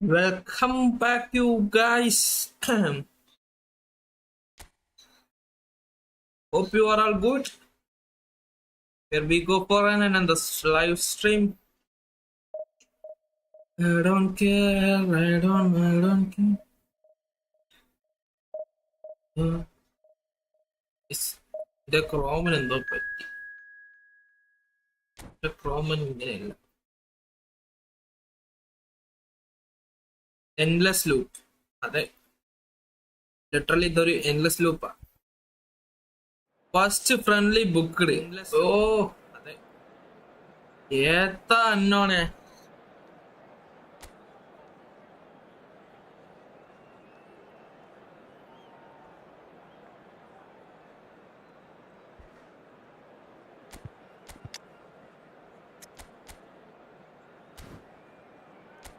Welcome back, you guys. Hope you are all good. Here we go for another live stream. I don't care. I don't care. The Chrome and the Chrome and endless loop. Literally, the endless loop. First friendly book. Oh, yeah, unknown.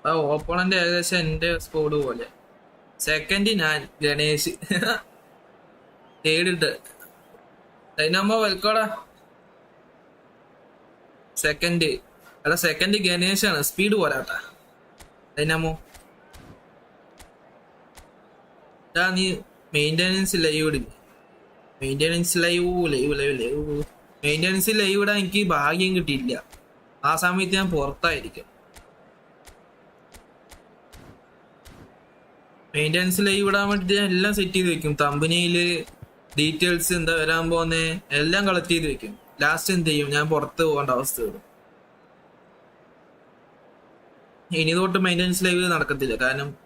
Opponent is scored. Second in Ganesh. Third Dynamo welcome. Second Ganesh and speed varata. Dynamo. Then maintenance live. Maintenance live. Maintenance live and keep bagging it. Asamitian Porta. Maintenance live city thumbnail details in the Rambone, Elangalati. Last in the Union Porto and house. In order to maintain slave in Arcadilla Canum,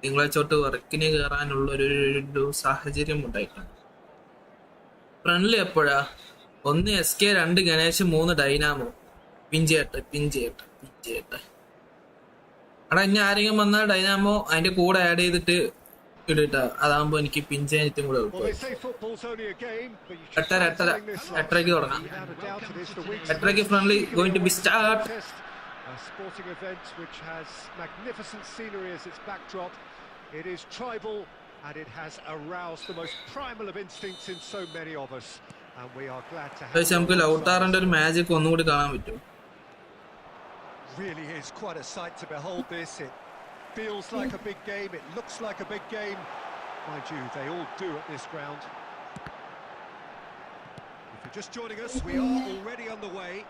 English or to Arkinig and do Sahajiri Mutaikan. Friendly Apura, only a scare under Ganesh Moon the Dynamo. Pinjet. Aranya Dynamo and a code added the Alambo and keep pinching anything. Well, they say football's only a game, but you should Attraki friendly going to be start. A sporting event which has magnificent scenery as its backdrop. It is tribal and it has aroused the most primal of instincts in so many of us, and we are glad to have magic on really is quite a sight to behold this. It feels like a big game, it looks like a big game. Mind you, they all do at this ground. If you're just joining us, we are already on the way.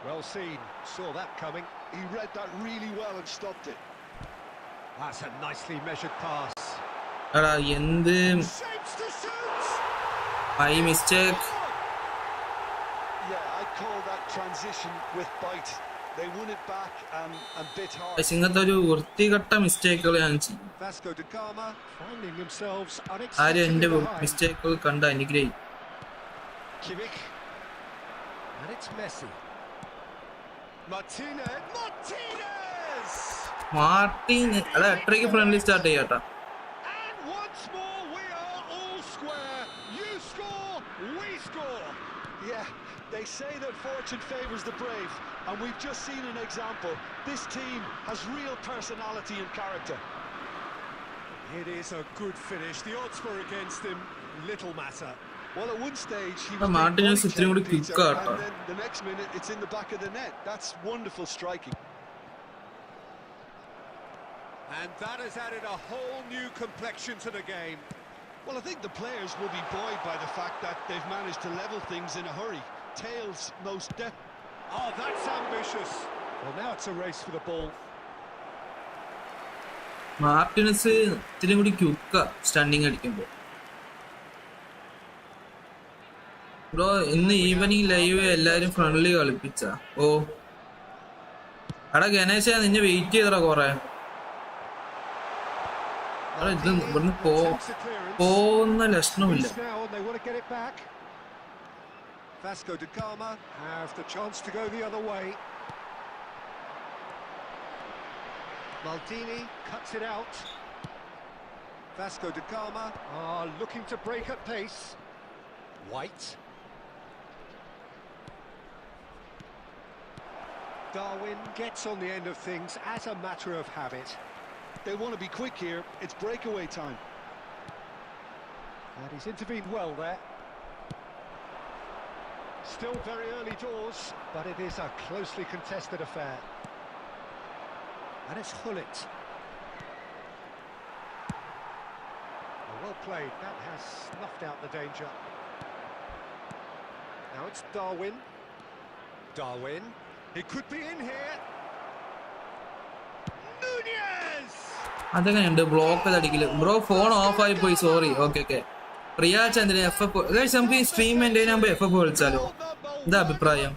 Well seen, saw that coming. He read that really well and stopped it. That's a nicely measured pass. Shapes to shoot! My mistake. Yeah, I'd call that transition with bite. They won it back and bit hard. I think that's a mistake. Vasco da Gama finding themselves I unexpectedly behind. Mistake will integrate. Kimmich. And it's Messi. Martinez! That's a friendly start. And once more we are all square. You score, we score. Yeah, they say that fortune favours the brave, and we've just seen an example. This team has real personality and character. It is a good finish. The odds were against him. Little matter. Well, at one stage he was Martinez and is then the next minute it's in the back of the net. That's wonderful striking. And that has added a whole new complexion to the game. Well, I think the players will be buoyed by the fact that they've managed to level things in a hurry. Tails most definitely. Oh, that's ambitious. Well, now it's a race for the ball. Martinez is standing at him. Bro, in the evening live, all friendly pizza. Oh, Ada Ganesh and the wait here. Now they want to get it back. Vasco da Gama have the chance to go the other way. Maldini cuts it out. Vasco da Gama are looking to break at pace. White. Darwin gets on the end of things as a matter of habit. They want to be quick here. It's breakaway time. And he's intervened well there. Still very early doors, but it is a closely contested affair. And it's Hullet. Well played, that has snuffed out the danger. Now it's Darwin. Darwin, he could be in here. Nunez! അതെങ്ങനെയുണ്ട് block അടിക്കില്ല bro phone off ആയി പോയി sorry okay Priya Chandran FF നമുക്ക് ഈ stream maintain ആകുമ്പോൾ FF വിളിച്ചാലോ എന്താ അഭിപ്രായം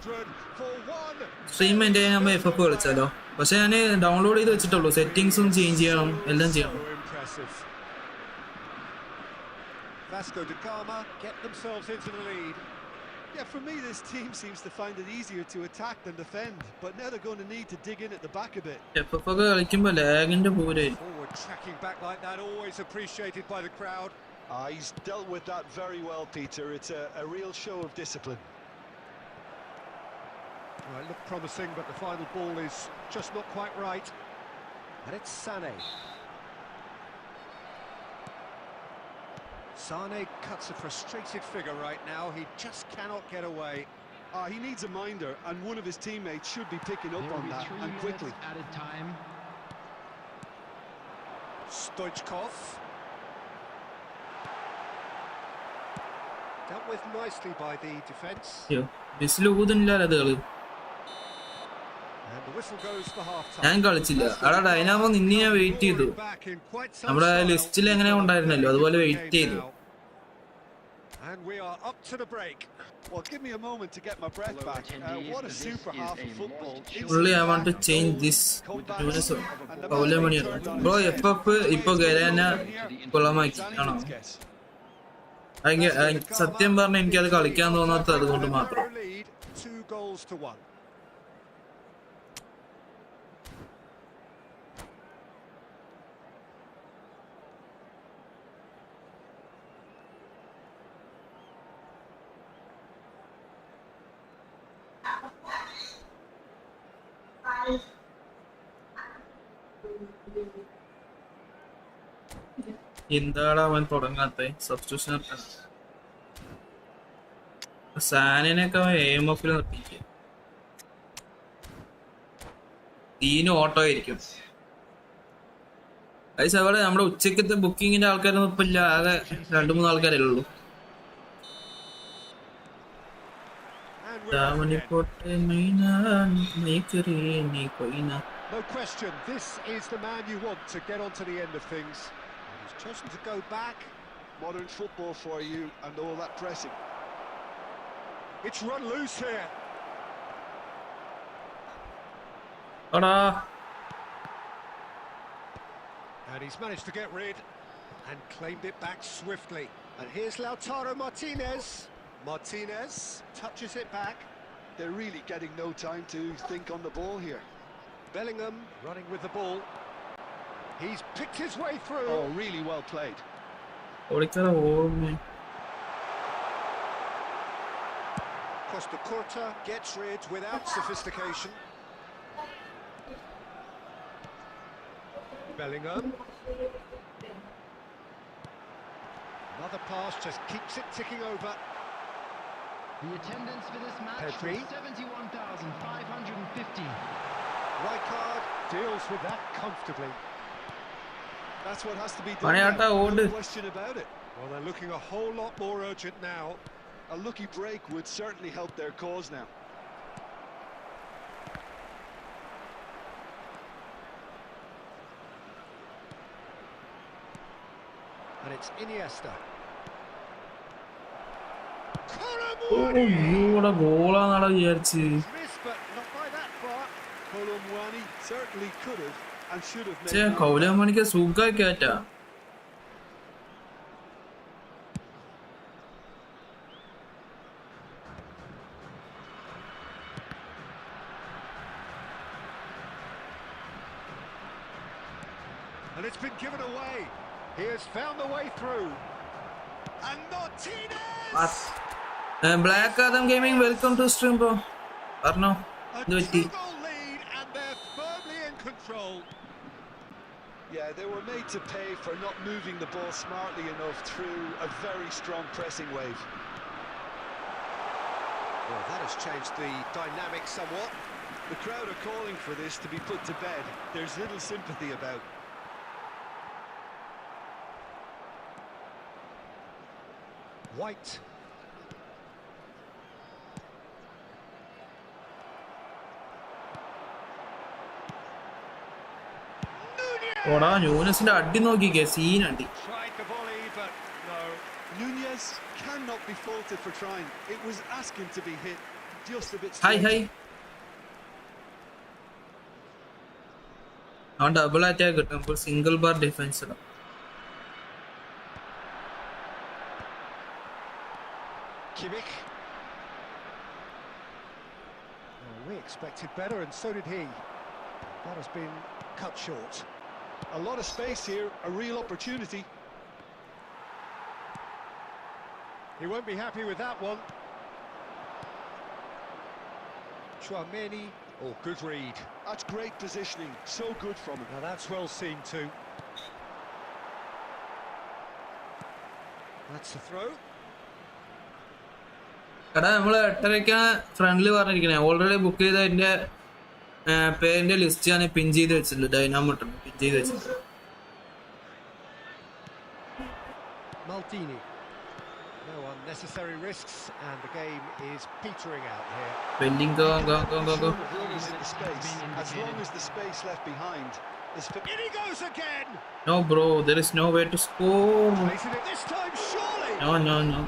സ്ട്രീം മെയിൻറ്റെയിൻ ആകുമ്പോൾ FF വിളിച്ചാലോ പക്ഷെ ഞാൻ ഡൗൺലോഡ് ചെയ്ത് വെച്ചിട്ടുള്ളൂ സെറ്റിങ്സും ചേഞ്ച് ചെയ്യണം എല്ലാം ചെയ്യണം Vasco da Gama get themselves into the lead. Yeah, for me this team seems to find it easier to attack than defend, but now they're going to need to dig in at the back a bit. FF ഒക്കെ കളിക്കുമ്പോൾ ലാഗിന്റെ പോലെ Forward tracking back like that, always appreciated by the crowd. He's dealt with that very well, Peter. It's a real show of discipline. Well, it looked promising, but the final ball is just not quite right. And it's Sané. Sané cuts a frustrated figure right now. He just cannot get away. He needs a minder, and one of his teammates should be picking up on that, and quickly. Added time. Stoichkov. Dealt with nicely by the defence. ബിസിൽ ഊതുന്നില്ല അത് കളി And the whistle goes for half-time. ഞാൻ കളിച്ചില്ല അവിടെ Dynamo നിന്നെ ഞാൻ wait ചെയ്തു നമ്മുടെ ലിസ്റ്റിൽ എങ്ങനെ ഉണ്ടായിരുന്നല്ലോ അതുപോലെ വെയിറ്റ് ചെയ്തു And we are up to the break. Well, give me a moment to get my breath back. What a super half of football. Only I want to change this. Bro, FF ഇപ്പൊ ഗരാന കൊളമാക്കി ആണോ സത്യം പറഞ്ഞ എനിക്കത് കളിക്കാൻ തോന്നാത്ത അതുകൊണ്ട് മാത്രം എന്താണ് അവൻ തുടങ്ങാത്ത സബ്സ്റ്റിറ്റ്യൂഷൻ സാനിനൊക്കെ അവൻ AMF നിർത്തിക്കുക തീനും ഓട്ടോ ആയിരിക്കും അത് അവിടെ നമ്മുടെ ഉച്ചക്കത്തെ ബുക്കിങ്ങിന്റെ ആൾക്കാരൊന്നും ഇപ്പൊ ഇല്ല ആകെ 2-3 ആൾക്കാരല്ലേ ഉള്ളൂ No question, this is the man you want to get onto the end of things. He's chosen to go back. Modern football for you and all that pressing. It's run loose here. And he's managed to get rid and claimed it back swiftly. And here's Lautaro Martinez. Martinez touches it back. They're really getting no time to think on the ball here. Bellingham running with the ball. He's picked his way through. Oh, really well played. Costa Curta gets rid without sophistication. Bellingham. Another pass just keeps it ticking over. The attendance for this match Pedri. was 71,550. Rijkaard deals with that comfortably. That's what has to be done. No question about it. Well, they're looking a whole lot more urgent now. A lucky break would certainly help their cause now. And it's Iniesta. ഗോളാന്നാണ് വിചാരിച്ച് Missed, but not by that far. Colomwani certainly could have and should have made. കൗലമണിക്ക് സുഖമായി കേറ്റാ And it's been given away. He has found the way through. And Martinez! Black Adam Gaming, welcome to stream, bro. Arno, a 2-goal lead and they're firmly in control. Yeah, they were made to pay for not moving the ball smartly enough through a very strong pressing wave. Well, that has changed the dynamic somewhat. The crowd are calling for this to be put to bed. There's little sympathy about. White. ഓടാ ന്യൂനസിന്റെ അടി നോക്കിക്കേ scene അടി. Tried the volley, but no. Nunez cannot be faulted for trying. It was asking to be hit just a bit hi straight. Hi. അവൻ double attack കിട്ടും. അപ്പോൾ single bar defence ഇടാം. Kimmich. Well, we expected better, and so did he. That has been cut short. A lot of space here, a real opportunity. He won't be happy with that one. Chouameni. Oh, good read. That's great positioning, so good from him. Now that's well seen too. That's the throw. എടാ നമ്മള് 8:30 ഫ്രണ്ടില് പറഞ്ഞിരിക്കണേ. Already book ചെയ്ത അതിന്റെ പേരിന്റെ list ഞാൻ പിൻ ചെയ്ത് വെച്ചിട്ടുണ്ട്. Dynamo പിൻ ചെയ്ത് വെച്ചിട്ടുണ്ട്. Maldini. No unnecessary risks, and the game is petering out here. Pending go. Runners in the space, as long as the space left behind is fit. In he goes again. No bro, there is no way to score. Placing it this time, surely. No.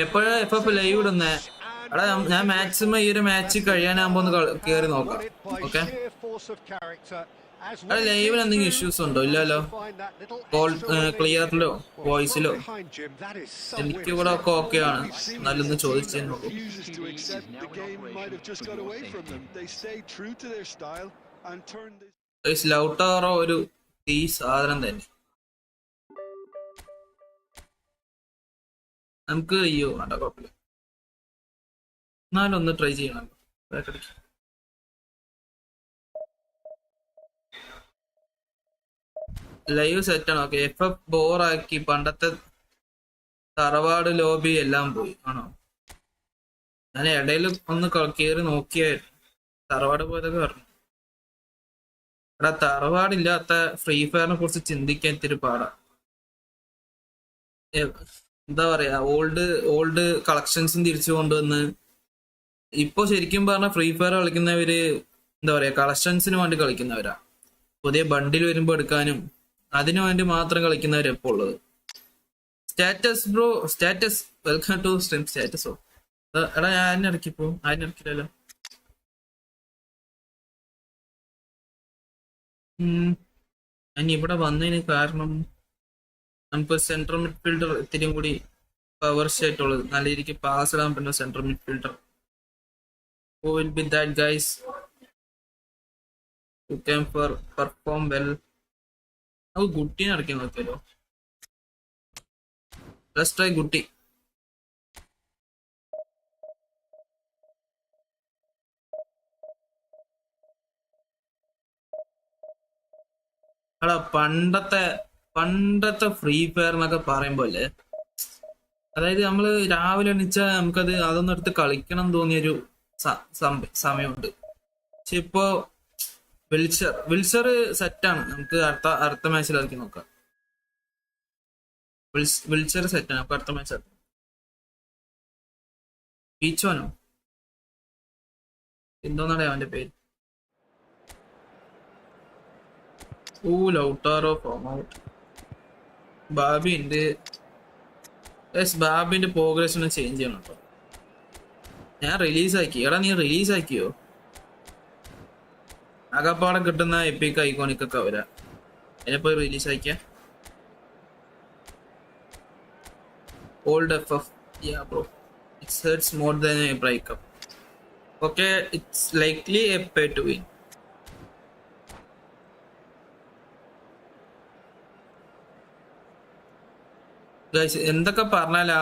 എപ്പോഴാ F live ഇടുന്നേ? എടാ ഞാൻ maximum ഈ ഒരു match കഴിയാനാകുമ്പോ ഒന്ന് കേറി നോക്കാം. Okay, എടാ ലൈവിൽ എന്തെങ്കിലും ഇഷ്യൂസ് ഉണ്ടോ? ഇല്ലല്ലോ. കോൾ ക്ലിയറിലോ വോയിസിലോ എനിക്ക് ഇവിടെ ഒക്കെ ഓക്കെ ആണ്. നല്ലൊന്ന് ചോദിച്ചു നോക്കൂ. Refuses to accept the game might have just got away from them. They stayed true to their style and turned this. Lautaro ഒരു ഈ സാധനം തന്നെ. നമുക്ക് അയ്യോ വേണ്ട കുഴപ്പമില്ല. എന്നാലും ഒന്ന് ട്രൈ ചെയ്യണം. ലൈവ് സെറ്റാണ്. ഓക്കെ, എഫ് ബോറാക്കി. പണ്ടത്തെ തറവാട് ലോബി എല്ലാം പോയി ആണോ? ഞാൻ ഇടയിൽ ഒന്ന് കയറി നോക്കിയായിരുന്നു. തറവാട് പോയതൊക്കെ പറഞ്ഞു. എടാ തറവാടില്ലാത്ത ഫ്രീ ഫയറിനെ കുറിച്ച് ചിന്തിക്കാൻ ഇത്തിരി പാടാ. എന്താ പറയാ, ഓൾഡ് കളക്ഷൻസും തിരിച്ചു കൊണ്ടുവന്ന് ഇപ്പൊ ശരിക്കും പറഞ്ഞ ഫ്രീ ഫയർ കളിക്കുന്നവര് എന്താ പറയാ കളക്ഷൻസിന് വേണ്ടി കളിക്കുന്നവരാ. പുതിയ ബണ്ടിൽ വരുമ്പോ എടുക്കാനും അതിനു വേണ്ടി മാത്രം കളിക്കുന്നവരാ ഇപ്പൊ ഉള്ളത്. Status bro, status welcome to stream. സ്റ്റാറ്റസോ എടാ ഞാൻ ഇറക്കിപ്പോ ഇറക്കില്ലല്ലോ. ഞാൻ ഇവിടെ വന്നതിന് കാരണം നമുക്ക് സെൻട്രൽ മിഡ്ഫീൽഡർ ഇത്തിരി കൂടി പവർസ് ആയിട്ടുള്ളത്, നല്ല രീതിക്ക് പാസ് ഇടാൻ പറ്റുന്ന central midfielder. Who will be that guys who can perform well? അത് ഗുട്ടിനെ ഇറക്കി നോക്കിയല്ലോ. Let's try ഗുട്ടി. എടാ പണ്ടത്തെ ഫ്രീ ഫയർ എന്നൊക്കെ പറയുമ്പോലെ, അതായത് നമ്മള് രാവിലെ എണീച്ചാ നമുക്കത് അതൊന്നും എടുത്ത് കളിക്കണം തോന്നിയൊരു സമയമുണ്ട്. പക്ഷെ ഇപ്പോ വിൽസർ സെറ്റാണ്. നമുക്ക് അടുത്ത മാച്ചിൽ ഇറക്കി നോക്കാം. വിൽസർ സെറ്റാണ്. നമുക്ക് അടുത്ത മാച്ച് പീച്ചോനോ എന്തോന്നാണ് അവന്റെ പേര്. Lautaro form out. ബാബിന്റെ പ്രോഗ്രസ് ഒന്ന് ചേഞ്ച് ചെയ്യണം കേട്ടോ. ഞാൻ റിലീസാക്കി. എടാ നീ റിലീസാക്കിയോ? അകപ്പാടം കിട്ടുന്ന എപ്പിക് ഐക്കോണിക് ഒക്കെ വരാ. അതിനെപ്പോ റിലീസാക്കിയ old FF. Yeah bro, it hurts more than a breakup. Okay, it's likely a pay to win. എന്തൊക്കെ പറഞ്ഞാലാ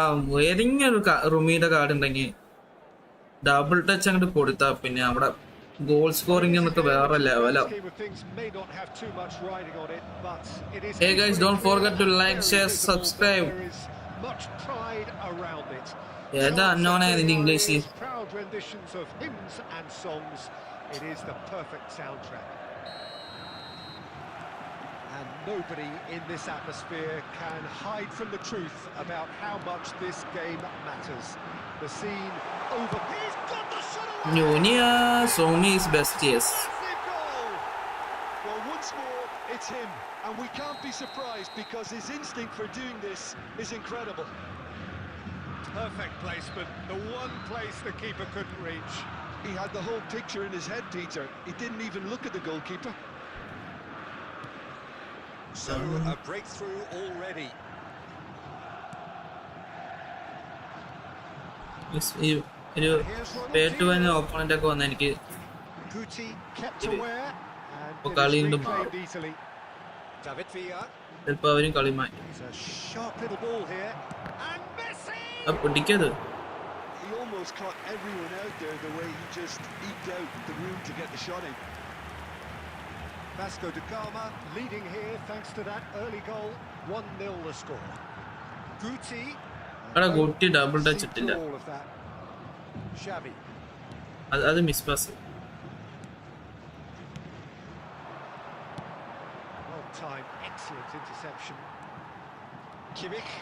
ഏതെങ്കിലും ഒരു റുമിയുടെ കാർഡ് ഉണ്ടെങ്കിൽ ഡബിൾ ടച്ച് അങ്ങോട്ട് കൊടുത്താ പിന്നെ അവിടെ ഗോൾ സ്കോറിംഗ് എന്നൊക്കെ വേറെ ലെവലാ. Hey guys, don't forget to like, share, subscribe. ഏതാ അന്നോണേ ഇതിന്റെ English? renditions of hymns and songs. It is the perfect soundtrack. And nobody in this atmosphere can hide from the truth about how much this game matters. The scene over. He's got the shot away! Nunia Somi's best, yes. Massive goal! Well, once more, it's him. And we can't be surprised because his instinct for doing this is incredible. Perfect placement, the one place the keeper couldn't reach. He had the whole picture in his head, Peter. He didn't even look at the goalkeeper. So, a breakthrough already. ഒരു പേട്ടുവന്ന opponent ഒക്കെ വന്ന എനിക്ക് Guti kept aware ഇപ്പോൾ and കളി finished വീണ്ടും reclaimed easily. David Villa. ചിലപ്പോൾ അവരും കളി മാറ്റി. It's a sharp little ball here. And Messi! അത് പിടിക്കത്. He almost caught everyone out there the way he just eked out the room to get the shot in. Vasco da Gama leading here thanks to that early goal. 1-0 the score. Guti. അവിടെ Guti double touch ഇട്ടില്ല. All of that. Xavi. അത് miss pass. Well timed, excellent interception. Kimmich.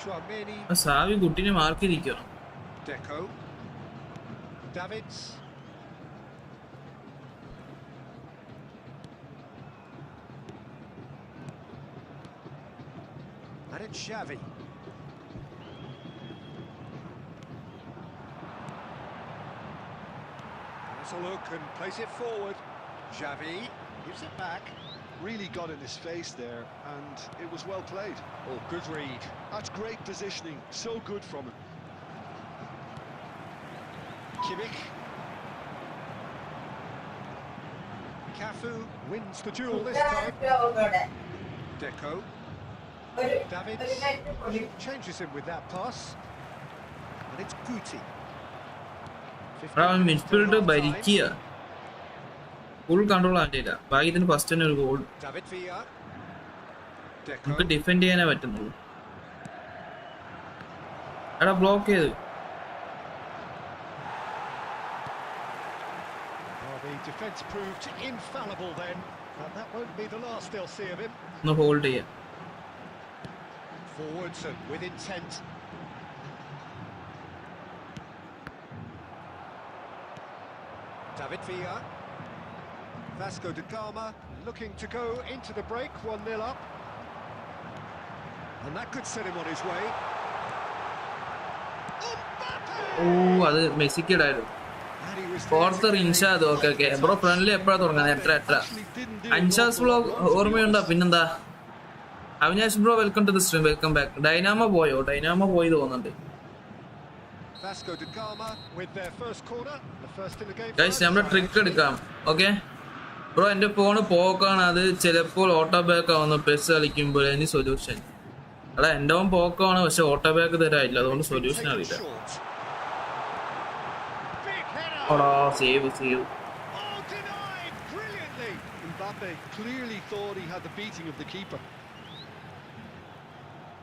Chouameni. Xavi കുട്ടിനെ mark ചെയ്തിരിക്കണം. Deco. Davids. And it's Xavi. Has a look and plays it forward. Xavi gives it back. Really got in his face there, and it was well played. Oh, good read. That's great positioning, so good from him. Kimmich. Cafu wins the duel this time. Deco. Davids changes him with that pass. And it's Guti. അവൻ midfield ഭരിക്കുക. Full control ആയിട്ടില്ല. ഭാഗ്യത്തിന് first തന്നെ ഒരു goal. David Villa. നമുക്ക് Deco. Defend ചെയ്യാനേ പറ്റുന്നുള്ളൂ. എടാ block ചെയ്ത്. Oh, the defence proved infallible then. And that won't be the last they'll see of him. ഒന്ന് ഹോൾഡ് ചെയ്യാം. Forwards and with intent. David Villa. Vasco da Gama looking to go into the break, 1-0 up. And that could set him on his way. ഓ അത് മെസ്സിക്കിടായിരുന്നു. And he was fourth Inshad okay bro friendly എപ്പോഴാണ് തുടങ്ങുന്നത്? എത്ര Anshas blog ഓർമ്മയുണ്ടോ? പിന്നെന്താ Avinash bro welcome to the stream. Welcome back. Dynamo പോയോ? Dynamo പോയി തോന്നുന്നുണ്ട്. Vasco da Gama with their first corner, the first in the game. Guys നമ്മുടെ ട്രിക്ക് എടുക്കാം. ഓക്കെ ബ്രോ എൻ്റെ ഫോണ് പോക്കാണ്. അത് ചിലപ്പോൾ ഓട്ടോ ബാക്ക് ആവുന്നു പെസ് കളിക്കുമ്പോൾ. അതിന് സൊല്യൂഷൻ എടാ എൻ്റെ ഫോൺ പോക്കാണ്, പക്ഷെ ഓട്ടോ ബാക്ക് തരാനില്ല. അതുകൊണ്ട് സൊല്യൂഷൻ അറിയില്ല. ഓടാ save. Oh, denied brilliantly. Mbappe clearly thought he had the beating of the keeper.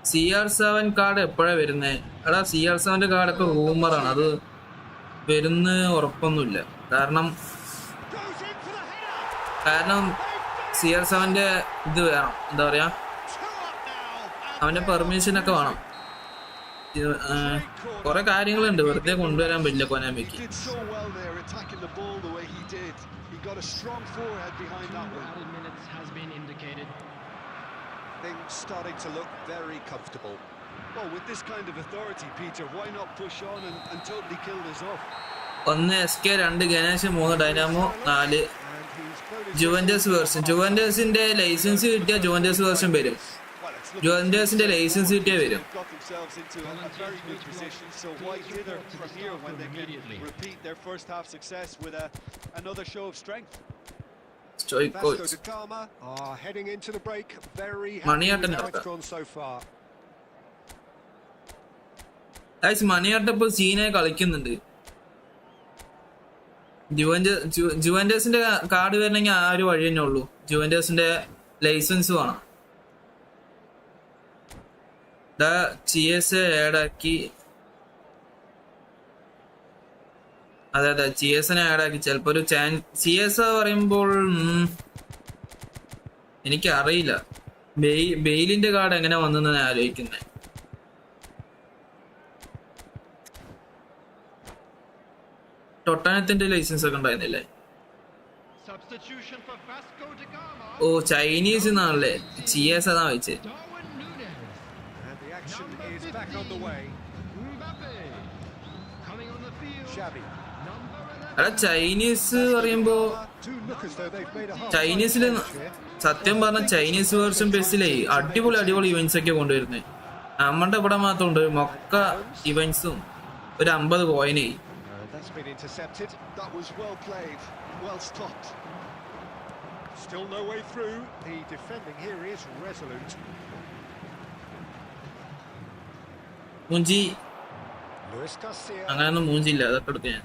CR7 card എപ്പോഴാണ് വരുന്നത്? എടാ CR7 കാർഡൊക്കെ റൂമറാണ്. അത് വരുന്ന ഉറപ്പൊന്നുമില്ല. കാരണം Goes in for the header. CR7 ഇത് വേണം, എന്താ പറയാ, 2 up now. അവന്റെ പെർമിഷൻ ഒക്കെ വേണം. കുറെ കാര്യങ്ങളുണ്ട്, വെറുതെ കൊണ്ടുവരാൻ പറ്റില്ല He കൊനാമിക്ക്. did so well there, attacking the ball the way he did. He got a strong forehead behind that one. Added minutes has been indicated. Things starting to look very comfortable. Well, with this kind of authority, Peter, why not push on and totally kill this off? 1 SK 2 Ganesh 3 Dynamo 4 And he's thrown his Juventus version. ജുവന്റസിന്റെ ലൈസൻസ് കിട്ടിയ Juventus version വരും. Well, it's looking ജുവന്റസിന്റെ ലൈസൻസ് കിട്ടിയ വരും. they've got themselves into a very good position, so why dither from here when they can repeat their first half success with another show of strength? Vasco സ്റ്റോയിക്കോസ് da Gama are heading into the break. Very മണിയാട്ടൻ happy with how നടക്കാം. it's gone so far. Guys മണിയാട്ടം ഇപ്പൊ സീനായി കളിക്കുന്നുണ്ട്. ജുവന്റസിന്റെ card വരണമെങ്കിൽ ആ ഒരു വഴി തന്നെ ഉള്ളൂ. ജുവന്റസിന്റെ ലൈസൻസ് വേണം. ചിയസ് ഏഡാക്കി അതെ അതെ CS ആഡാക്കി ചിലപ്പോ ഒരു CS പറയുമ്പോൾ എനിക്കറിയില്ല ബെയിലിന്റെ കാർഡ് എങ്ങനെ വന്നെന്ന് ഞാൻ ആലോചിക്കുന്നത്. ടൊട്ടാനത്തിന്റെ ലൈസൻസ് ഒക്കെ ഉണ്ടായിരുന്നില്ലേ? Substitution for Vasco da Gama. ഓ ചൈനീസ് എന്നാണല്ലേ, CS അതാ വെച്ച്. Darwin Núñez. And the action is back on the way. Mbappe. Coming on the field. Xavi. Number 11. അല്ല ചൈനീസ് പറയുമ്പോ Do look as though they've made a half. ചൈനീസില് സത്യം പറഞ്ഞ Chinese version ബേസിലേ അടിപൊളി events ഒക്കെ കൊണ്ടുവരുന്നത്. നമ്മുടെ ഇവിടെ മാത്രമുണ്ട് മൊക്ക ഇവന്റ്സും ഒരു 50 കോയിനായി. That's been intercepted. That was well played, well stopped. Still no way through. The defending here is resolute. മൂഞ്ചി Luis Garcia. അങ്ങനെയൊന്നും മൂഞ്ചില്ല, അതൊക്കെ എടുത്ത് ഞാൻ.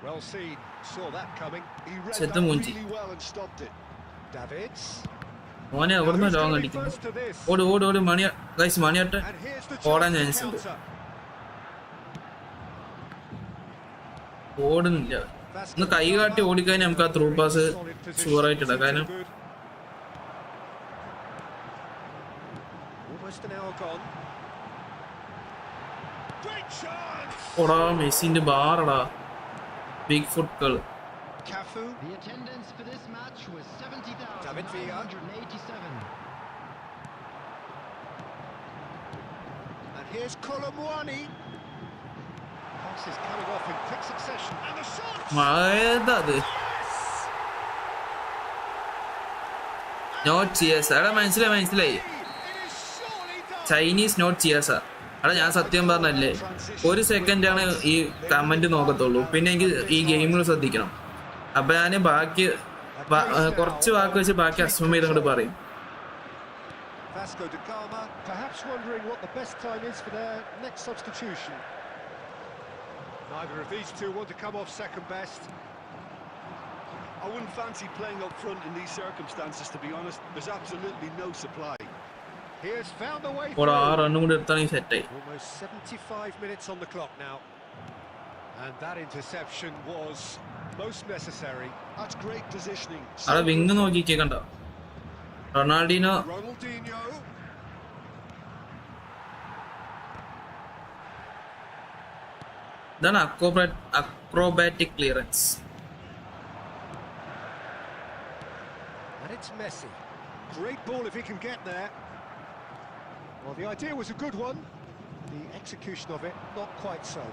Well seen. Saw that coming. He read Set that the Munji. really well and stopped it. Davids. മോനെ എവിടുന്ന് Who's long gonna be അടിക്കുന്നു? first to this? ഓട് മണിയട്ടെ. And here's the ഓടാൻ chance ചാൻസ് to ഉണ്ട്. counter. ഓടുന്നില്ല. ഒന്ന് കൈ കാട്ടി ഓടിക്കഴിഞ്ഞാൽ നമുക്ക് ആ ത്രൂ പാസ് ഷുവർ ആയിട്ട് ഇടാം. കാരണം Almost an hour gone. Great chance. ഓടാ മെസ്സിന്റെ ബാറടാ big ഫുട്കൾ. Cafu. The attendance for this match was David Villa. 70,987. And here's Colomwani. Pass is coming off in quick succession. And the shot. മഴേതാ അത്? Not CS. എടാ മനസ്സിലായി. It is surely done. Chinese not CS. എടാ ഞാൻ സത്യം പറഞ്ഞല്ലേ, ഒരു സെക്കൻഡാണ് ഈ കമന്റ് നോക്കത്തുള്ളൂ, പിന്നെ എനിക്ക് ഈ ഗെയിമിൽ ശ്രദ്ധിക്കണം. അപ്പൊ ഞാൻ ബാക്കി കുറച്ച് വാക്ക് വെച്ച് ബാക്കി അസ്യൂം ചെയ്തങ്ങോട്ട് പറയും. Vasco da Gama, perhaps wondering what the best time is for their next substitution. Neither of these two want to come off second best. I wouldn't fancy playing up front in these circumstances, to be honest. There's absolutely no supply. He has found a way ഓടാ ആ through. റണ്ണും കൂടി എടുത്താണെങ്കിൽ സെറ്റായി. Almost 75 minutes on the clock now. And that interception was most necessary. That's great positioning. അവിടെ wing നോക്കിക്കേ കണ്ട Ronaldinho. Ronaldinho. ഇതാണ് acrobatic clearance. And it's Messi. Great ball if he can get there. Well, the idea was a good one. The execution of it, not quite so.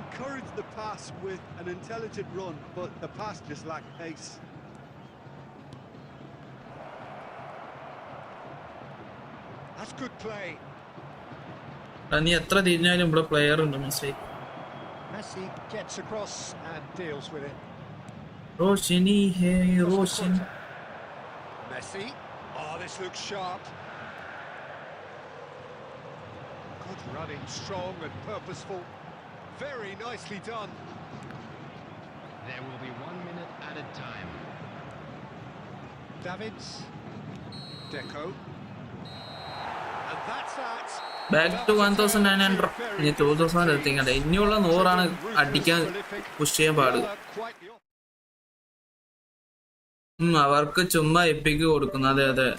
Encouraged the pass with an intelligent run, but the pass just lacked pace. That's good play. നീ എത്ര തിരിഞ്ഞാലും ഇവിടെ player ഉണ്ട് മനസ്സിലായി. Messi gets across and deals with it. Roshini hey Roshan. Messi. Oh, this looks sharp. Good running, strong and purposeful. Very nicely done. There will be 1 minute added time. Davids. Deco. And that's that. Back to 1900. ഇനി 2000 എത്തിക്കണ്ട. ഇനിയുള്ള 100 അടിക്കാൻ push ചെയ്യാൻ പാട്. Quite the അവർക്ക് ചുമ്മാ epic കൊടുക്കുന്നു. അതെ അതെ,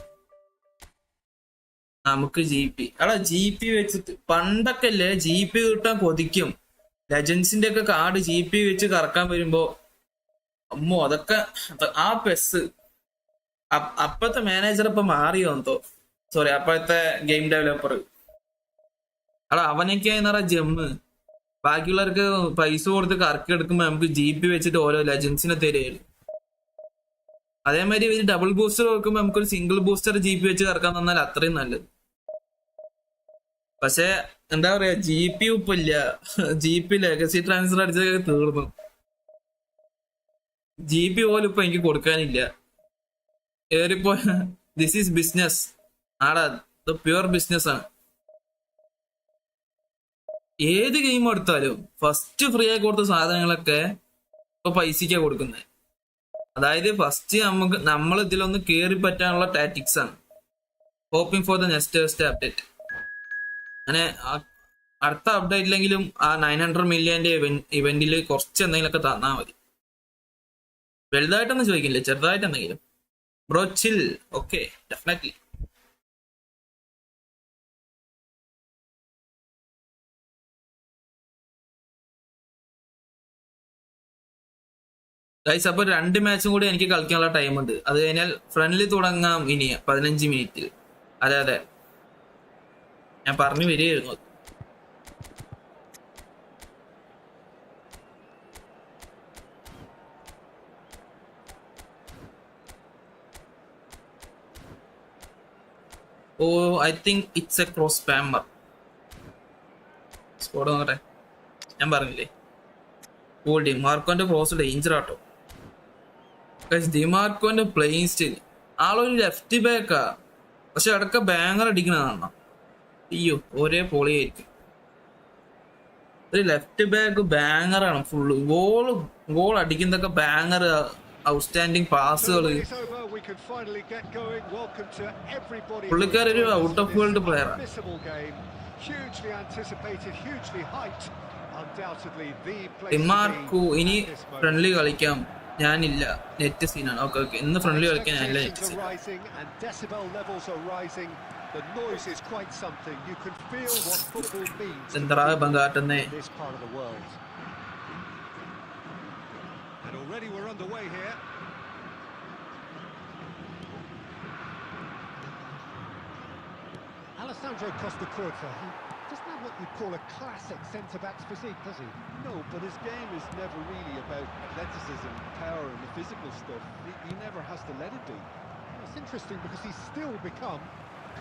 നമുക്ക് GP. എടാ GP വെച്ചിട്ട് പണ്ടൊക്കെ അല്ലേ GP കിട്ടാൻ കൊതിക്കും. ലെജൻസിന്റെ ഒക്കെ കാർഡ് GP വെച്ച് കറക്കാൻ വരുമ്പോ അമ്മോ അതൊക്കെ ആ പെസ്. അപ്പത്തെ മാനേജർ ഇപ്പൊ മാറിയോ എന്തോ, സോറി അപ്പോഴത്തെ ഗെയിം ഡെവലപ്പർ. എടാ അവനൊക്കെ എന്ന് പറഞ്ഞ ജെമ്മ്. ബാക്കിയുള്ളവർക്ക് പൈസ കൊടുത്ത് കറക്കി എടുക്കുമ്പോ നമുക്ക് GP വെച്ചിട്ട് ഓരോ ലെജൻസിനെ തരുമായിരുന്നു. അതേമാതിരി ഒരു ഡബിൾ ബൂസ്റ്റർ വെക്കുമ്പോൾ നമുക്കൊരു സിംഗിൾ ബൂസ്റ്റർ GP വെച്ച് കറക്കാൻ തന്നാൽ അത്രയും നല്ലത്. പക്ഷെ എന്താ പറയാ, GP ഇപ്പൊ ഇല്ല. GP ലെഗസി ട്രാൻസ്ഫർ അടിച്ചതൊക്കെ തീർന്നു. GP പോലും ഇപ്പൊ എനിക്ക് കൊടുക്കാനില്ല. ഏറിപ്പോ ദിസ് ഈസ് ബിസിനസ് ആടാ, ഇത് പ്യുവർ ബിസിനസ് ആണ്. ഏത് ഗെയിം എടുത്താലും ഫസ്റ്റ് ഫ്രീ ആയി കൊടുത്ത സാധനങ്ങളൊക്കെ ഇപ്പൊ പൈസക്കാ കൊടുക്കുന്നത്. അതായത് ഫസ്റ്റ് നമ്മൾ ഇതിലൊന്ന് കേറി പറ്റാനുള്ള ടാറ്റിക്സ് ആണ്. Hoping for the next update. അങ്ങനെ അടുത്ത അപ്ഡേറ്റിലെങ്കിലും ആ 900 മില്യന്റെ ഇവന്റിൽ കുറച്ച് എന്തെങ്കിലുമൊക്കെ തന്നാൽ മതി. വലുതായിട്ടൊന്നും ചോദിക്കില്ല, ചെറുതായിട്ട് എന്തെങ്കിലും. Bro chill. Okay, definitely. Guys, അപ്പോൾ 2 മാച്ചും കൂടി എനിക്ക് കളിക്കാനുള്ള ടൈമുണ്ട്. അത് കഴിഞ്ഞാൽ ഫ്രണ്ട്ലി തുടങ്ങാം ഇനി 15 മിനിറ്റിൽ. അതെ അതെ, ഞാൻ പറഞ്ഞു വരികയായിരുന്നു. ഓ, I think it's a cross spammer. Squad നോക്കട്ടെ. ഞാൻ പറഞ്ഞില്ലേ, ഓ ഡിമാർക്കോന്റെ ക്രോസ് ഡേഞ്ചർ ആട്ടോ. ഡിമാർക്കോന്റെ പ്ലേയിങ് സ്റ്റൈൽ, ആളൊരു ലെഫ്റ്റ് ബാക്കാ, പക്ഷെ അടക്ക ബാങ്ങർ അടിക്കണതാണ്. അയ്യോ, ഒരേ പൊളിയായിരിക്കും. ഒരു ലെഫ്റ്റ് ബാക്ക് ബാങ്ങറാണ് ഫുള്ള്. ഗോൾ അടിക്കുന്നതൊക്കെ ബാങ്ങർ, ഔട്ട്സ്റ്റാൻഡിങ് പാസുകൾ. പുള്ളിക്കാരൊരു ഔട്ട് ഓഫ് വേൾഡ് പ്ലെയറാണ്. ഡിമാർക്കോ ഇനി ഫ്രണ്ട്ലി കളിക്കാം. ഞാനില്ല, നെറ്റ് സീനാണ്. ഓക്കെ ഓക്കെ, ഇന്ന് ഫ്രണ്ട്ലി കളിക്കാൻ ഞാനില്ല, നെറ്റ് സീൻ. എന്താ ബംഗാട്ടെന്നേ. Alessandro Costa Curta, he doesn't have what you'd call a classic centre-back's physique, does he? No, but his game is never really about athleticism, power and the physical stuff. He never has to let it be. It's interesting because he's still become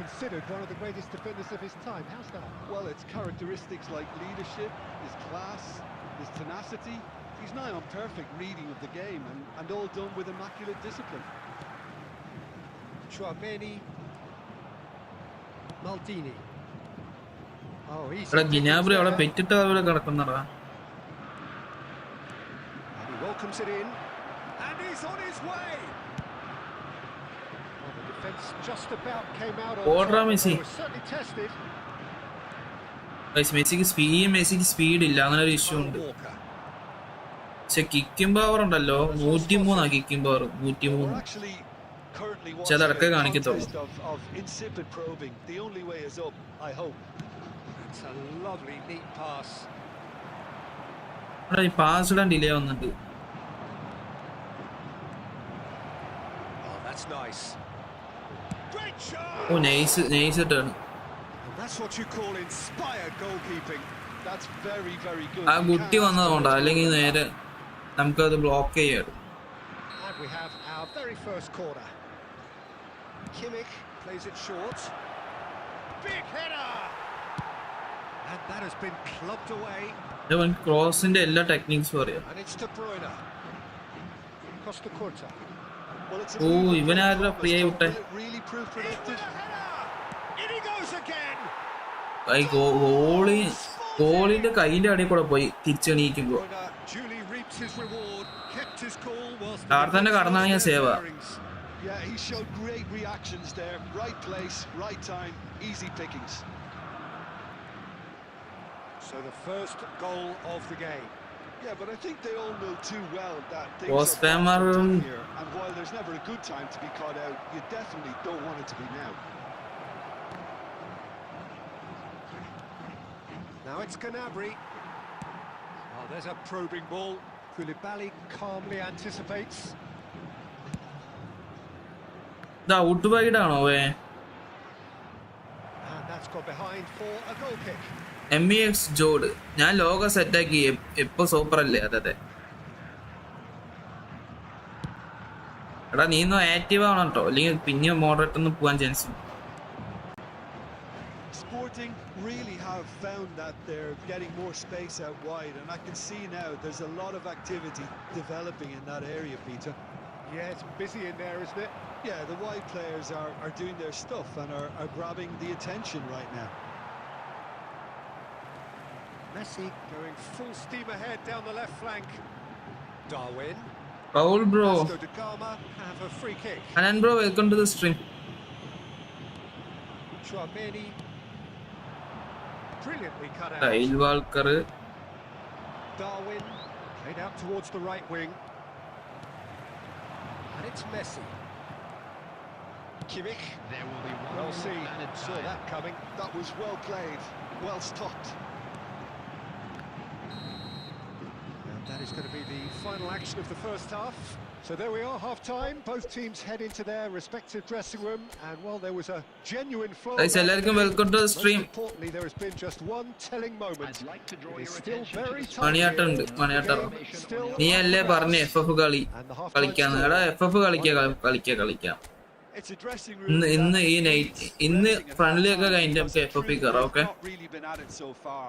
considered one of the greatest defenders of his time. How's that? Well, it's characteristics like leadership, his class, his tenacity. He's now on perfect reading of the game and all done with immaculate discipline. Chouameni, Maldini. Oh, he's ഗിനാബ്രി അവിടെ പെറ്റിട്ട് അവിടെ കിടക്കുന്നടാ. and he welcomes it in, and he's on his way. Well, the defence just about came out on Order top. Messi. It was certainly tested. മെസ്സിക്ക് speed ഇല്ല, അങ്ങനെ ഒരു issue ഉണ്ട്. Walker. പക്ഷെ kicking power ഉണ്ടല്ലോ, 103 kicking power. 103 ചിലടക്കെ കാണിക്കത്തുള്ളൂ. Insipid probing. The only way is up, I hope. It's a lovely neat pass. ഈ pass ഇടാൻ delay വന്നിട്ട്. Oh, that's nice. Great shot. ഓ നൈസ് ഇട്ടാണ്. And that's what you call inspired goalkeeping. That's very, very good. ആ കുട്ടി വന്നതുകൊണ്ടാ, അല്ലെങ്കിൽ നേരെ നമുക്കത് ബ്ലോക്ക് ചെയ്യാം. And we have our very first corner. Kimmich plays it short. Big header. And that has been clubbed away. ക്രോസിന്റെ എല്ലാ ടെക്നിക്സും അറിയാം. And it's De Bruyne. Costa Curta. Oh, ഇവനാരുടെ free ആയി വിട്ടെ. Really proof predicted. In he goes again. ഗോളിന്റെ കൈന്റെ അടിയിൽ കൂടെ പോയി തിരിച്ചെണീക്കുമ്പോ Julie reaps his reward. Kept his cool whilst തന്നെ കടന്നാണെങ്കിൽ സേവാ. Yeah, he showed great reactions there. Right place, right time, easy pickings. So the first goal of the game. Yeah, but I think they all know too well that things Was are about to Spammer- turn here. And while there's never a good time to be caught out, you definitely don't want it to be now. Now it's Gnabry. Oh, there's a probing ball. Koulibaly calmly anticipates. ഇത് out wide ആണോ? And that's got behind for a goal kick. MEX ജോഡ്, ഞാൻ logo സെറ്റാക്കി. എപ്പോ super അല്ലേ? അതെ. എടാ, നീ ഒന്ന് ആക്റ്റീവ് ആവണം കേട്ടോ, അല്ലെങ്കിൽ പിന്നെ മോഡറേറ്റ് ഒന്ന് പോകാൻ ചാൻസ് ഉണ്ട്. Sporting really have found that they're getting more space out wide, and I can see now there's a lot of activity developing in that area, Peter. Yeah, it's busy in there, isn't it? Yeah, the wide players are doing their stuff and are grabbing the attention right now. Messi going full steam ahead down the left flank. Darwin. Paul bro. Vasco da Gama have a free kick. Anan bro, welcome to the stream. Chouameni. Brilliantly cut out. Kyle Walker. Darwin played out towards the right wing. And it's Messi. Kimmich. There will be one Well, see, minute saw time. that coming. That was well played, well stopped. And that is going to be the final action of the first half. So there we are, half-time. Both teams head into their respective dressing room. And while there was a genuine flow, Guys, എല്ലാവർക്കും welcome to the most stream. importantly, there has been just one telling moment. I'd like to draw It is your still attention very to the tight മണിയാട്ടം here. ഉണ്ട്, മണിയാട്ടം. The game still നീ അല്ലേ up for പറഞ്ഞ grabs. FF കളി And the half-time കളിക്കാന്ന്. score. എടാ FF കളിക്കാം. It's a dressing room. ഇന്ന് ഈ night ഇന്ന് ഫ്രണ്ട്ലി ഒക്കെ കഴിഞ്ഞിട്ട് നമുക്ക് FF കയറാം. Okay, Not really been at it so far.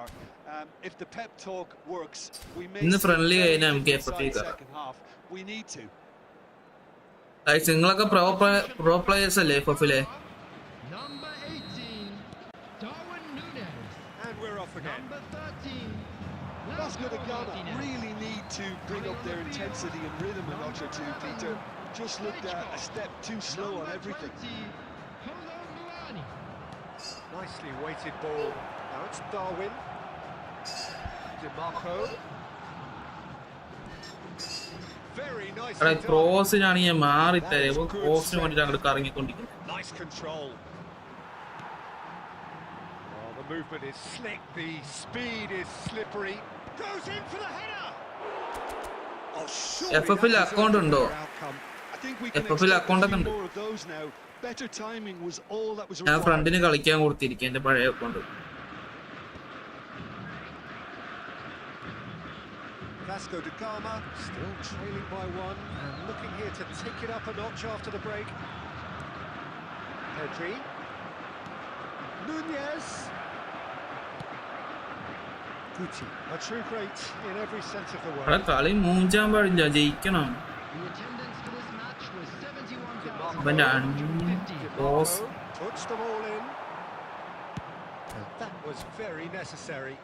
If the pep talk works, we may ഇന്ന് see ഫ്രണ്ട്ലി very കഴിഞ്ഞാൽ നമുക്ക് good FF side കയറാം. second half. We need to. Guys, നിങ്ങളൊക്കെ പ്രോ പ്ലേയേഴ്സ് അല്ലേ FF-ലെ? Number 18, Darwin Núñez. And we're off again. Number 13, Vasco da Gama Martinez. really need to bring up their intensity and rhythm a notch or two, Peter. Just looked a step too slow on Number everything. 20, Kolo Muani. Nicely weighted ball. Now it's Darwin. DeMarco. Very nicely എടാ done. ക്രോസിനാണ് ഞാൻ മാറിത്തരാം. ക്രോസിന് വേണ്ടിട്ട് അങ്ങോട്ട് കറങ്ങിക്കൊണ്ടിരിക്കുന്നത്. Nice control. Oh, the movement is slick. The speed is slippery. Goes in for the header. Oh, surely FF that ൽ deserved account a ഉണ്ടോ? better outcome. I think we can FF ൽ expect account a ഒക്കെ few ഉണ്ട്. more of those now. Better timing was all that was ഞാൻ required. ഫ്രണ്ടിന് കളിക്കാൻ കൊടുത്തിരിക്കും എന്റെ പഴയ account. Vasco da Gama still trailing by one and looking here to take it up a notch after the break. Pedri. Núñez. Guti, a true great in every sense of the എടാ word. കളി മൂഞ്ചാൻ പാടില്ല, ജയിക്കണം. The attendance for this match was അവന്റെ 71,050. Cross Puts them all in. And that was very necessary.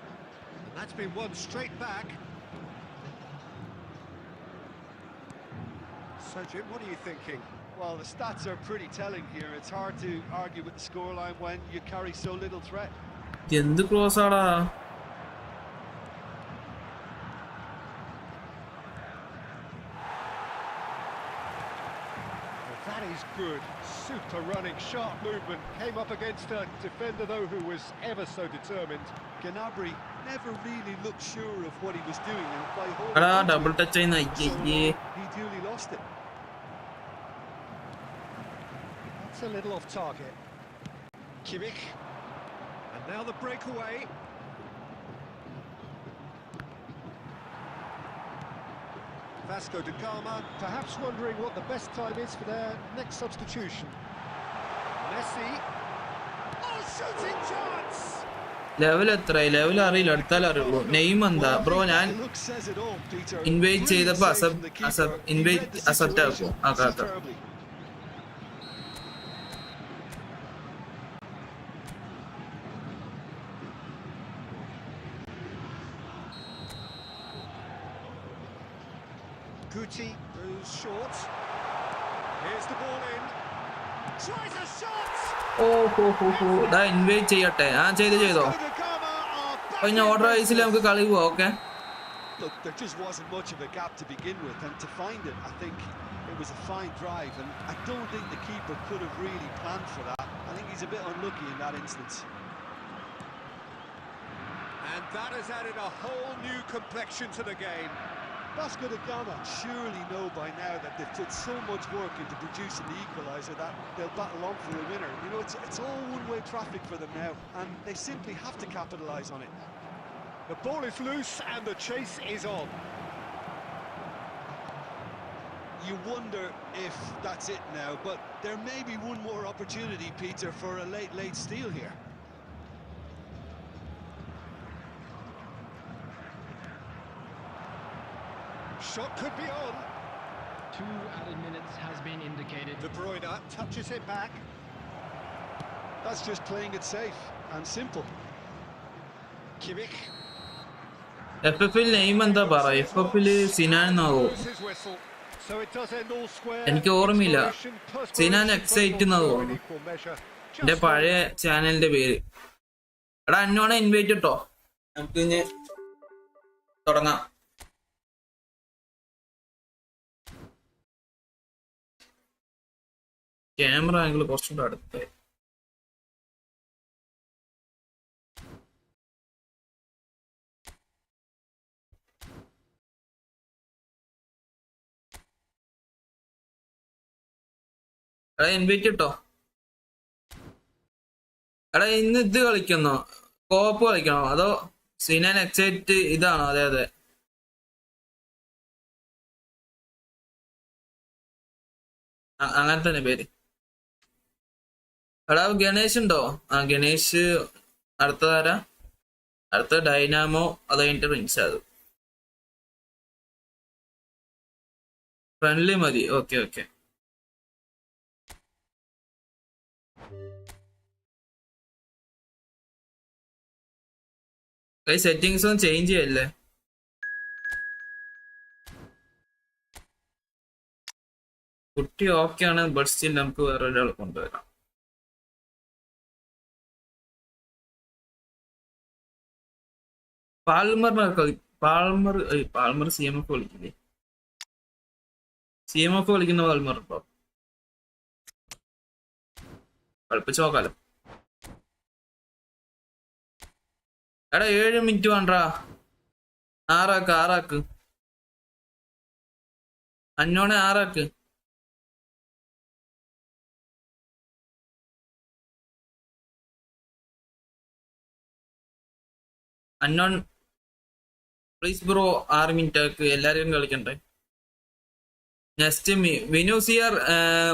And that's been won straight back. So Jim, what are you thinking? Well, the stats are pretty telling here. It's hard to argue with the scoreline when you carry so little threat. എന്ത് cross ആടാ? Well, that is good. Super running, sharp movement. Came up against a defender, though, who was ever so determined. Gnabry never really looked sure of what he was doing, and by holding എടാ on to double it touch ചെയ്യുന്ന so അയ്യേ. long, he duly lost it. That's a little off target. Kimmich. And now the breakaway. Vasco da Gama perhaps wondering what the best time is for their next substitution. Messi. Oh, shooting chance! Level എത്രയായി? Level അറിയില്ല, അടുത്താൽ അറിയുള്ളൂ. Name എന്താ bro? ഞാൻ The look says it all, Peter. Invite Brilliant ചെയ്തപ്പോ save from the keeper. He invite read the accept situation ആക്കും. ആക്കാത്ത superbly. Guti goes short. Here's the ball in. Tries a shot! ഇതാ invite ചെയ്യട്ടെ. ചെയ്തോ Vasco da Gama are back അപ്പൊ ഞാൻ in order വൈസിൽ business. നമുക്ക് കളി പോവാം. Okay, Look, there just wasn't much of a gap to begin with, and to find it, I think it was a fine drive, and I don't think the keeper could have really planned for that. I think he's a bit unlucky in that instance. And that has added a whole new complexion to the game. Vasco da Gama surely know by now that they've put so much work into producing the equaliser that they'll battle on for a winner. You know, it's all one-way traffic for them now, and they simply have to capitalise on it. The ball is loose and the chase is on. You wonder if that's it now, but there may be one more opportunity, Peter, for a late steal here. Shot could be on. 2 added minutes has been indicated. De Bruyne touches it back. That's just playing it safe and simple. Kimmich. FF-ൽ name എന്താ പറ? FF-ൽ Sinan എന്നാവോ? Blows his whistle. So it does end all square. എനിക്ക് ഓർമ്മയില്ല. Exploration, Sinan perspiration, excite എന്നാ football തോന്നുന്നു. in equal measure. എന്റെ Just പഴയ ചാനലിന്റെ പേര്. എടാ അന്നോണെ ഇൻവൈറ്റ് ഇട്ടോ, നമുക്ക് ഇനി തുടങ്ങാം. ക്യാമറ ആംഗിൾ കുറച്ചുകൂടെ അടുത്ത്. എടാ ഇൻവൈറ്റ് ഇട്ടോ. എടാ ഇന്ന് ഇത് കളിക്കുന്നോ, കോപ്പ് കളിക്കണോ അതോ സിനാൻ എക്സൈറ്റ് ഇതാണോ? അതെ അതെ, അങ്ങനെ തന്നെ പേര്. എടാ ഗണേഷ് ഉണ്ടോ? ആ ഗണേഷ്. അടുത്തതാരാ? അടുത്ത ഡൈനാമോ, അത് കഴിഞ്ഞിട്ട് റിൻസ്. അത് ഫ്രണ്ട്ലി മതി. Okay okay. സെറ്റിങ്സ് ഒന്നും ചേഞ്ച് ചെയ്യല്ലേ. കുട്ടി ഓക്കെ ആണ്, ബട്ട് സ്റ്റിൽ നമുക്ക് വേറെ ഒരാൾ കൊണ്ടുവരാം. പാൾമർ സി എം എഫ് കളിക്കില്ലേ? സി എം എഫ് കളിക്കുന്ന പാൾമർ ഉണ്ടോ? കളിപ്പിച്ച് നോക്കാലോ. എടാ 7 മിനിറ്റ് വേണ്ടാ, 6 അന്നോണെ 6 അന്നോൺ പ്ലീസ് ബ്രോ. 6 മിനിറ്റ് എല്ലാരും കളിക്കണ്ടേ. നെക്സ്റ്റ് വിനൂസിയർ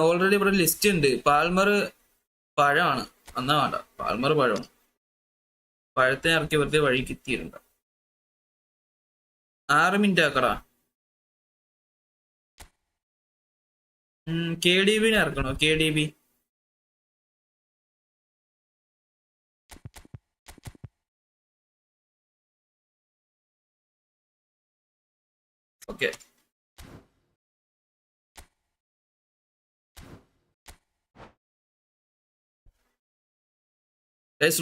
ഓൾറെഡി ഇവിടെ ലിസ്റ്റ് ഉണ്ട്. പാൽമർ പഴമാണ്, എന്നാ വേണ്ട. പാൽമർ പഴമാണ്, പഴത്തെ ഇറക്കി വെറുതെ വഴിക്ക് എത്തിയിട്ടുണ്ട്. 6 മിനിറ്റ് ആക്കടാ. KDB ഇറക്കണോ? KDB okay.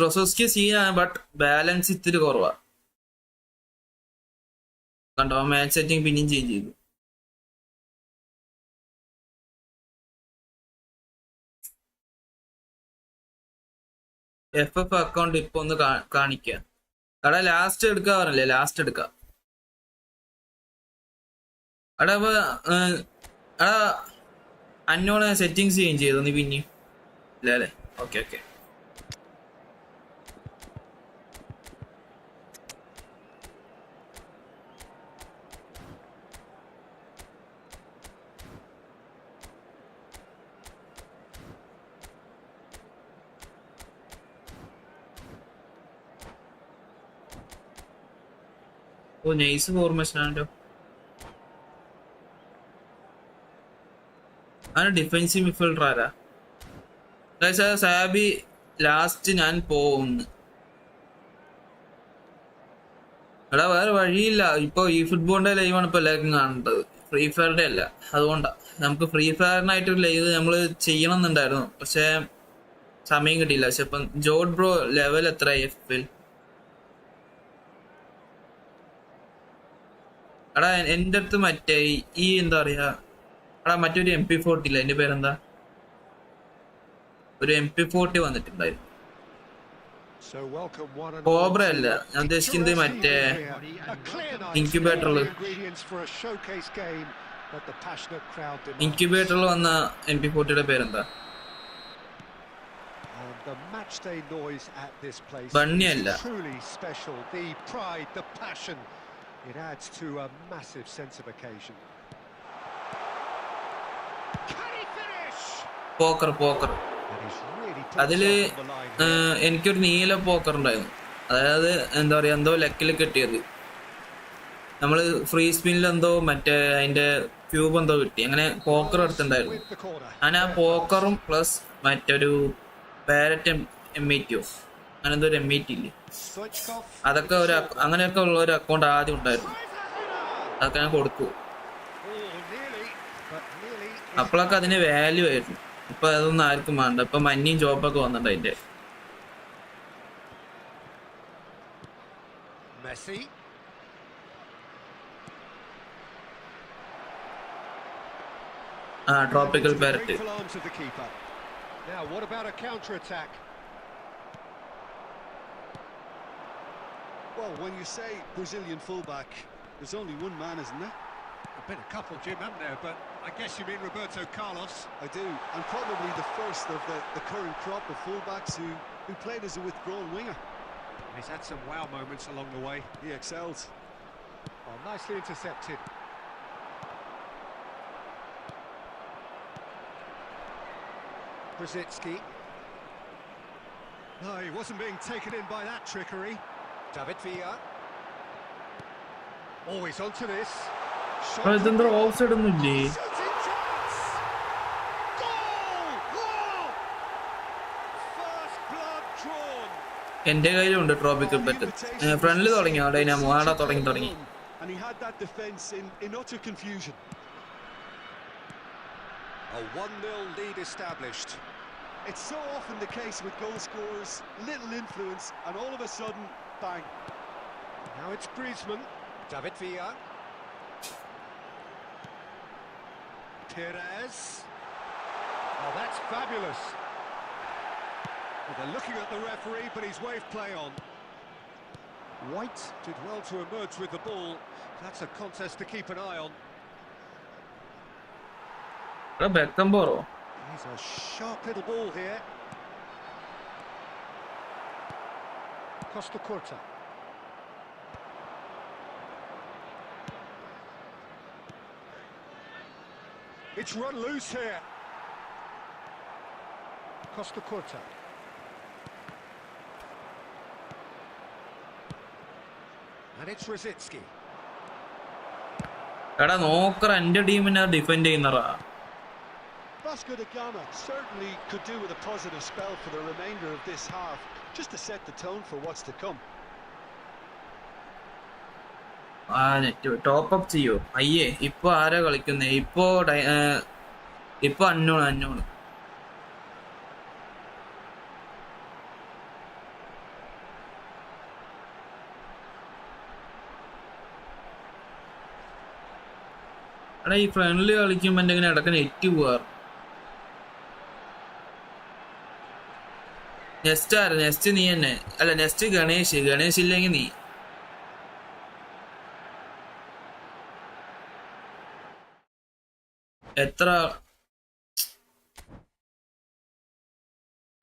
റൊസോസ്കി സീനാണ്, ബട്ട് ബാലൻസ് ഇത്തിരി കുറവാ. കണ്ടോ, മാച്ച് സെറ്റിംഗ് പിന്നെയും ചേഞ്ച് ചെയ്തു. FF അക്കൗണ്ട് ഇപ്പൊ ഒന്ന് കാണിക്കുക. എടാ ലാസ്റ്റ് എടുക്കാ പറഞ്ഞല്ലേ, ലാസ്റ്റ് എടുക്കാം. എടാ എടാ അന്നോട് സെറ്റിങ്സ് ചേഞ്ച് ചെയ്തോ നീ പിന്നെയും? ഇല്ല അല്ലേ? Okay okay. ഓ നൈസ് ഫോർമേഷൻ ആണല്ലോ. ആണ് ഡിഫൻസീവ് മിഡ്ഫീൽഡർ ആരാ? സാബി ലാസ്റ്റ് ഞാൻ പോകുന്നു. എടാ വേറെ വഴിയില്ല. ഇപ്പൊ ഈ ഫുട്ബോളിന്റെ ലൈവാണ് ഇപ്പൊ എല്ലാവർക്കും കാണേണ്ടത്, ഫ്രീ ഫയറിന്റെ അല്ല. അതുകൊണ്ടാ നമുക്ക് ഫ്രീ ഫയറിനായിട്ട് ലൈവ് നമ്മൾ ചെയ്യണം എന്നുണ്ടായിരുന്നു, പക്ഷെ സമയം കിട്ടിയില്ല. പക്ഷെ ഇപ്പം ജോഡ് ബ്രോ ലെവൽ എത്ര FF-ൽ? എടാ എൻ്റെ അടുത്ത് മറ്റേ ഈ എന്താ പറയാ, എടാ മറ്റൊരു MP40 ഇല്ല, എൻ്റെ പേരെന്താ? ഒരു MP40 വന്നിട്ടുണ്ടായിരുന്നു. കോബ്ര അല്ല ഞാൻ ഉദ്ദേശിക്കുന്നത്, മറ്റേ ഇൻക്യുബേറ്ററിൽ വന്ന MP40യുടെ പേരെന്താ? ബണ്ണി അല്ല. It adds to a massive sense of occasion. Pokker അതില് എനിക്കൊരു നീല പോക്കർ ഉണ്ടായിരുന്നു. അതായത് എന്താ പറയാ, എന്തോ ലെക്കിൽ കിട്ടിയത്. നമ്മള് ഫ്രീ സ്പിന്നിൽ എന്തോ മറ്റേ അതിന്റെ ക്യൂബ് എന്തോ കിട്ടി. അങ്ങനെ പോക്കർ എടുത്തിട്ടുണ്ടായിരുന്നു. ഞാൻ ആ പോക്കറും പ്ലസ് മറ്റൊരു പാരറ്റ് M80 അങ്ങനെ എന്തോ ഒരു M80 ഇല്ലേ, അതൊക്കെ ഒരു അങ്ങനെയൊക്കെ ഉള്ള ഒരു അക്കൗണ്ട് ആദ്യം ഉണ്ടായിരുന്നു. അതൊക്കെ ഞാൻ കൊടുത്തു. അപ്പോഴൊക്കെ അതിന് വാല്യൂ ആയിരുന്നു. ഇപ്പൊ അതൊന്നും ആർക്കും വേണ്ട. ഇപ്പൊ മഞ്ഞയും ജോബൊക്കെ വന്നിട്ടുണ്ട് അതിന്റെ. Messi. Tropical parrot. Grateful arms of the keeper. Now, what about a counter-attack? Well, when you say Brazilian fullback, there's only one man, isn't there? There've been a couple, Jim, haven't there? But I guess you mean Roberto Carlos. I do, and probably the first of the current crop of fullbacks who played as a withdrawn winger. He's had some wow moments along the way. He excels. Oh, nicely intercepted. Brzezinski. No, he wasn't being taken in by that trickery. David Villa. Always onto this. ഇതെന്താ of side ഒന്നും ഇല്ലേ? Shooting chance! Goal! Goal! First blood drawn. എന്റെ കയ്യിലുണ്ട് tropical pet. ഫ്രണ്ടിൽ തുടങ്ങിയോ Dynamo? ആടാ തുടങ്ങി. And he had that defence in utter confusion. A 1-0 lead established. It's so often the case with goal scorers, little influence, and all of a sudden, bang. Now it's Griezmann. David Villa. Perez. Oh, that's fabulous. Well, they're looking at the referee, but he's waved play on. White did well to emerge with the ball. That's a contest to keep an eye on. ബെക്കംബോറോ? He's a sharp little ball here. Costa Curta. It's run loose here. Costa Curta. And it's Rosicki. എടാ നോക്കറ എന്റെ ടീമിനെ defend ചെയ്യുന്നറാ. Vasco da Gama certainly could do with a positive spell for the remainder of this half, just to set the tone for what's to come. Net top up ചെയ്യോ? അയ്യേ, ഇപ്പൊ ആരാ കളിക്കുന്നേ? ഇപ്പൊ അന്നോണ്. എടാ ഈ ഫ്രണ്ട്ലി കളിക്കുമ്പോ എന്തെങ്കിലും ഇടക്ക് നെറ്റ് പോവാറ്. നെക്സ്റ്റ് ആര്? നെക്സ്റ്റ് നീ തന്നെ അല്ല, നെക്സ്റ്റ് ഗണേഷ് ഇല്ലെങ്കിൽ നീ. എത്ര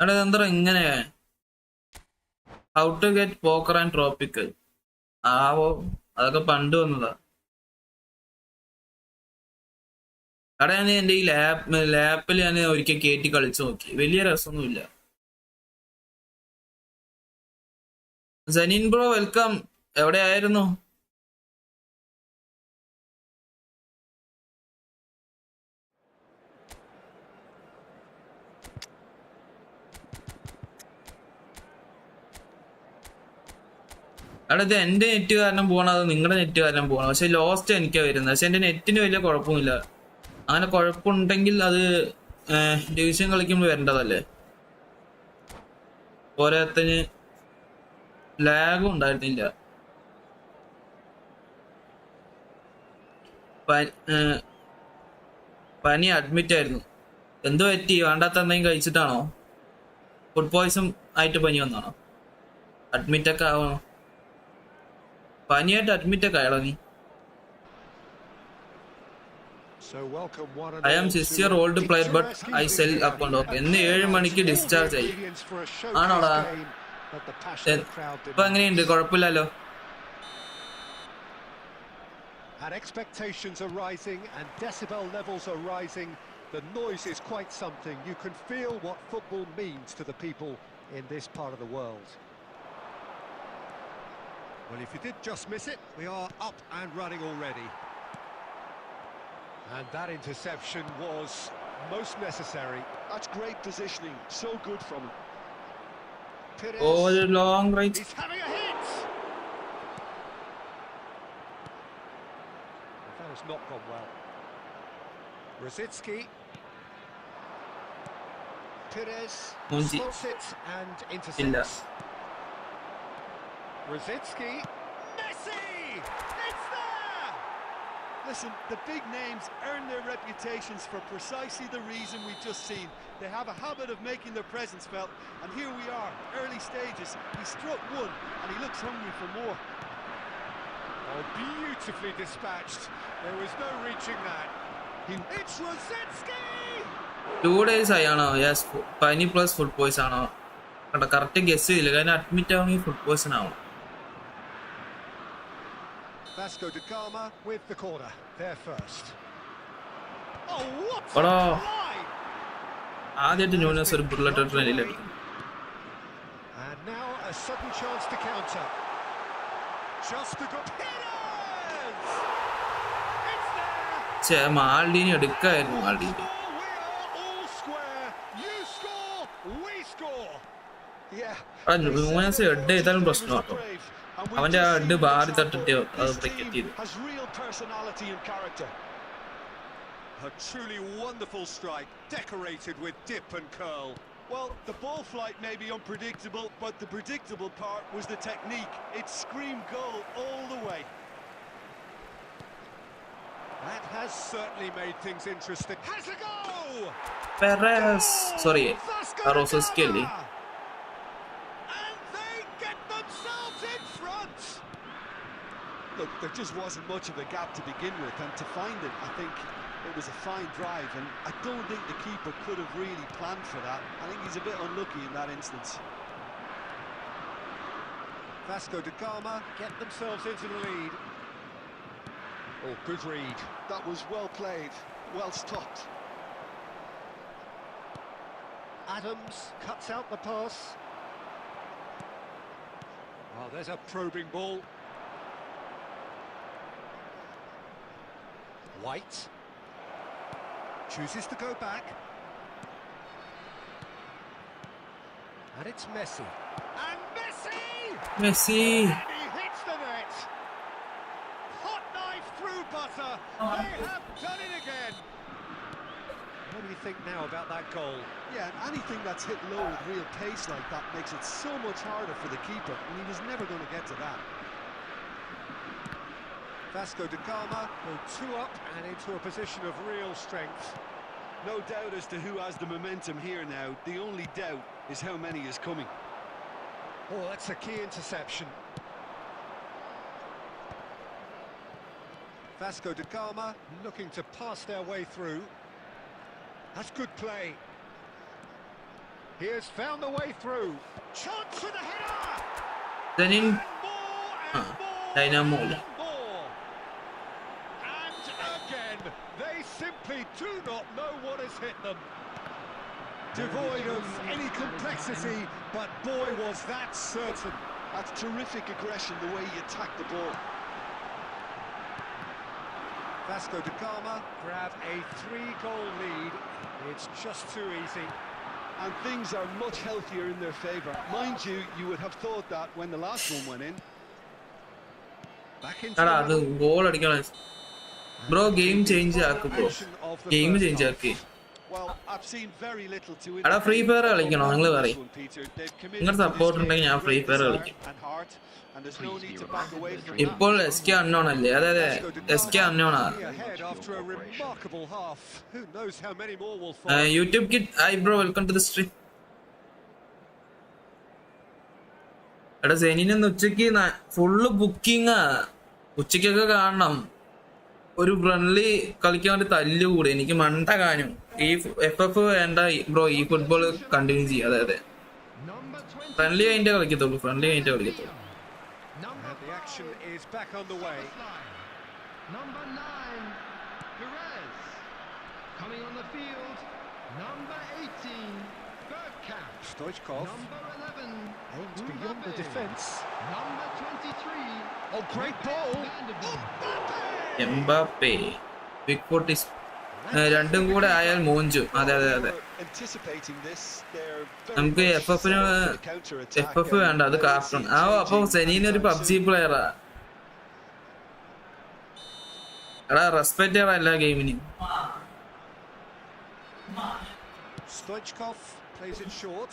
എടാ എന്താ ഇങ്ങനെ? How to get poker and tropical ആവോ? അതൊക്കെ പണ്ട് വന്നതാ. അവിടെ ഞാൻ എൻ്റെ ഈ ലാപ്പിൽ ഞാൻ ഒരിക്കൽ കയറ്റി കളിച്ചു നോക്കി, വലിയ രസമൊന്നുമില്ല. Sanin bro welcome. എവിടെയായിരുന്നു? അവിടെ ഇത് എൻ്റെ നെറ്റ് കാരണം പോകണം, അത് നിങ്ങളുടെ നെറ്റ് കാരണം പോകണം. പക്ഷെ ലോസ്റ്റ് എനിക്കാണ് വരുന്നത്. പക്ഷെ എൻ്റെ നെറ്റിന് വലിയ കുഴപ്പമൊന്നുമില്ല. അങ്ങനെ കുഴപ്പമുണ്ടെങ്കിൽ അത് ഡിവിഷൻ കളിക്കുമ്പോൾ വരേണ്ടതല്ലേ. പോരാത്തതിന് ലാഗും ഉണ്ടായിരുന്നില്ല. പനി അഡ്മിറ്റ് ആയിരുന്നു. എന്തോ പറ്റി? വേണ്ടാത്ത എന്തെങ്കിലും കഴിച്ചിട്ടാണോ? ഫുഡ് പോയ്സൺ ആയിട്ട് പനി വന്നാണോ? അഡ്മിറ്റൊക്കെ ആവണോ? പനിയായിട്ട് അഡ്മിറ്റൊക്കെ ആയടോ നീ? I am 6-year-old player but I sell account. Okay, ഇന്ന് 7 മണിക്ക് ഡിസ്ചാർജ് ആയി. ആണോടാ? ഇപ്പൊ എങ്ങനെയുണ്ട്? കുഴപ്പമില്ലല്ലോ. And expectations are rising and decibel levels are rising. The noise is quite something. You can feel what football means to the people in this part of the world. Well, if you did just miss it, we are up and running already. And that interception was most necessary. That's great positioning, so good from him. Perez. Oh, long range. He's having a hit! That has not gone well. Rosicki. Perez spots it and intercepts. Rosicki. It's there! Listen, the big names earn their reputations for precisely the reason we've just seen. They have a habit of making their presence felt, and here we are, early stages. He struck one, and he looks hungry for more. Oh, beautifully dispatched. There was no reaching that. It's Rosetsky! 2 days ആയാണോ yes പനി plus food poison ആണോ കണ്ട correct guess ചെയ്യില്ല കാരണം admit ആവണമെങ്കിൽ food poison ആവും Vasco da Gama with the corner. There first. Oh, what a Bro. line! ആദ്യമായിട്ട് Nunez ഒരു bullet ട്രെയിനിൽ അടിക്കും And now a sudden chance to counter. Just a good hitters! It's there! Maldini എടുക്കായിരുന്നു Maldini We are all square. You score, we score. Yeah. Nunez head ചെയ്താലും പ്രശ്നം കേട്ടോ അവന്റെ ആ ഹെഡ് ബാറി തട്ടിട്ട് അത് ബ്രേക്ക് ചെയ്തു Has real personality and character. A truly wonderful strike, decorated with dip and curl. Well, the ball flight may be unpredictable, but the predictable part was the technique. It screamed goal all the way. That has certainly made things interesting. Has a go! Perez sorry Vasco da റോസസ്കി അല്ലേ Gama! And they get themselves in front. Look, there just wasn't much of a gap to begin with, and to find it, I think it was a fine drive, and I don't think the keeper could have really planned for that. I think he's a bit unlucky in that instance. Vasco da Gama get themselves into the lead. Oh, good read. That was well played, well stopped. Adams cuts out the pass. Oh, there's a probing ball. White chooses to go back. And it's Messi. And Messi! Messi And he hits the net. Hot knife through butter. They have done it again. What do you think now about that goal? Yeah, and anything that's hit low with real pace like that makes it so much harder for the keeper, and he was never going to get to that. Vasco da Gama go 2 up and into a position of real strength. No doubt as to who has the momentum here now. The only doubt is how many is coming. Oh, that's a key interception. Vasco da Gama looking to pass their way through. That's good play. He has found the way through. Chance for the header! Then And more and more Dynamo. and more. And again, they simply do not know what has hit them. Devoid of any complexity, but boy was that certain. That's terrific aggression, the way he attacked the ball. Vasco da Gama grab a 3-goal lead. It's just too easy. And things are much healthier in their favour. Mind you, you would have thought that when the last one went in. Back into എടാ അത് the goal അടിക്കണം bro game change ആക്ക് bro game change ആക്കി Well, I've seen very little to എടാ free fire കളിക്കണോ നിങ്ങൾ this പറയും one, Peter. They've committed നിങ്ങളുടെ to support this ഉണ്ടെങ്കിൽ game ഞാൻ with free great fire desire കളിക്കും and heart, and there's no need to back away from that. ഇപ്പോൾ S K unknown അല്ലേ അതെ അതെ എസ് കെ അൺനോൺ ആണ് ahead after a remarkable half. Who knows how many more will follow. YouTube kid I bro welcome to the stream എടാ സെനിന് ഉച്ചക്ക് full booking ഉച്ചക്കൊക്കെ കാണണം ഒരു ഫ്രണ്ട്ലി കളിക്കാൻ വേണ്ടി തല്ലുകൂടി എനിക്ക് മണ്ട കാനും ഈ FF വേണ്ട ബ്രോ ഈ ഫുട്ബോൾ കണ്ടിന്യൂ ചെയ്യാം അതെ അതെ Number 20. ഫ്രണ്ട്ലി അതിന്റെ കളിക്കത്തുള്ളൂ ഫ്രണ്ട്ലി അതിന്റെ കളിക്കത്തുള്ളൂ Number And the action is back on the way. Number 9, Perez. Coming on the field, number 18, Bergkamp. Stoichkov Number 11, aims beyond the Mbappe. defence. Number 23, Oh, great ball! Mbappe big ഫോർട്ടിസ് രണ്ടും കൂടെ ആയാൽ മോഞ്ചു അതെ അതെ അതെ Anticipating this, they're very നമുക്ക് much FF ന് set up for the counter-attack, FF വേണ്ട അത് and കാർട്ടൂൺ they'll see അപ്പൊ changing സെനീന ഒരു anytime പബ്ജി soon. പ്ലെയറാ എടാ റെസ്പെക്ട് ചെയ്യണം എല്ലാ ഗെയിമിനും Stoichkov plays it short.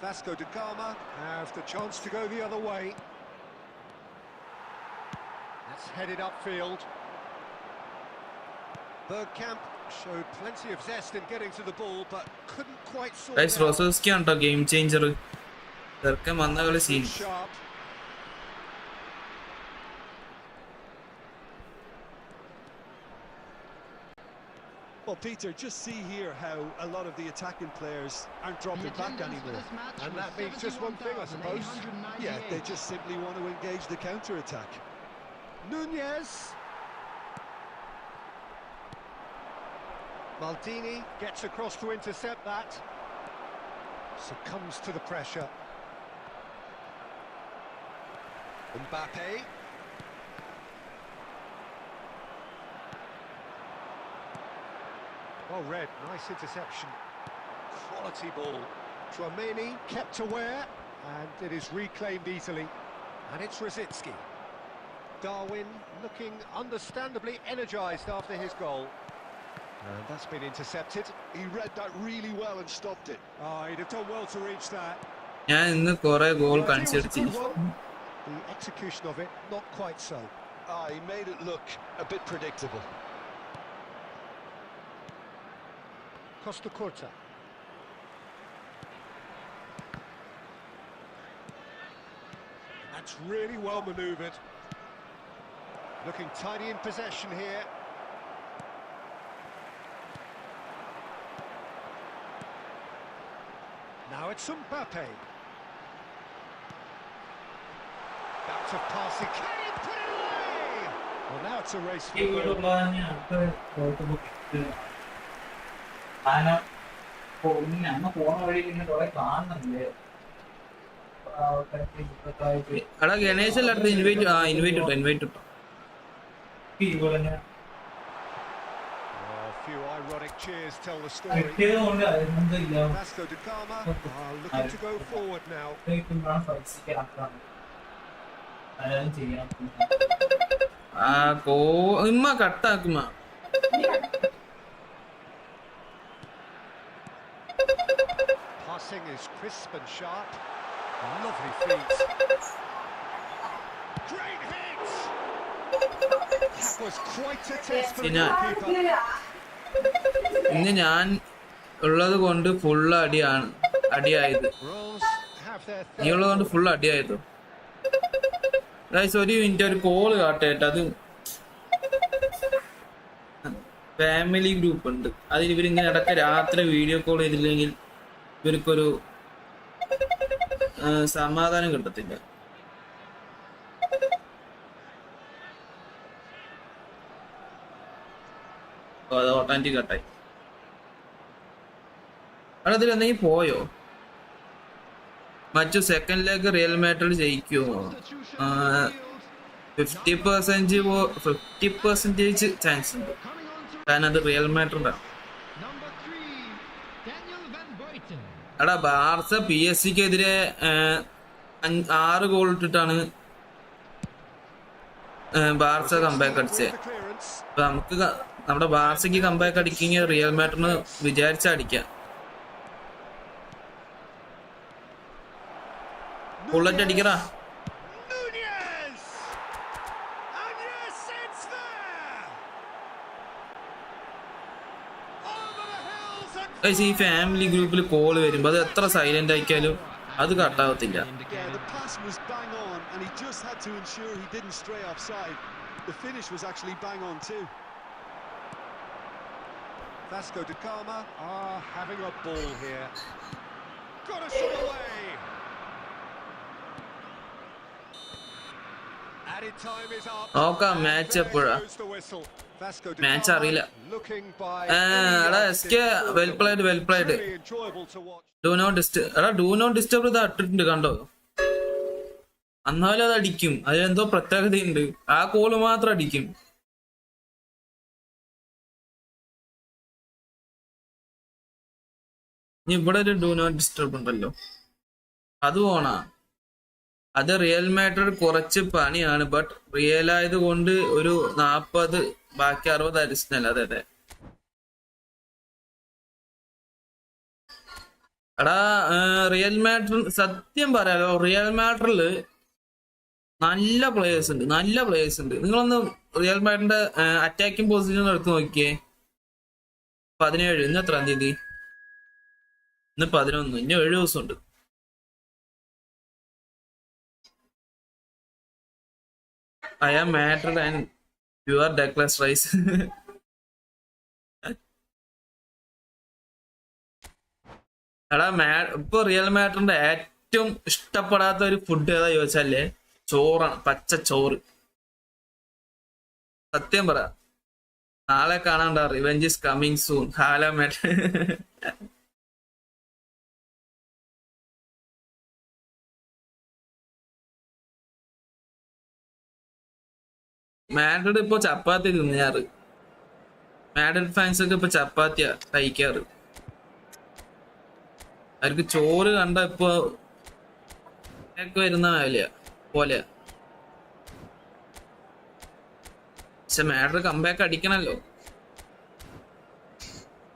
Vasco da Gama have the chance to go the other way. That's headed upfield. Bergkamp showed plenty of zest in getting to the ball, but couldn't quite sort Guys, it out. Rosowski on game changer. Certain mannagal scene. Sharp. Well, Peter, just see here how a lot of the attacking players aren't dropping back anymore. And that means just one thing, I suppose. Yeah, they just simply want to engage the counter-attack. Nunez. Maldini gets across to intercept that. Succumbs to the pressure. Mbappe. Well read, nice interception. Quality ball. Tchouaméni kept aware, and it is reclaimed easily. And it's Rosicki. Darwin looking understandably energised after his goal. And that's been intercepted. He read that really well and stopped it. Oh, he'd have done well to reach that. ഞാൻ ഇന്ന് കുറെ goal The idea was a consider good ചെയ്തു. one. The execution of it, not quite so. He made it look a bit predictable. Costa Curta. That's really well manoeuvred. Looking tidy in possession here. Now it's Mbappe. Bouts of passing. Can he put it away? Well, now it's a race for the goal. എടാ ഗണേശ് എല്ലായിടത്തും invite ഇട്ടോ. A few ironic cheers tell the story. Vasco da Gama are looking to go forward now. ഇമ്മ കട്ടാക്കുമ്മ. Passing is crisp and sharp. Lovely feet. Great hit! That was quite a test for the goalkeeper. ഇന്ന് ഞാൻ ഉള്ളത് കൊണ്ട് full അടിയായത്. Rolls have their നീ ഉള്ളത് കൊണ്ട് full അടിയായത്. Guys ഒരു minute ഒരു കോള് കാട്ടേട്ടോ. അത് ഫാമിലി ഗ്രൂപ്പ് ഉണ്ട്. അതിൽ ഇവരിങ്ങനെ ഇടയ്ക്ക് രാത്രി വീഡിയോ കോൾ ചെയ്തില്ലെങ്കിൽ ഇവർക്കൊരു സമാധാനം കിട്ടത്തില്ല. അത് ഓട്ടോമാറ്റിക് കട്ടായി. അവിടെ അതിൽ എന്തെങ്കിലും പോയോ? മറ്റു സെക്കൻഡ് ലെഗ് റിയൽ മാഡ്രിഡ് ജയിക്കുമോ? 50% ചാൻസ് ഉണ്ട്. കാരണം അത് റിയൽ മാഡ്രിഡാണ്. എടാ ബാർസ PSG ക്കെതിരെ 6 ഗോൾ ഇട്ടിട്ടാണ് ബാർസ കംബാക്ക് അടിച്ചത്. അപ്പൊ നമുക്ക് നമ്മുടെ ബാർസയ്ക്ക് കംബാക്ക് അടിക്കെങ്കിൽ റിയൽ മാഡ്രിഡിന് വിചാരിച്ചാ അടിക്കാം. ബുള്ളറ്റ് അടിക്കടാ. Nunez! And yes, it's there! Over the hills and guys ഈ ഫാമിലി ഗ്രൂപ്പിൽ കോള് വരുമ്പോ അത് എത്ര സൈലന്റ് ആക്കിയാലും അത് കട്ടാവത്തില്ല. Yeah, the pass was bang on, and he just had to ensure he didn't stray offside. The finish was actually bang on too. Vasco da Gama are having a ball here. Got us away! Added time is up. നോക്കാം match എപ്പോഴാ. Vasco da match Gama അറിയില്ല. looking by എടാ SK well played. really enjoyable to watch. Do not disturb ഇത് ഇട്ടിട്ടുണ്ട് കണ്ടോ. എന്നാലും അത് അടിക്കും. അതിലെന്തോ പ്രത്യേകതയുണ്ട്. ആ കോള് മാത്രം അടിക്കും. ഇനി ഇവിടെ ഒരു ഡു നോട്ട് ഡിസ്റ്റർബ് ഉണ്ടല്ലോ. അത് പോണാ. അത് റിയൽ മാഡ്രിഡ് കുറച്ച് പണിയാണ്. ബട്ട് റിയൽ ആയത് കൊണ്ട് ഒരു 40 ബാക്കി 60 അഡിഷണൽ. അതെ എടാ റിയൽ മാഡ്രിഡ് സത്യം പറയാലോ, റിയൽ മാഡ്രിഡില് നല്ല പ്ലേയേഴ്സ് ഉണ്ട്, നല്ല പ്ലേയേഴ്സ് ഉണ്ട്. നിങ്ങളൊന്ന് റിയൽ മാഡ്രിഡിന്റെ അറ്റാക്കിംഗ് പൊസിഷൻ എടുത്ത് നോക്കിയേ. 17, ഇന്ന് എത്രാം തീയതി? ഇന്ന് 11, ഇനി 7 ദിവസമുണ്ട്. I am Madrid and you are Douglas Rice. എടാ ഇപ്പൊ റിയൽ മാഡ്രിഡിന്റെ ഏറ്റവും ഇഷ്ടപ്പെടാത്ത ഒരു ഫുഡ് ഏതാ ചോദിച്ചാലേ ചോറാണ്, പച്ച ചോറ്. സത്യം പറ, നാളെ കാണാണ്ട revenge is coming soon. Hala Madrid ഇപ്പൊ ചപ്പാത്തി തിന്നാറ്. മാഡ്രിഡ് ഫാൻസ് ഒക്കെ ഇപ്പൊ ചപ്പാത്തിയാ കഴിക്കാറ്. അവർക്ക് ചോറ് കണ്ട ഇപ്പൊ വരുന്ന പോലെയാ. പക്ഷെ മാഡ്രിഡ് കംബാക്ക് അടിക്കണല്ലോ.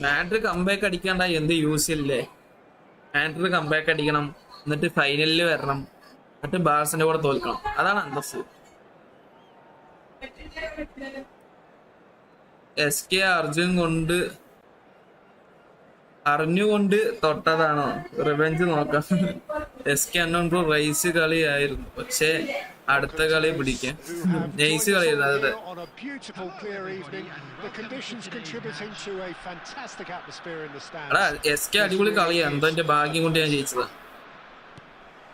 മാഡ്രിഡ് കംബാക്ക് അടിക്കാണ്ട എന്ത് യൂസ് ഇല്ലേ? മാഡ്രിഡ് കംബാക്ക് അടിക്കണം, എന്നിട്ട് ഫൈനലിൽ വരണം, എന്നിട്ട് ബാഴ്സന്റെ കൂടെ തോൽക്കണം. അതാണ് അന്തസ്. SK അറിഞ്ഞുകൊണ്ട് തൊട്ടതാണോ? റിവെഞ്ച് നോക്കാം. SK അന്നോണ്ട് റൈസ് കളിയായിരുന്നു, പക്ഷെ അടുത്ത കളി പിടിക്കാം. നൈസ് കളിയായിരുന്നു. അതെ, എടാ SK അടിപൊളി കളിയാ. എന്തോ എന്റെ ഭാഗ്യം കൊണ്ട് ഞാൻ ജയിച്ചതാ.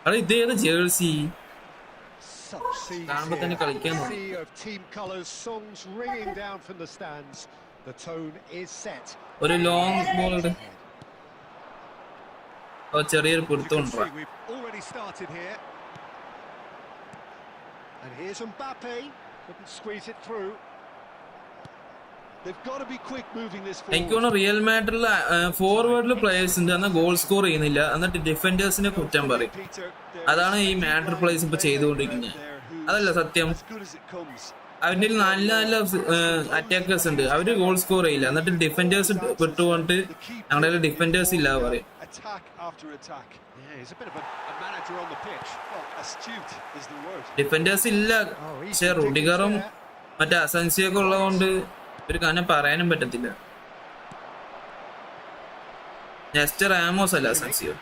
എടാ ഇതേത് ജേഴ്സി കാണുമ്പോ തന്നെ കളിക്കാൻ ഒരു ലോങ് ബോൾ ഇട്. ചെറിയൊരു പൊരുത്തമുണ്ടോ? എനിക്ക് തോന്നുന്നു റിയൽ മാഡ്രിഡിൽ ഫോർവേഡില് പ്ലേയേഴ്സ് ഉണ്ട്, എന്നാൽ ഗോൾ സ്കോർ ചെയ്യുന്നില്ല, എന്നിട്ട് ഡിഫൻഡേഴ്സിനെ കുറ്റം പറയും. അതാണ് ഈ മാഡ്രിഡ് പ്ലേയേഴ്സ് ഇപ്പൊ ചെയ്തുകൊണ്ടിരിക്കുന്നത്. അതല്ല സത്യം. അവരുടെ നല്ല നല്ല അറ്റാക്കേഴ്സ് ഉണ്ട്, അവര് ഗോൾ സ്കോർ ചെയ്യില്ല, എന്നിട്ട് ഡിഫൻഡേഴ്സ് വിട്ടുകൊണ്ട് ഞങ്ങളുടെ ഡിഫൻഡേഴ്സ് ഇല്ല പറയും. ഡിഫൻഡേഴ്സ് ഇല്ല, പക്ഷെ റുഡിഗറും മറ്റേ അസൻസിയൊക്കെ ഉള്ളതുകൊണ്ട് ഒരു കാര്യം പറയാനും പറ്റത്തില്ല. നെക്സ്റ്റ് റാമോസ് അല്ല അസൻസിയോ.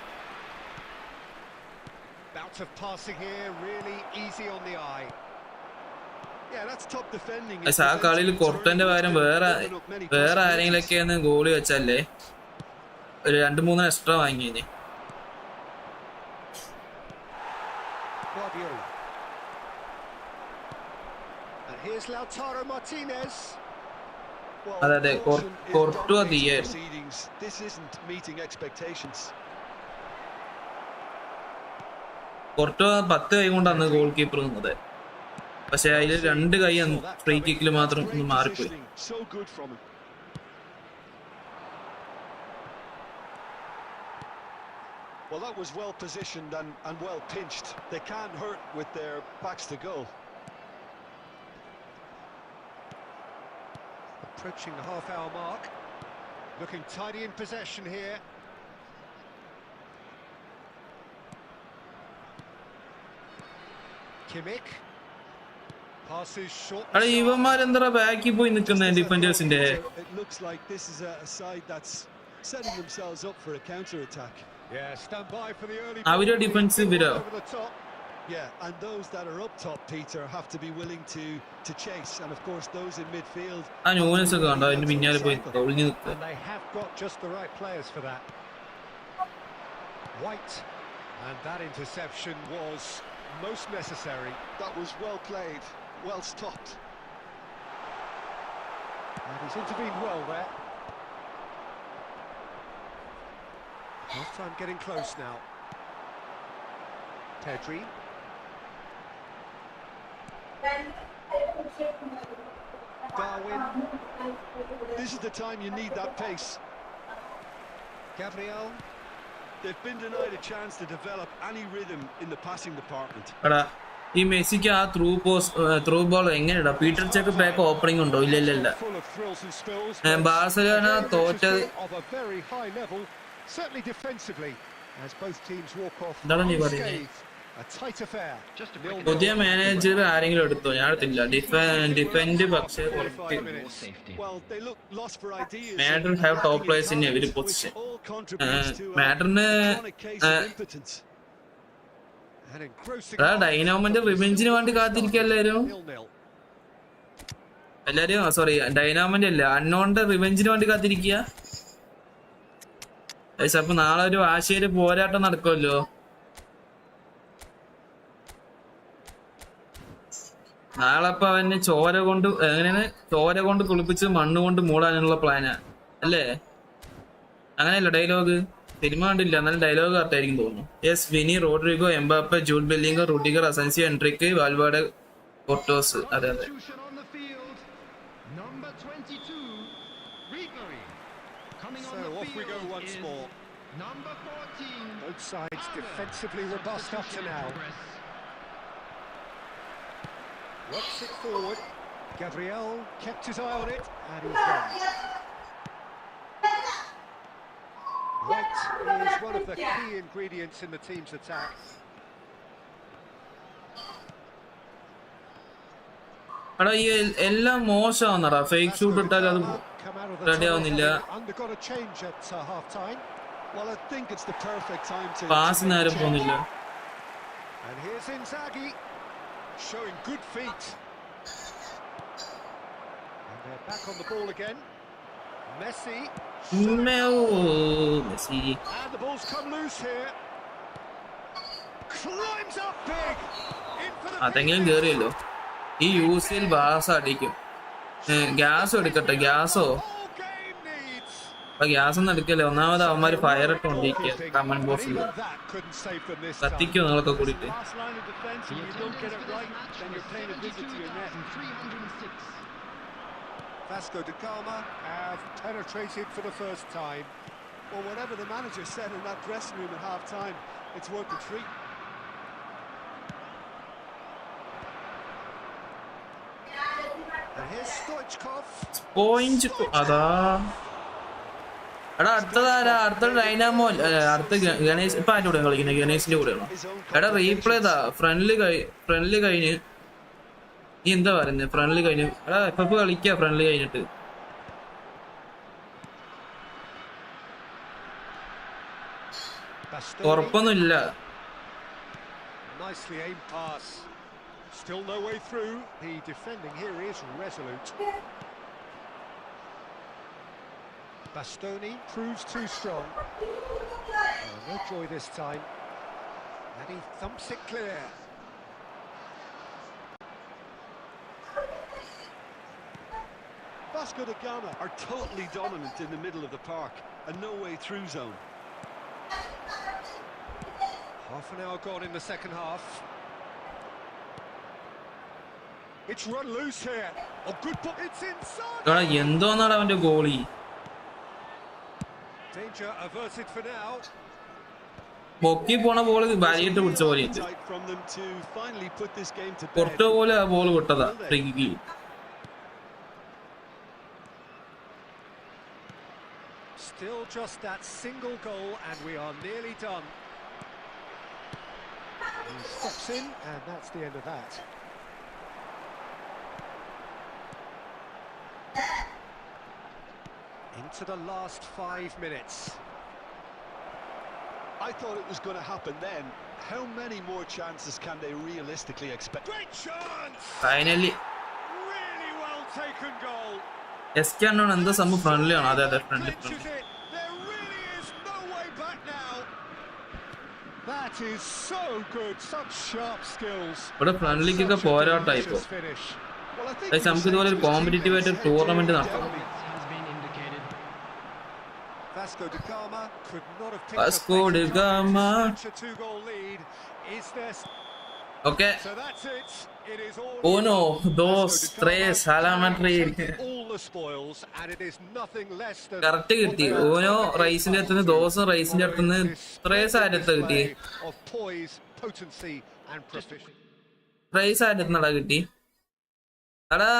ആ കളിയിൽ കൊർട്ടന്റെ പകരം വേറെ ആരെങ്കിലൊക്കെയാണ് ഗോളി വെച്ചല്ലേ ഒരു 2-3 എക്സ്ട്രാ വാങ്ങിയേ. അതെ, കൊർട്ടുവ തീയായിരുന്നു. കൊർട്ടുവ 10 കൈ കൊണ്ടാണ് ഗോൾ കീപ്പർ നിന്നത്, പക്ഷെ അതിൽ 2 കൈ ഫ്രീ കിക്കിൽ മാത്രം ഒന്ന് മാറിപ്പോയി. Well, that was well positioned and well pinched. They can't hurt with their backs to goal. Approaching the half-hour mark. Looking tidy in possession here. Kimmich. Passes short. ഇവന്മാരെന്താ ബാക്കി പോയി നിൽക്കുന്ന ഡിഫൻഡേഴ്സിന്റെ? It looks like this is a side that's setting themselves up for a counter attack. Yeah, stand by for the early അവരുടെ defence ഇവരോ? Yeah, and those that are up top, Peter, have to be willing to chase, and of course those in midfield. ആ Nunez ഒക്കെ കണ്ടോ അതിന്റെ പിന്നാലെ പോയി ഒളിഞ്ഞു നിൽക്കുക. And they have got just the right players for that. White, and that interception was most necessary. That was well played, well stopped. And he's intervened well there. Half time getting close now. Pedri. Darwin. This is the time you need that pace. Gabriel. They've been denied a chance to develop any rhythm in the passing department. എടാ ഈ മെസ്സിക്ക് ആ through ball എങ്ങനെയാ? Peter check back opening ഉണ്ടോ? ഇല്ല. Barcelona തോറ്റത് Certainly defensively, as both teams walk off എന്താണ് നീ പറയുന്നത്? unscathed. A tight affair. Just a quick പുതിയ മാനേജർ ആരെങ്കിലും എടുത്തോ? ഞാൻ എടുത്തില്ല. ഡിഫെൻഡ് പക്ഷേ 45 minutes. safety. Well, they look lost for ideas. Madden have top players in every position. മാഡറിന് An engrossing ഡൈനാമോന്റെ റിവെഞ്ചിന് വേണ്ടി കാത്തിരിക്കുക എല്ലാരും. 0-0. എല്ലാരും സോറി, ഡൈനാമോന്റെ അല്ല, അണ്ണോന്റെ റിവെഞ്ചിന് വേണ്ടി കാത്തിരിക്കുക. അപ്പൊ നാളെ ഒരു ആശയൊരു പോരാട്ടം നടക്കുമല്ലോ. നാളെ അപ്പൊ അവന് ചോര കൊണ്ട് കുളിപ്പിച്ച് മണ്ണ് കൊണ്ട് മൂടാനുള്ള പ്ലാനാ അല്ലേ? അങ്ങനെയല്ല ഡയലോഗ്? സിനിമ കണ്ടില്ല, എന്നാലും ഡയലോഗ് കറക്റ്റായിരിക്കും തോന്നുന്നു. Yes, Vini, Rodrygo, Mbappe, Jude Bellingham, Rudiger, Asensio, Endrick, Valverde, Courtois. അതെ അതെ. Substitution on the field. Number 22, Ribery. Coming on So the off we go field once is more. number 14. Both sides defensively robust up to now. Works it forward. Gabriel kept his eye on it, and he's gone. Right is one of the key ingredients in the team's attack. എടാ ഈ എല്ലാം മോശമാണെടാ. Fake shoot ഇട്ടാൽ അത് Come out of the ready tunnel, ആവുന്നില്ല. undergone a change at half time. Well, I think it's the perfect time to pass make a നേരെ change. പോകുന്നില്ല. And here's Inzaghi, showing good feet. And they're back on the ball again. Messi. Messi And the ball's come loose here. Climbs up big. In for the അതെങ്കിലും കേറിയല്ലോ. ഈ യൂസിൽ bass അടിക്കും. Gas എടുക്കട്ടെ. ഗ്യാസോ? whole game needs. അപ്പൊ gas ഒന്നും എടുക്കല്ലേ. ഒന്നാമത് അവന്മാര് fire ഇട്ടോണ്ടിരിക്കുക comment But ബോക്സിൽ. even that couldn't save them this time. കത്തിക്കോ നിങ്ങളൊക്കെ കൂടിയിട്ട്. Last line of defence, and you don't get it right, then you're paying a visit to your net. 306. Vasco da Gama have penetrated for the first time. Well, whatever the manager said in that dressing room at half time, it's worth the treat. And here's Stoichkov. Point അതാ. എടാ അടുത്തതാരാ? അടുത്ത Dynamo അടുത്ത ഗണേശ്. ഇപ്പൊ ആരുടെ കൂടെ കളിക്കുന്നത്? ഗണേശിന്റെ കൂടെയാണോ? എടാ replay താ. ഫ്രണ്ട്ലി കഴിഞ്ഞ് നീ എന്താ പറയുന്നത്? ഫ്രണ്ട്ലി കഴിഞ്ഞ് എടാ ഇപ്പൊ കളിക്കാ. ഫ്രണ്ട്ലി കഴിഞ്ഞിട്ട് Bastoni. ഉറപ്പൊന്നുമില്ല. Nicely aimed pass. Still no way through. The defending here is resolute. Bastoni proves too strong. No joy this time. And he thumps it clear. Vasco da Gama are totally dominant in the middle of the park, a no-way through zone. Half an hour gone in the second half. It's run loose here. Oh, good ball. It's inside. എടാ എന്തോന്നാണ് അവന്റെ goalie? Danger averted for now. പൊക്കി പോണ ball വരിയിട്ട് പിടിച്ച പോലെ ഉണ്ട്. Tight from them to finally put this game to bed. പൊട്ട പോലെ ആ ബോൾ വിട്ടതാ. Free. Still just that single goal, and we are nearly done. He steps in, and that's the end of that. Into the last 5 minutes. I thought it was going to happen then. How many more chances can they realistically expect? Great chance! Finally Really well taken goal. S K അണ്ണാണ് എന്താ സംഭവം? Friendly ആണ്. അതെ അതെ friendly. Clinches it. There really is no way back now. That is so good. Such sharp skills. ഇവിടെ ഫ്രണ്ട്ലിക്കൊക്കെ പോരാട്ടായി ഇപ്പൊ. Delicious finish. Well, I think guys നമുക്ക് ഇതുപോലെ ഒരു കോമ്പറ്റീറ്റീവ് ആയിട്ട് ഒരു ടൂർണമെന്റ് നടത്തണം. Has been indicated. Vasco da Gama could not have picked Vasco da Gama. such a 2-goal lead. Is there? Okay. So that's it. It is all. Uno, dos, Vasco da tres, Gama alamatri. taking all the spoils, and it is nothing less than. Correct കിട്ടി. ഓനോ റൈസിന്റെ അടുത്തുനിന്ന് ദോശ റൈസിന്റെ അടുത്തുനിന്ന് rice ആരടുത്ത കിട്ടി? Of poise, potency, and precision. Rice ആരടുത്തുന്നടാ കിട്ടി? എടാ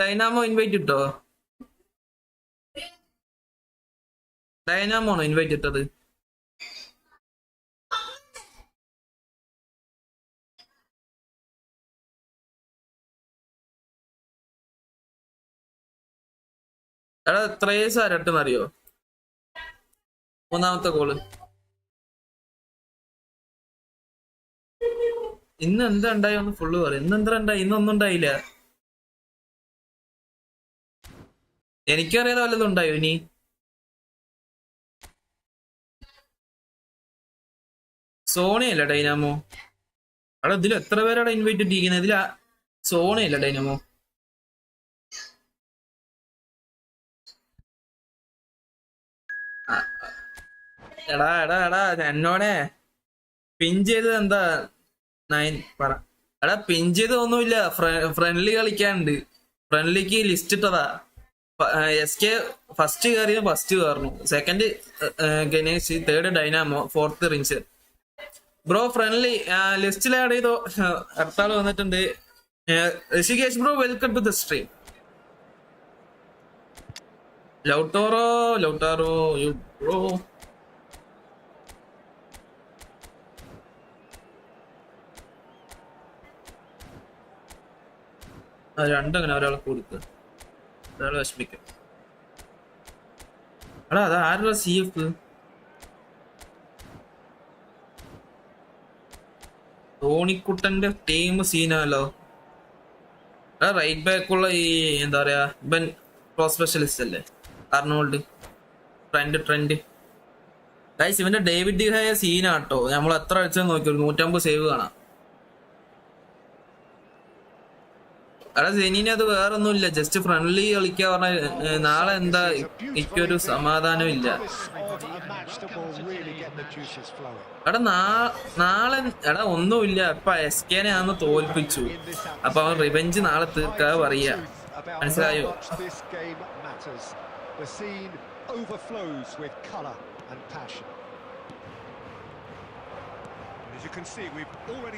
Dynamo invite ഇട്ടോ? Dynamo ആണോ ഇൻവൈറ്റ് ഇട്ടത്? എടാ എത്രേസ് ആരട്ടെന്നറിയോ? മൂന്നാമത്തെ ഗോള്. ഇന്ന് എന്താ ഉണ്ടായി ഒന്ന് ഫുള്ള് പറയും. ഇന്ന് എന്താ ഉണ്ടായി? ഇന്നൊന്നും ഉണ്ടായില്ല. എനിക്കറിയാതെ വല്ലതും ഉണ്ടായോ ഇനി? സോണിയല്ല ഡൈനാമോ? അവിടെ ഇതിൽ എത്ര പേരാണ് ഇൻവൈറ്റ് ഇട്ടിരിക്കുന്നത്? ഇതിൽ സോണിയല്ല ഡൈനാമോ? എടാ എടാ എടാ എന്നോടെ പിൻ ചെയ്തത് എന്താ? 9 പറ. എടാ പിൻ ചെയ്തൊന്നുമില്ല. ഫ്രണ്ട്ലി കളിക്കാനുണ്ട്. ഫ്രണ്ട്ലിക്ക് ലിസ്റ്റ് ഇട്ടതാ. SK ഫസ്റ്റ് കയറിയ ഫസ്റ്റ് കയറുന്നു, second Ganesh, third Dynamo, fourth റിൻസ്. ബ്രോ ഫ്രണ്ട്ലി ലിസ്റ്റിൽ ആഡ് ചെയ്തോ? അടുത്താള് വന്നിട്ടുണ്ട്. Rishikesh bro, welcome to the stream. Lautaro you bro. രണ്ടങ്ങനെ ഒരാളെ കൊടുക്കുക, ഒരാളെ വിഷമിക്കും. എടാ അതാ ആരുടെ CF? ധോണിക്കുട്ടന്റെ ടീം സീനാണല്ലോ. റൈറ്റ് ബാക്കുള്ള ഈ എന്താ പറയാ ഇവൻ പ്രോ സ്പെഷ്യലിസ്റ്റ് അല്ലേ, അർണോൾഡ്. ട്രെൻഡ് ഗൈസ്, ഇവന്റെ ഡേവിഡ് ഡിഹായ സീനാട്ടോ. നമ്മൾ എത്ര അടിച്ചെന്ന് നോക്കി, ഒരു 150 സേവ് കാണാം. എടാ സെനീന് അത് വേറൊന്നുമില്ല, ജസ്റ്റ് ഫ്രണ്ട്ലി കളിക്കാ പറഞ്ഞ. നാളെ എന്താ എനിക്കൊരു സമാധാനം ഇല്ല. എടാ നാളെ എടാ ഒന്നുമില്ല. ഇപ്പൊ SK ആന്ന് തോൽപ്പിച്ചു, അപ്പൊ അവൻ റിവെഞ്ച് നാളെ തീർക്കാ പറയാ. മനസ്സിലായോ?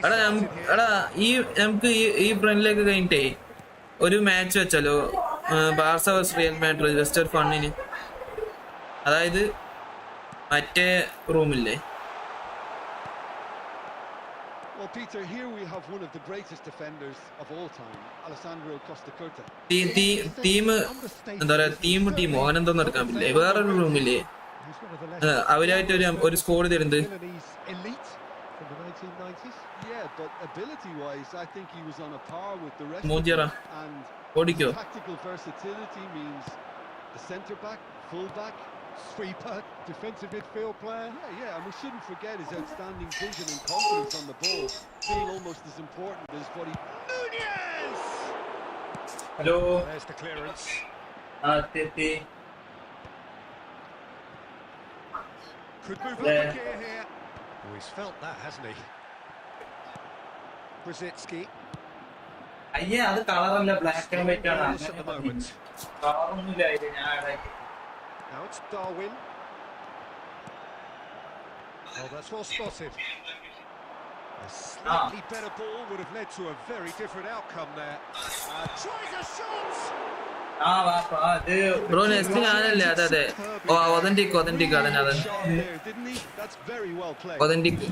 എടാ നമുക്ക് ഈ ഫ്രണ്ടിലേക്ക് കഴിഞ്ഞിട്ടേ ഒരു മാച്ച് വെച്ചാലോ? Barca versus Real Madrid, just ഒരു ഫണ്ണിന്. അതായത് മറ്റേ റൂമില്ലേ? ടീമോ അങ്ങനെന്തോന്നും എടുക്കാൻ പറ്റില്ലേ? വേറൊരു റൂമില്ലേ അവരായിട്ട് ഒരു സ്കോഡ് തരുന്നത്? Yeah, but ability-wise, I think he was on a par with the rest of them. And tactical versatility means the centre-back, full-back, sweeper, defensive midfield player. Yeah, and we shouldn't forget his outstanding vision and confidence on the ball, being almost as important as what he... Nunez! Hello. There's the clearance. Could move up a gear here. Oh, he's felt that, hasn't he? Brzezinski. അയ്യേ, അത് കളറല്ല, black and white ആണ്. കളറൊന്നുമില്ല. Now it's Darwin. Oh, that's well spotted. A slightly better ball would have led to a very different outcome there. Tries a shot. Bro next ഞാനല്ലേ? അതെ. ഓ authentic അതന്നെ authentic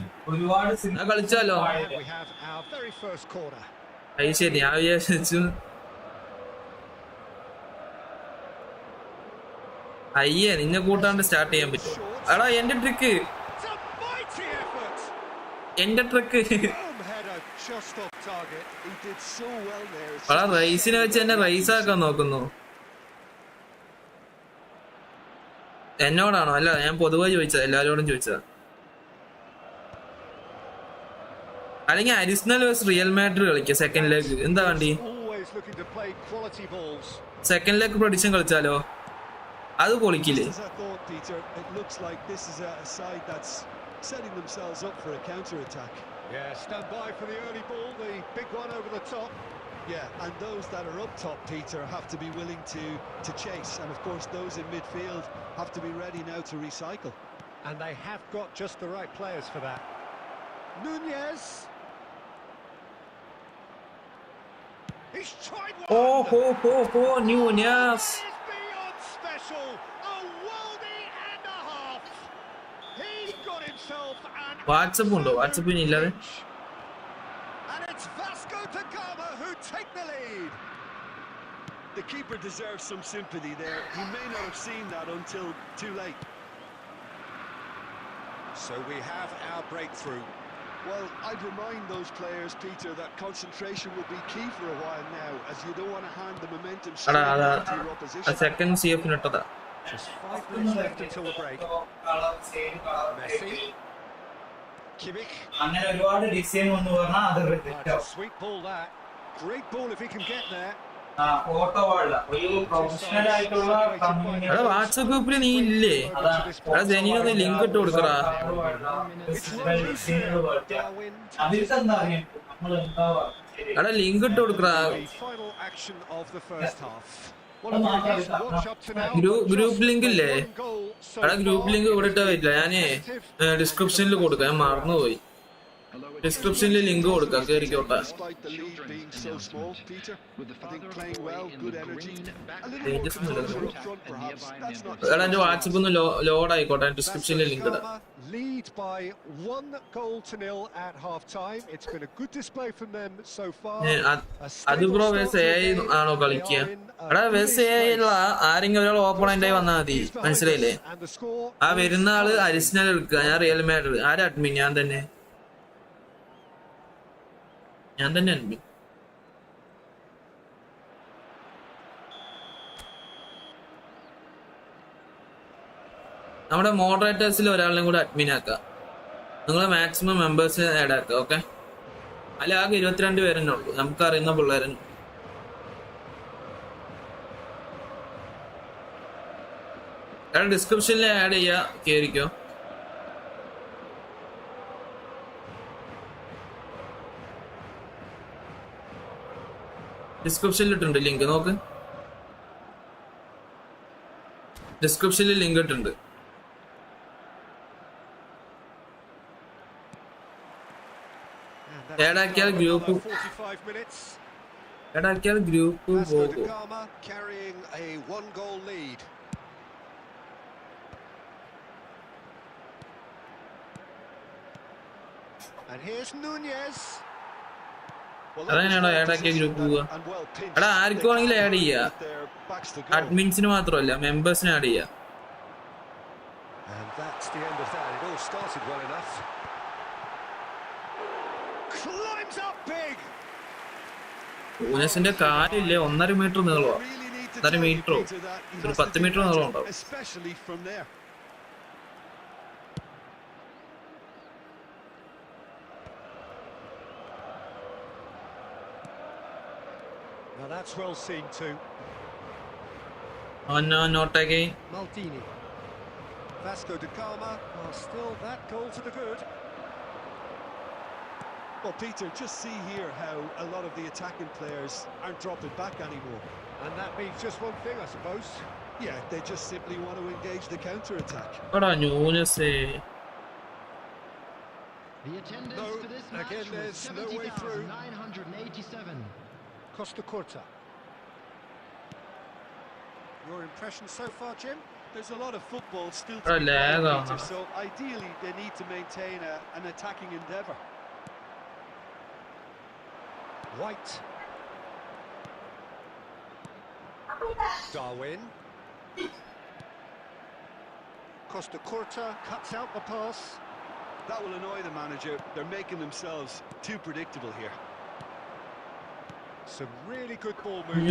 കളിച്ചാലോ? അത് ശരി, ഞാൻ വിചാരിച്ചു. അയ്യേ, നിന്നെ കൂട്ടാണ്ട് സ്റ്റാർട്ട് ചെയ്യാൻ പറ്റും. എടാ എന്റെ ട്രിക്ക്. റൈസിനെ വെച്ച് എന്നെ റൈസാക്കാൻ നോക്കുന്നു. എന്നോടാണോ? അല്ല, ഞാൻ പൊതുവെ ചോദിച്ചത്, എല്ലാവരോടും ചോദിച്ചതാ. അല്ലെങ്കിൽ അരിസ്നൽ വേഴ്സസ് റിയൽ മാഡ്രിഡ് കളിക്കാം സെക്കൻഡ് ലെഗ്. എന്താ വേണ്ടി? സെക്കൻഡ് ലെഗ് പ്രൊഡിക്ഷൻ കളിച്ചാലോ? അത് പൊളിക്കില്ലേ? setting themselves up for a counter attack. Yeah, stand by for the early ball, the big one over the top. Yeah, and those that are up top, Peter, have to be willing to chase, and of course those in midfield have to be ready now to recycle. And they have got just the right players for that. Nunez. He's tried one. Nunez. Beyond special. A worldie and a half. He's got himself an WhatsApp undo. WhatsApp in illade. And it's Vasco da Gama who take the lead. The keeper deserves some sympathy there. He may not have seen that until too late. So we have our breakthrough. Well, I'd remind those players, Peter, that concentration will be key for a while now, as you don't want to hand the momentum straight back to your opposition. Second CF ഇട്ടതാ. Just 5 minutes left until the break. Messi. Kimmich. That's a sweet ball that. Great ball if he can get there. എടാ WhatsApp ഗ്രൂപ്പിൽ നീ ഇല്ലേ? എടാ ജെനിയൊന്ന് link ഇട്ട് കൊടുക്കടാ. എടാ link ഇട്ട് കൊടുക്കടാ. ഗ്രൂപ്പ് ലിങ്ക് ഇല്ലേ? എടാ ഗ്രൂപ്പ് ലിങ്ക് ഇവിടെ ഇട്ടാ പറ്റില്ല. ഞാനേ ഡിസ്ക്രിപ്ഷനിൽ കൊടുക്കാം, ഞാൻ മറന്നുപോയി. ഡിസ്ക്രിപ്ഷനിൽ ലിങ്ക് കൊടുക്കാം, കേറിക്കോട്ടെ. എടാ എന്റെ വാട്സപ്പ് ഒന്ന് ലോഡ് ആയിക്കോട്ടെ, ഡിസ്ക്രിപ്ഷനിൽ ലിങ്ക് ഇടാം. Lead by 1-0 at half-time. It's been a good display from them so far. അത് ബ്രോ വേസ് AI ആണോ കളിക്കുക? എടാ വേസ് AI ഉള്ള ആരെങ്കിലും ഒരാൾ ഓപ്പണന്റ് ആയി വന്നാൽ മതി, മനസ്സിലായില്ലേ? ആ വരുന്ന ആള് അരിസ്നൽ എടുക്കുക, ഞാൻ റിയൽ മാഡ്രിഡ്. ആരാ അഡ്മിൻ? ഞാൻ തന്നെ അഡ്മിൻ. നമ്മുടെ മോഡറേറ്റേഴ്സിൽ ഒരാളിനെ കൂടെ അഡ്മിൻ ആക്കാം. നിങ്ങൾ മാക്സിമം മെമ്പേഴ്സിനെ ആഡ് ആക്കുക. ഓക്കെ, അല്ല ആകെ 22 പേരെന്നെ ഉള്ളൂ, നമുക്ക് അറിയുന്ന പിള്ളേരനും. ഡിസ്ക്രിപ്ഷനിൽ ആഡ് ചെയ്യാ, കേറിക്കോ. ഡിസ്ക്രിപ്ഷനിൽ ഇട്ടുണ്ട് ലിങ്ക്, നോക്ക്. ഡിസ്ക്രിപ്ഷനിൽ ലിങ്ക് ഇട്ടുണ്ട്. ഏടാക്കിയാൽ ഗ്രൂപ്പ് പോകും. അതെങ്ങനെയാണോ ഏടാക്കിയ ഗ്രൂപ്പ് പോവുക? എടാ ആർക്കും ആണെങ്കിലും ആഡ് ചെയ്യാ, അഡ്മിൻസിന് മാത്രമല്ല മെമ്പേഴ്സിന് ആഡ് ചെയ്യാ. ഊനസിന്റെ കാലില്ലേ 1.5 മീറ്റർ നീളോ, 1.5 മീറ്ററോ ഒരു 10 മീറ്റർ നീളം ഉണ്ടാവും. Now that's well seen too. Oh no, not again. Maldini. Vasco da Gama. Oh, still that goal to the good. Well, Peter, just see here how a lot of the attacking players aren't dropping back anymore. And that means just one thing, I suppose. Yeah, they just simply want to engage the counter-attack. What are you say? The attendance No, for this match again, there's was no way through. 70,987. Costa Curta. Your impression so far, Jim? There's a lot of football still to be played, Peter, so ideally they need to maintain an attacking endeavour. White. Darwin. Costa Curta cuts out the pass. That will annoy the manager. They're making themselves too predictable here. Some really good ball movement.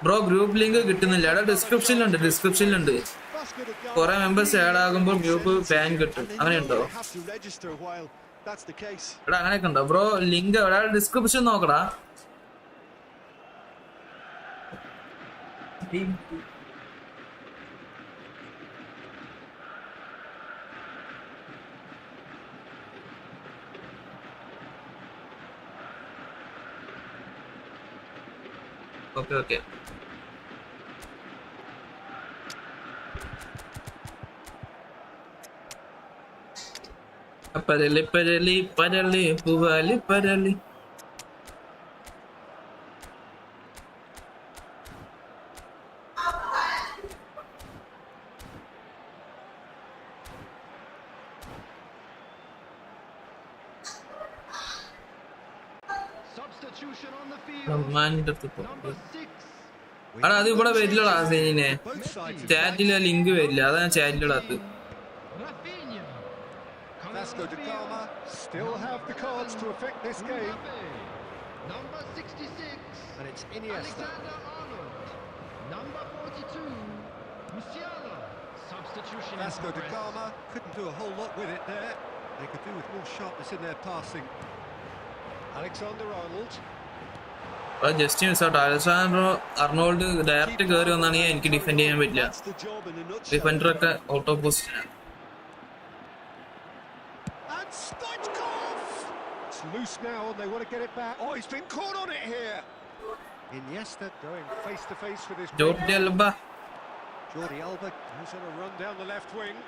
Bro group link കിട്ടുന്നില്ല. എടാ ഡിസ്ക്രിപ്ഷനിലുണ്ട്. കുറെ members add ആകുമ്പോൾ group ban കിട്ടും, അങ്ങനെയുണ്ടോ? എടാ അങ്ങനെയൊക്കെ ഉണ്ടോ ബ്രോ? ലിങ്ക് എടാ ഡിസ്ക്രിപ്ഷൻ നോക്കടാ. ഓക്കെ പരലി പരലി പരലി പൂവാലി പരലി. Substitution on the field. Number 6. എടാ അത് ഇവിടെ വരില്ലടാ സീനിനെ Both sides, in ചാറ്റിലെ fact. ലിങ്ക് വരില്ല അതാ ഞാൻ ചാറ്റിലിടാത്ത Rafinha. Coming Vasco on da the field. Gama still have the cards to affect this game. Mbappe. Number 66. And it's Iniesta. Alexander-Arnold. Number 42. Musiala. Substitution in Vasco da progress. Gama couldn't do a whole lot with it there. They could do with more sharpness in their passing. Alexander-Arnold. Just മിസ്സാട്ടോ Alexander Arnold direct കയറി വന്നാണെങ്കിൽ എനിക്ക് defend ചെയ്യാൻ പറ്റില്ല That's the job in a nutshell. ഡിഫൻഡറൊക്കെ out of പൊസിഷനാണ് And Stoichkov! It's loose now and they want to get it back. Oh, he's been caught on it here. Iniesta going face to face with his... Jordi Alba Jordi Alba goes on a run down the left wing.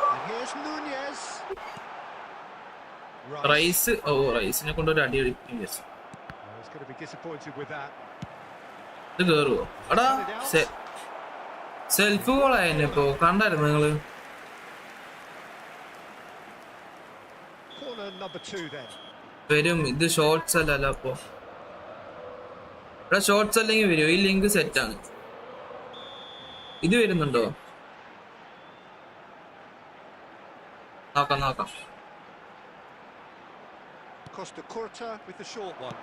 And here's Nunez. Rice റൈസിനെ കൊണ്ട് ഒരു അടി അടിക്കും Oh, he's going to be disappointed with that. ഇത് കേറുവോ എടാ self ഗോളായെന്നെ ഇപ്പൊ കണ്ടായിരുന്നു നിങ്ങള് Corner number 2 then. വരും ഇത് ഷോർട്സ് അല്ലല്ലോ അപ്പൊ ഇവിടെ ഷോർട്സ് അല്ലെങ്കിൽ വരും ഈ ലിങ്ക് സെറ്റ് ആണ് ഇത് വരുന്നുണ്ടോ നോക്കാം നോക്കാം Costa Curta with the short one.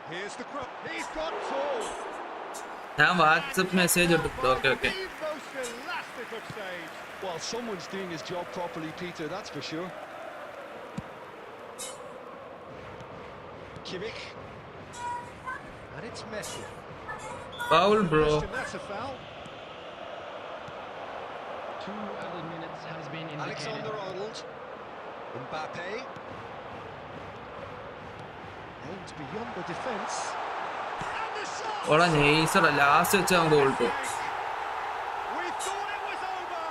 Here's the cross. He's got two. ഞാൻ വാട്സപ്പ് മെസ്സേജ് ഇട്ടു okay okay The most elastic of saves. Well, someone's doing his job properly, Peter, that's for sure. Kimmich. And it's Messi. Foul bro Question, that's a foul. 2 added minutes has been indicated. Alexander-Arnold. Mbappe. Aims beyond the defence. And the shot! ഓടാ നെയ്സറാ last വെച്ച് അവൻ goal ഇട്ടു We thought it was over.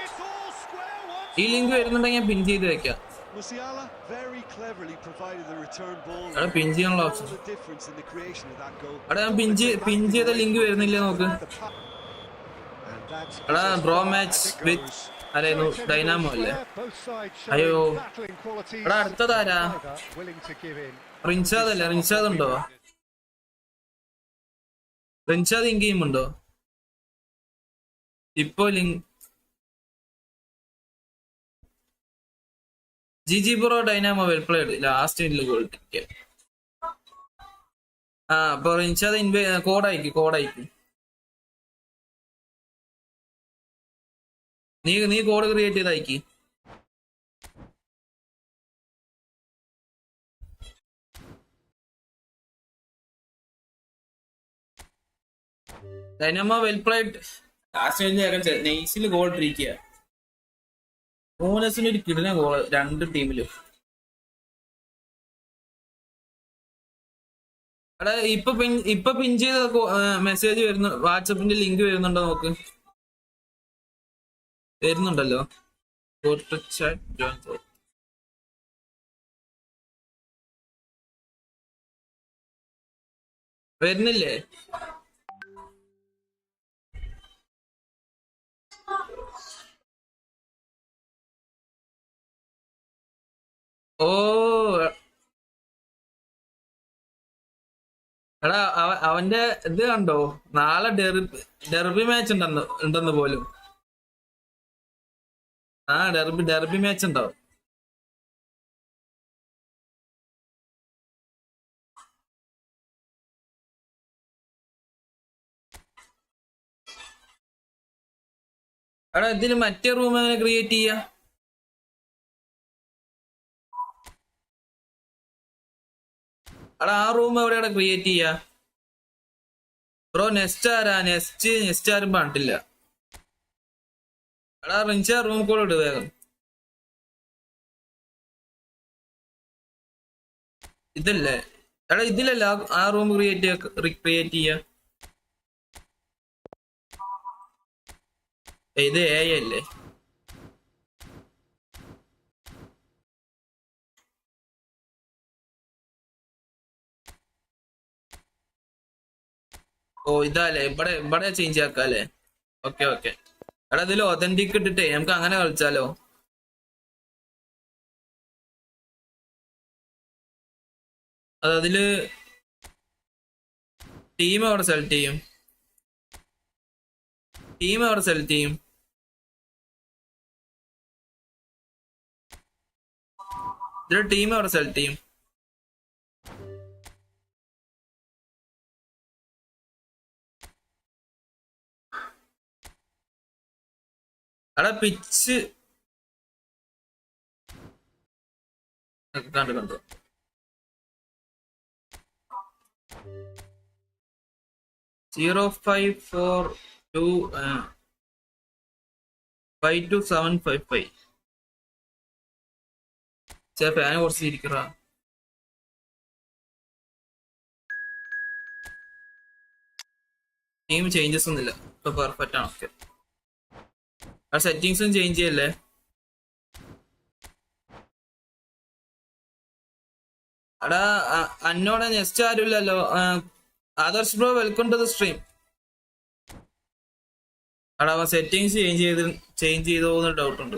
It's all square once ഈ link വരുന്നുണ്ടെങ്കിൽ ഞാൻ പിൻ ചെയ്ത് വെക്കാം Musiala very cleverly provided the return ball. എടാ പിൻ ചെയ്യാനുള്ള All option the difference in the creation of that goal. എടാ ഞാൻ പിൻ ചെയ്ത ലിങ്ക് വരുന്നില്ല നോക്ക് And that's എടാ ഡ്രോ മാച്ച് വിത്ത് ആരായിരുന്നു ഡൈനാമോ അല്ലേ അയ്യോ എടാ അടുത്തതാരാ റിൻഷാദ് അല്ലേ റിൻഷാദ് ഉണ്ടോ റിൻഷാദ് ഇൻ ഗെയിം ഉണ്ടോ ഇപ്പോ ലിങ്ക് ജി bro Dynamo well played last മിനിറ്റിൽ ഗോൾ കിട്ടിയ ആ അപ്പൊ റിൻഷാദ് കോഡയക്കും നീ കോഡ് ക്രിയേറ്റ് ചെയ്ത് അയക്കി Dynamo well played last minute നെയ്സിൽ ഗോൾ ഇട്ടിരിക്കുക മോനസിന് ഒരു കിടിലൻ ഗോൾ രണ്ട് ടീമിലും എടാ ഇപ്പൊ പിൻ ചെയ്ത മെസ്സേജ് വരുന്നു വാട്സപ്പിന്റെ ലിങ്ക് വരുന്നുണ്ടോ നോക്ക് വരുന്നുണ്ടല്ലോ വരുന്നില്ലേ ഓ എടാ അവന്റെ ഇത് കണ്ടോ നാളെ ഡെർബി മാച്ച് ഉണ്ടെന്ന് പോലും ആ ഡെർബി മാച്ച് ഉണ്ടാവും എടാ ഇതിന് മറ്റേ റൂം എങ്ങനെ ക്രിയേറ്റ് ചെയ്യാ എടാ ആ റൂം എവിടെയാണ് ക്രിയേറ്റ് ചെയ്യാ ബ്രോ നെക്സ്റ്റ് ആരും പറഞ്ഞിട്ടില്ല എടാ റിൻഷാ റൂം കോൾ ഇട് വേഗം ഇതല്ലേ എടാ ഇതിലല്ല ആ റൂം ക്രിയേറ്റ് ചെയ്യാ ഇത് എ അല്ലേ ഓ ഇതല്ലേ ഇവിടെ ചേഞ്ച് ആക്കാല്ലേ ഓക്കെ ഓക്കെ എടാ ഇതിൽ ഒതന്റിക് ഇട്ടിട്ടേ നമുക്ക് അങ്ങനെ കളിച്ചാലോ അതില് ടീം അവിടെ സെലക്ട് ചെയ്യും. ഇതില് ടീം അവിടെ സെലക്ട് ചെയ്യും. അവിടെ പിച്ച് കണ്ടു 0542527755. ഫാന് കുറച്ച് ഇരിക്കറ. ടീം ചേഞ്ചസ് ഒന്നുമില്ല, ഇപ്പൊ പെർഫെക്റ്റ് ആണ്. ഓക്കെ, ആ സെറ്റിങ്സും ചേഞ്ച് ചെയ്യല്ലേ. എടാ അന്നോടെ നെക്സ്റ്റ് ആരുമില്ലല്ലോ. Adarsh bro, welcome to the stream. എടാ സെറ്റിങ്സ് ചേഞ്ച് ചെയ്തോന്ന് ഡൗട്ട് ഉണ്ട്.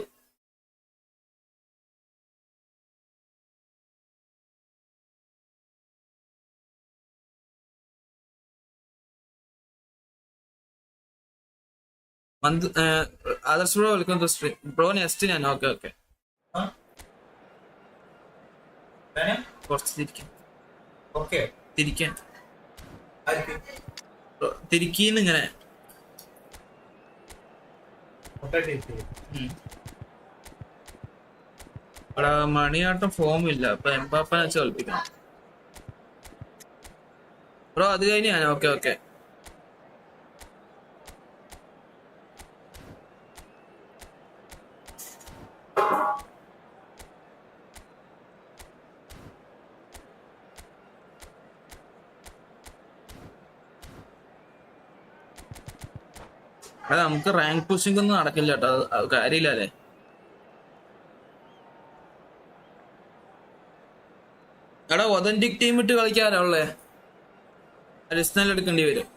Adarsh bro, welcome to stream. Bro next ഞാൻ. ഓക്കെ കുറച്ച് തിരിക്കാൻ ഇങ്ങനെ അവിടെ മണിയാട്ടം ഫോം ഇല്ല, അപ്പൊ എംബാപ്പനെ വെച്ച് കളിപ്പിക്കണം ബ്രോ. അത് കഴിഞ്ഞ് ഞാൻ. ഓക്കെ നമുക്ക് റാങ്ക് പുഷിംഗ് ഒന്നും നടക്കില്ല കേട്ടോ, അത് കാര്യമില്ലല്ലേ. എടാ ഒതന്റിക് ടീം ഇട്ട് കളിക്കാറോ ഉള്ളേ? അഡിഷണൽ എടുക്കേണ്ടി വരും.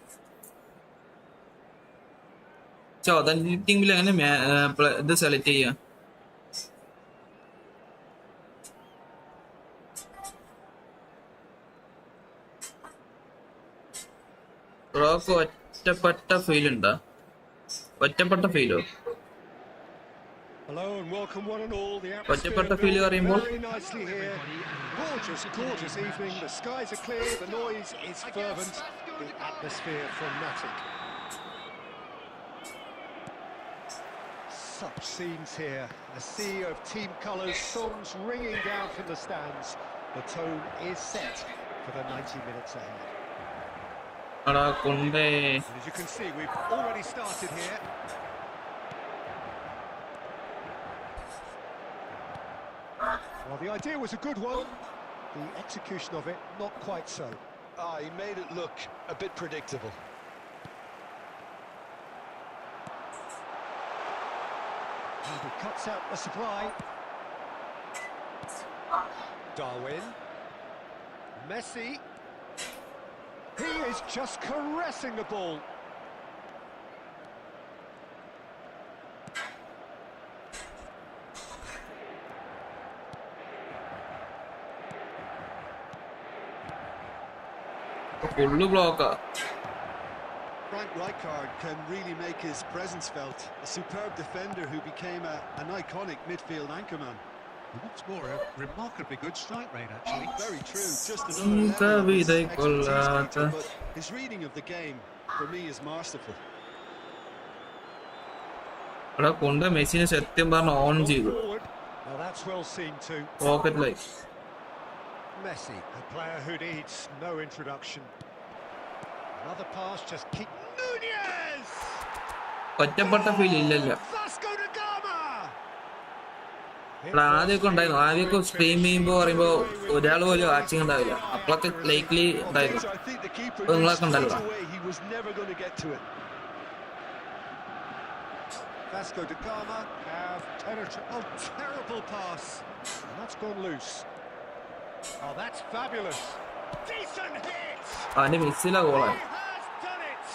ഒതന്റിക് ടീമിൽ എങ്ങനെ ഇത് സെലക്ട് ചെയ്യാം? ബ്രോക്ക് ഒറ്റപ്പെട്ട ഫീൽ ഉണ്ടോ? ഒറ്റപ്പെട്ട ഫീലോ? ഒറ്റപ്പെട്ട ഫീൽ പറയുമ്പോൾ Such scenes here, a sea of team colours, songs ringing down from the stands. The tone is set for the 90 minutes ahead. As you can see, we've already started here. Well, the idea was a good one. The execution of it, not quite so. He made it look a bit predictable. And he cuts out the supply. Darwin. Messi. He is just caressing the ball. full block. Frank Rijkaard can really make his presence felt. A superb defender who became an iconic midfield anchorman. What's more, a remarkably good strike rate, actually. Very true. Just another level of expertise, but his reading of the game, for me, is masterful. Messi സത്യം പറഞ്ഞ on ചെയ്തു. Well, that's well seen too. Pocket life. Messi, a player who needs no introduction. Another pass, just keep Nunez. ഒറ്റപ്പെട്ട feel ഇല്ലല്ലോ. ആദ്യമൊക്കെ ഉണ്ടായിരുന്നു. ആദ്യമൊക്കെ stream ചെയ്യുമ്പോ പറയുമ്പോ ഒരാൾ പോലും വാച്ചിങ് ഉണ്ടാവില്ല. അപ്പോഴൊക്കെ ലൈക്ലി ഉണ്ടായിരുന്നു. നിങ്ങളൊക്കെ ഉണ്ടല്ലോ. Vasco da Gama have penetrated. Oh, terrible pass. And that's gone loose. Oh, that's fabulous. Decent hit. അവന്റെ മിസ്സിലാ ഗോളാണ്. He has done it.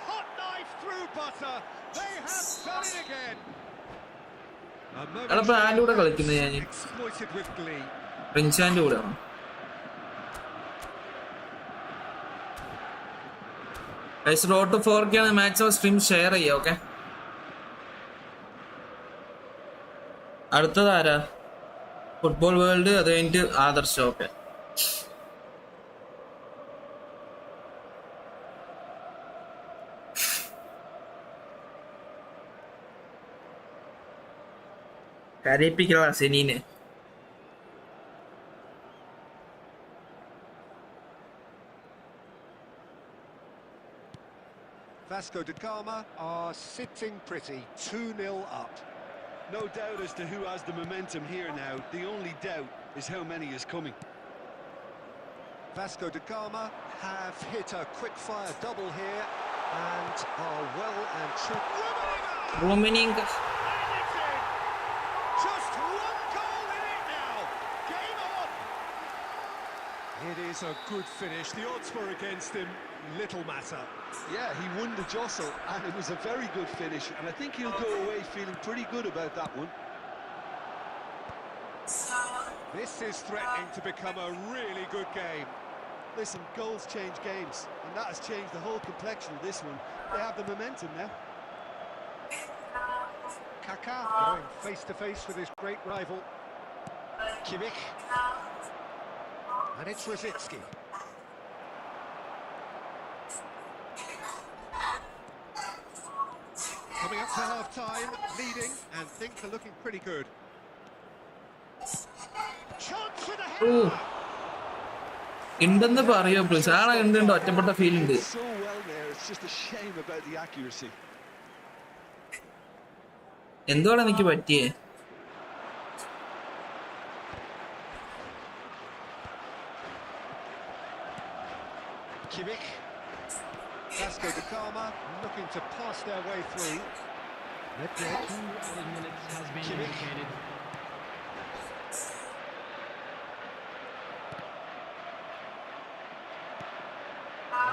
Hot knife through butter. They have done it again. എടപ്പോ ആരുടെ കൂടെ കളിക്കുന്നത്? ഞാൻ Exploited with glee. റിൻഷാന്റെ കൂടെയാണ്. Road to 4K ആണ് maximum stream share ചെയ്യുക. Okay, അടുത്തത് ആരാ? ഫുട്ബോൾ വേൾഡ്, അത് കഴിഞ്ഞിട്ട് ആദർശ്. ഓക്കെ, കരയിപ്പിക്കലാ സെനീനെ. Vasco da Gama are sitting pretty, 2-0 up. No doubt as to who has the momentum here now. The only doubt is how many is coming. Vasco da Gama have hit a quick-fire double here and are well and truly... Rummenigge. Just one goal in it now. Game on. It is a good finish. The odds were against him. Little matter. Yeah, he won the jostle and it was a very good finish, and I think he'll go away feeling pretty good about that one. This is threatening to become a really good game. Listen, goals change games, and that has changed the whole complexion of this one. They have the momentum now. Kaká going face to face with his great rival Kimmich, and it's Rosicki. Coming up to half-time, leading, and things are looking pretty good. Chance for the header. ഉണ്ടെന്ന് പറയോ please? ആളെ ഉണ്ട്, ഒറ്റപ്പെട്ട feel ഉണ്ട്. So well there, it's just a shame about the accuracy. എന്തുവാണ് എനിക്ക് പറ്റിയേ? Kimmich. Vasco da Gama looking to pass their way through. Two added minutes has been indicated.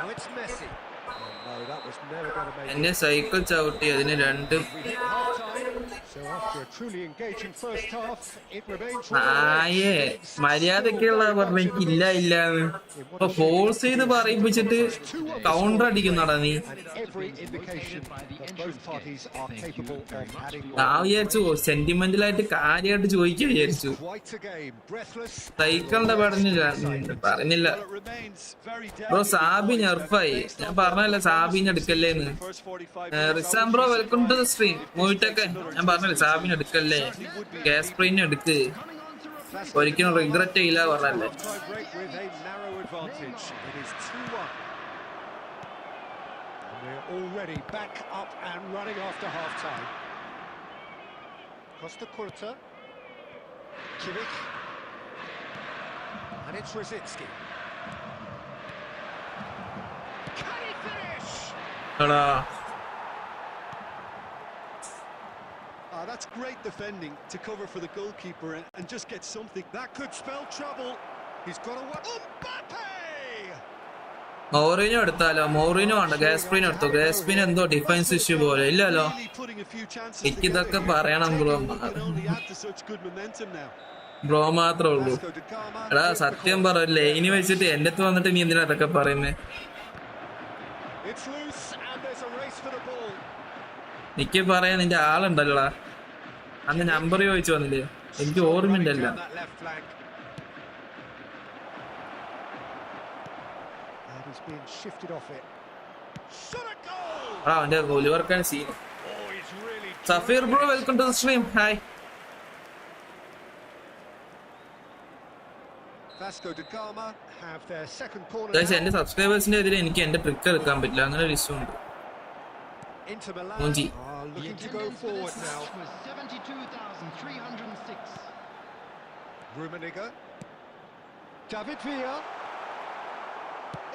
Now it's Messi. Oh, no, that was never going to make എന്നെ cycle ചവിട്ടി അതിന് 2. We hit half-time, so after a truly engaging first half, it remains... ആയേ മര്യാദക്കുള്ള പറഞ്ഞ ഇല്ല ഇല്ലാന്ന് ഇപ്പൊ force ചെയ്ത് പറയിപ്പിച്ചിട്ട് counter അടിക്കുന്നടാ നീ. Every indication that both parties are capable of adding ഞാൻ വിചാരിച്ചു സെന്റിമെന്റലായിട്ട് കാര്യമായിട്ട് ചോദിക്കാൻ വിചാരിച്ചു. quite a game. Breathless. സൈക്കിളിന്റെ പറഞ്ഞില്ല Well, it remains very bro. delicate. Xabi ഞർഫായി. ഞാൻ പറഞ്ഞല്ലേ സാബിനെ എടുക്കല്ലേന്ന്. First 45 minutes. Rizam bro welcome to the stream. മൂവിട്ടൊക്കെ ഞാൻ പറഞ്ഞല്ലേ സാബിനെ എടുക്കല്ലേ, ഗ്യാസ്പ്രീനെ എടുക്ക്, ഒരിക്കലും റിഗ്രറ്റ് ചെയ്യില്ല പറഞ്ഞല്ലേ. Half-time break with a narrow advantage. It is 2-1. And we're already back up and running after half-time. Costa Curta. Kimmich. And it's Rosicki. Can he finish? എടാ That's great defending to cover for the goalkeeper and just get something. That could spell trouble. He's got a... Mbappe! Mourinho എടുത്താലോ? Mourinho വേണ്ട, ഗ്യാസ്പ്രീനോ എടുത്തോ. ഗ്യാസ്പ്രീൻ എന്തോ defence issue പോലെ. ഇല്ലല്ലോ, Really putting a few chances എനിക്കിതൊക്കെ together. പറയണം bro. Can only add to such good momentum now. Bro മാത്രമേ ഉള്ളൂ. Vasco da Gama. എടാ സത്യം പറയല്ലേ, ഇനി വെച്ചിട്ട് എന്റെ അടുത്ത് വന്നിട്ട് നീ എന്തിനാ അതൊക്കെ പറയുന്നേ? It's loose and there's a race for the ball. എനിക്ക് പറയാൻ നിന്റെ ആളുണ്ടല്ലോടാ. അന്ന് നമ്പർ ചോദിച്ചു വന്നില്ലേ, എനിക്ക് ഓർമ്മയുണ്ടല്ല. Down that left flank. And he's being shifted off it. Shot a goal! ആ അവന്റെ ഗോലി വർക്കാൻ scene. Oh, he's really... Safeer bro welcome to the stream. Hi. Vasco da Gama have their second corner guys, now. എന്റെ സബ്സ്ക്രൈബേഴ്സിന്റെ എതിരെ എനിക്ക് എന്റെ trick എടുക്കാൻ പറ്റില്ല, അങ്ങനെ ഒരു ഇഷ്യൂ ഉണ്ട്. Inter Milan Monji. are The looking to go attendance for forward this now. match was 72,306. Rummenigge. David Villa.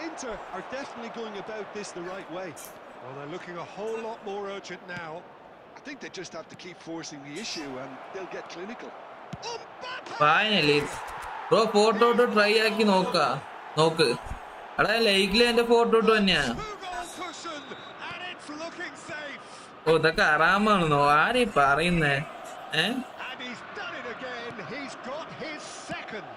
Inter are definitely going about this the right way. Well, they're looking a whole lot more urgent now. I think they just have to keep forcing the issue and they'll get clinical. Finally bro photo ഇട്ട് try ആക്കി നോക്ക്. എടാ ലൈക്കില് എന്റെ photo ഇട്ട് തന്നെയാ. Two-goal cushion, and it's looking safe. ഓ ഇതൊക്കെ ആറാമാണെന്നോ ആരീ പറയുന്നേ? And he's done it again. He's got his second.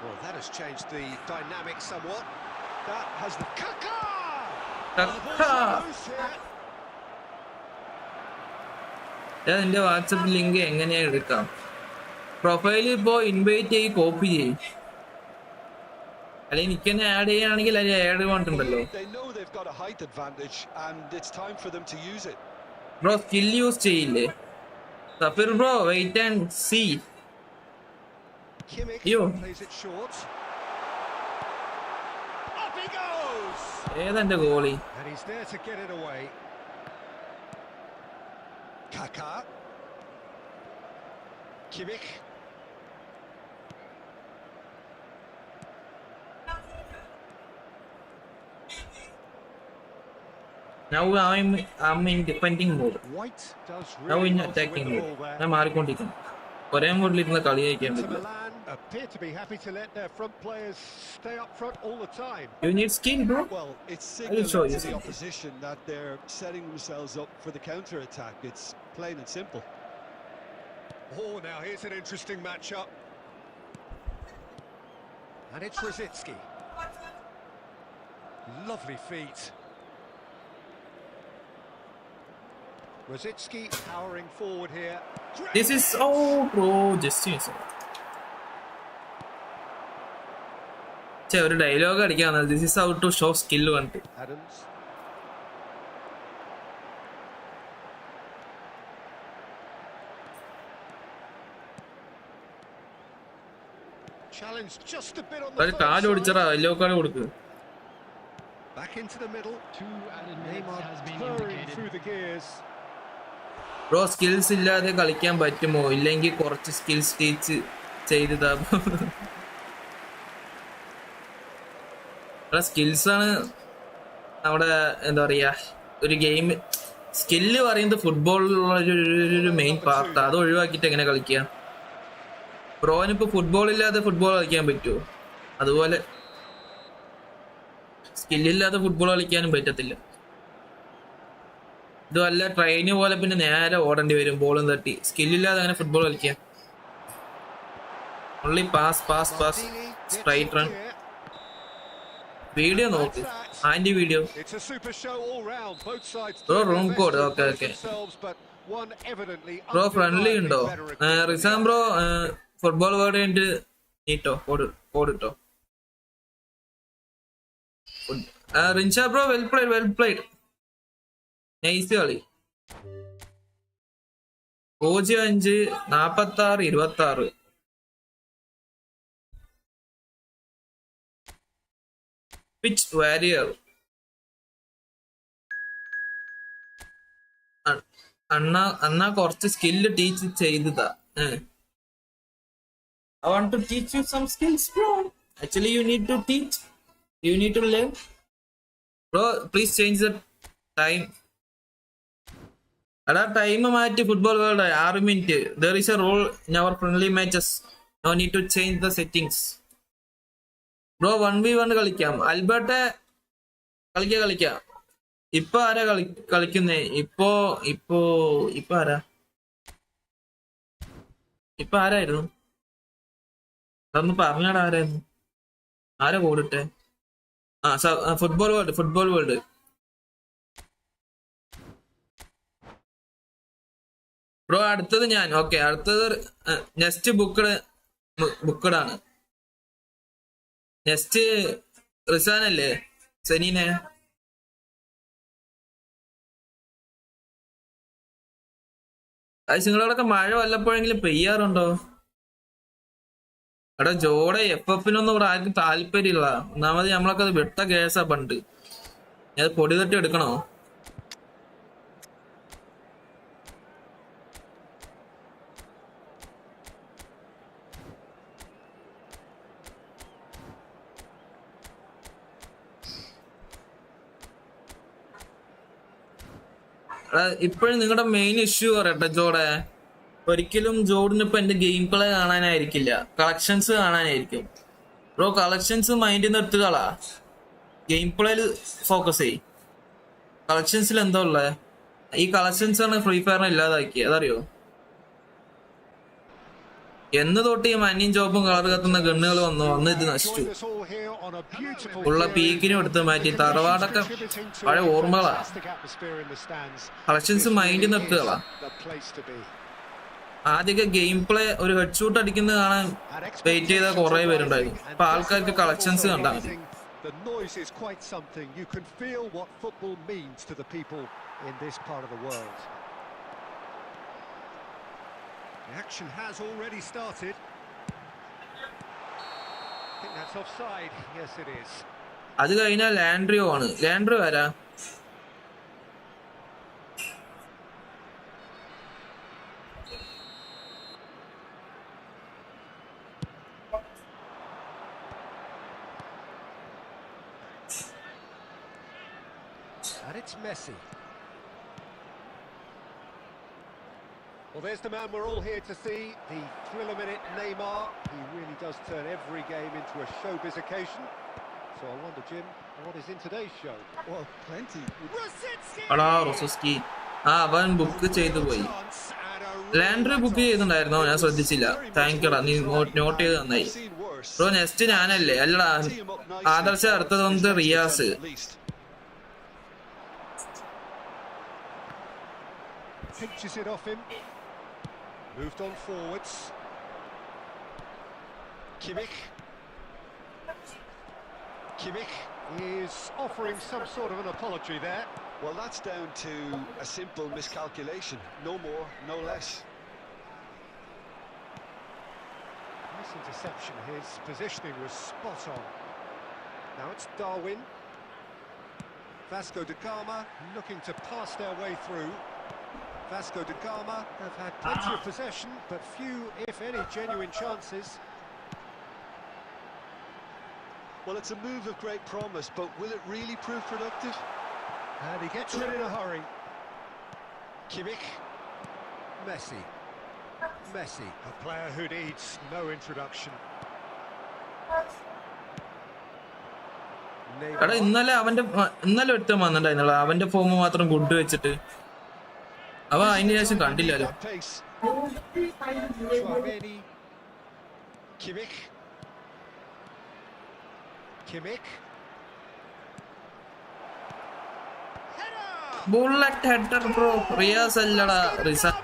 Well, that has changed the dynamic somewhat. That has the Kaka! എന്റെ വാട്സപ്പ് ലിങ്ക് എങ്ങനെയാ എടുക്കാം? പ്രൊഫൈലിൽ ഇപ്പോ ഇൻവൈറ്റ് ചെയ്ത് കോപ്പി ചെയ്യും, അല്ലെങ്കിൽ എനിക്ക് തന്നെ ആഡ് ചെയ്യുകയാണെങ്കിൽ അതിൽ ആഡ് കൊണ്ടുണ്ടല്ലോ. ബ്രോ സ്കിൽ യൂസ് ചെയ്യില്ലേ? Safeer bro wait and see. അയ്യോ ഏതെന്റെ goalie? Kaka. Kimmich. Now I'm in defending mode. White does Now really in well to attacking win the mode. ball there. ഞാൻ മാറിക്കൊണ്ടിരിക്കുന്നു. ഒരേ മോഡിലിരുന്ന കളി കഴിക്കാൻ Inter പറ്റില്ല. Milan appear to be happy to let their front players stay up front all the time. You need skill, bro. Well, it's I will show signaling you to the something. opposition that they're setting themselves up for the counter attack. It's plain and simple. Oh, now here's an interesting matchup. And it's Rosicki. Lovely feet. Rosicki powering forward here. This is bro, just miss. ഒരു dialogue അടിക്കാണ്. This is how to show skill കണ്ടു. Adams. Challenge just a bit on the അത് കാല് ഓടിച്ചറാ yellow card കൊടുക്ക്. Back into the middle. 2 added minutes Neymar has been purring indicated. through the gears. Bro skills ഇല്ലാതെ കളിക്കാൻ പറ്റുമോ? ഇല്ലെങ്കിൽ കുറച്ച് skills teach ചെയ്തതാ. സ്കിൽസ് ആണ് നമ്മുടെ എന്താ പറയാ ഒരു ഗെയിം. സ്കില്ല് പറയുന്നത് ഫുട്ബോളിലുള്ള ഒരു മെയിൻ പാർട്ട്. അത് ഒഴിവാക്കിയിട്ട് എങ്ങനെ കളിക്കുക? ബ്രോനിപ്പോ ഫുട്ബോൾ ഇല്ലാതെ ഫുട്ബോൾ കളിക്കാൻ പറ്റുമോ? അതുപോലെ സ്കില്ലില്ലാതെ ഫുട്ബോൾ കളിക്കാനും പറ്റത്തില്ല. ഇതുമല്ല ട്രെയിന് പോലെ പിന്നെ നേരെ ഓടേണ്ടി വരും ബോളും തട്ടി. സ്കില്ലില്ലാതെ അങ്ങനെ ഫുട്ബോൾ കളിക്കാം. Only pass pass pass straight run. Video നോക്ക്, anti video. Bro room code. Okay okay bro friendly ഉണ്ടോ? റിസാം ബ്രോ ഫുട്ബോൾ വേർഡ് കഴിഞ്ഞിട്ട് നീട്ടോ കോഡ് ഇട്ടോ. Rinsha bro well played nice കളി. 05-46-26. Pitch warrior. അണ്ണ കുറച്ച് സ്കില്ല് ടീച്ച് ചെയ്തതാ. I want to teach you some skills, bro. Actually, you need to teach. You need to learn. Bro, please change the time. Ada time മാറ്റി football world 6 minute. There is a rule in our friendly matches. No need to change the settings. Bro 1v1 കളിക്കാം. Albert കളിക്കാം. ഇപ്പൊ ആരാ കളിക്കുന്നേ? ഇപ്പൊ ആരായിരുന്നു? അതൊന്ന് പറഞ്ഞാടാ ആരായിരുന്നു? ആരാ കൂടിട്ടെ? Football world. ബ്രോ അടുത്തത് ഞാൻ. ഓക്കെ അടുത്തത് നെക്സ്റ്റ് ബുക്കഡാണ്. നെക്സ്റ്റ് റിസാനല്ലേ? സെനീനെ അത് നിങ്ങളോടൊക്കെ മഴ വല്ലപ്പോഴെങ്കിലും പെയ്യാറുണ്ടോ? എടാ ജോടെ എഫിനൊന്നും ഇവിടെ ആർക്കും താല്പര്യമില്ല. ഒന്നാമത് നമ്മളൊക്കെ അത് വിട്ട കേസാ പണ്ട്. അത് പൊടി തട്ടി എടുക്കണോ? ഇപ്പോഴും നിങ്ങളുടെ മെയിൻ ഇഷ്യൂ പറയട്ടെ ജോടെ. ഒരിക്കലും ജോഡിന് ഇപ്പൊ എന്റെ ഗെയിം പ്ലേ കാണാനായിരിക്കില്ല, കളക്ഷൻസ് കാണാനായിരിക്കും. ബ്രോ കളക്ഷൻസ് മൈൻഡിൽ നിന്ന് എടുത്തുകളാ, ഗെയിം പ്ലേയിൽ ഫോക്കസ് ചെയ്യും. കളക്ഷൻസിൽ എന്താ ഉള്ളത്? ഈ കളക്ഷൻസ് ആണ് ഫ്രീ ഫയറിനെ ഇല്ലാതാക്കി, അതറിയോ? എന്ന് തൊട്ട് ഈ മഞ്ഞയും ചുവപ്പും കളർ കത്തുന്ന ഗണ്ണുകൾ വന്ന് ഇത് നശിച്ചു. ഉള്ള പീക്കിനും എടുത്ത് മാറ്റി. തറവാടൊക്കെ പഴയ ഓർമ്മകളാണ്. കളക്ഷൻസ് മൈൻഡിൽ നിർത്തുകളാ. ആദ്യമൊക്കെ ഗെയിം പ്ലേ ഒരു ഹെഡ് ഷൂട്ട് അടിക്കുന്നത് കാണാൻ വെയിറ്റ് ചെയ്ത കുറെ പേരുണ്ടായിരുന്നു. ഇപ്പൊ ആൾക്കാർക്ക് കളക്ഷൻസ് കണ്ടാൽ മതി. The noise is quite something. You can feel what football means to the people in this part of the world. The action has already started. I think that's offside. Yes, it is. അത് കഴിഞ്ഞാൽ ലാൻഡ്രിയോ ആണ്. ലാൻഡ്രിയോ ആരാ? And it's Messi. Well, there's the man we're all here to see, the thriller-minute Neymar. He really does turn every game into a showbiz occasion. So I wonder, Jim, what is in today's show? Well, plenty. റൊസസ്കി അവൻ book ചെയ്തു പോയി. Landry book ചെയ്തിട്ടുണ്ടായിരുന്നോ? ഞാൻ ശ്രദ്ധിച്ചില്ല. Thank യുടാ, നീ not ചെയ്ത് നന്നായി bro. Next ഞാനല്ലേ? അല്ലടാ, ആദർശ അടുത്തത് വന്നിട്ട് Riyas. Pinches it off him. Moved on forwards. Kimmich is offering some sort of an apology there. Well, that's down to a simple miscalculation. No more, no less. Nice interception. His positioning was spot on. Now it's Darwin. Vasco da Gama looking to pass their way through. Vasco da Gama have had plenty of possession, but few, if any, genuine chances. Well, it's a move of great promise, but will it really prove productive? And he gets rid in a hurry. Kimmich. Messi, a player who needs no introduction. എടാ, ഇന്നലെ ഒരുത്തൻ വന്നിട്ടുണ്ടായിരുന്നല്ലോ. അവന്റെ form മാത്രം good വെച്ചിട്ട് അവ അതിന് ശേഷം കണ്ടില്ലല്ലോ. Bullet header bro. റിയാസ് അല്ലടാ, റിസാൻ.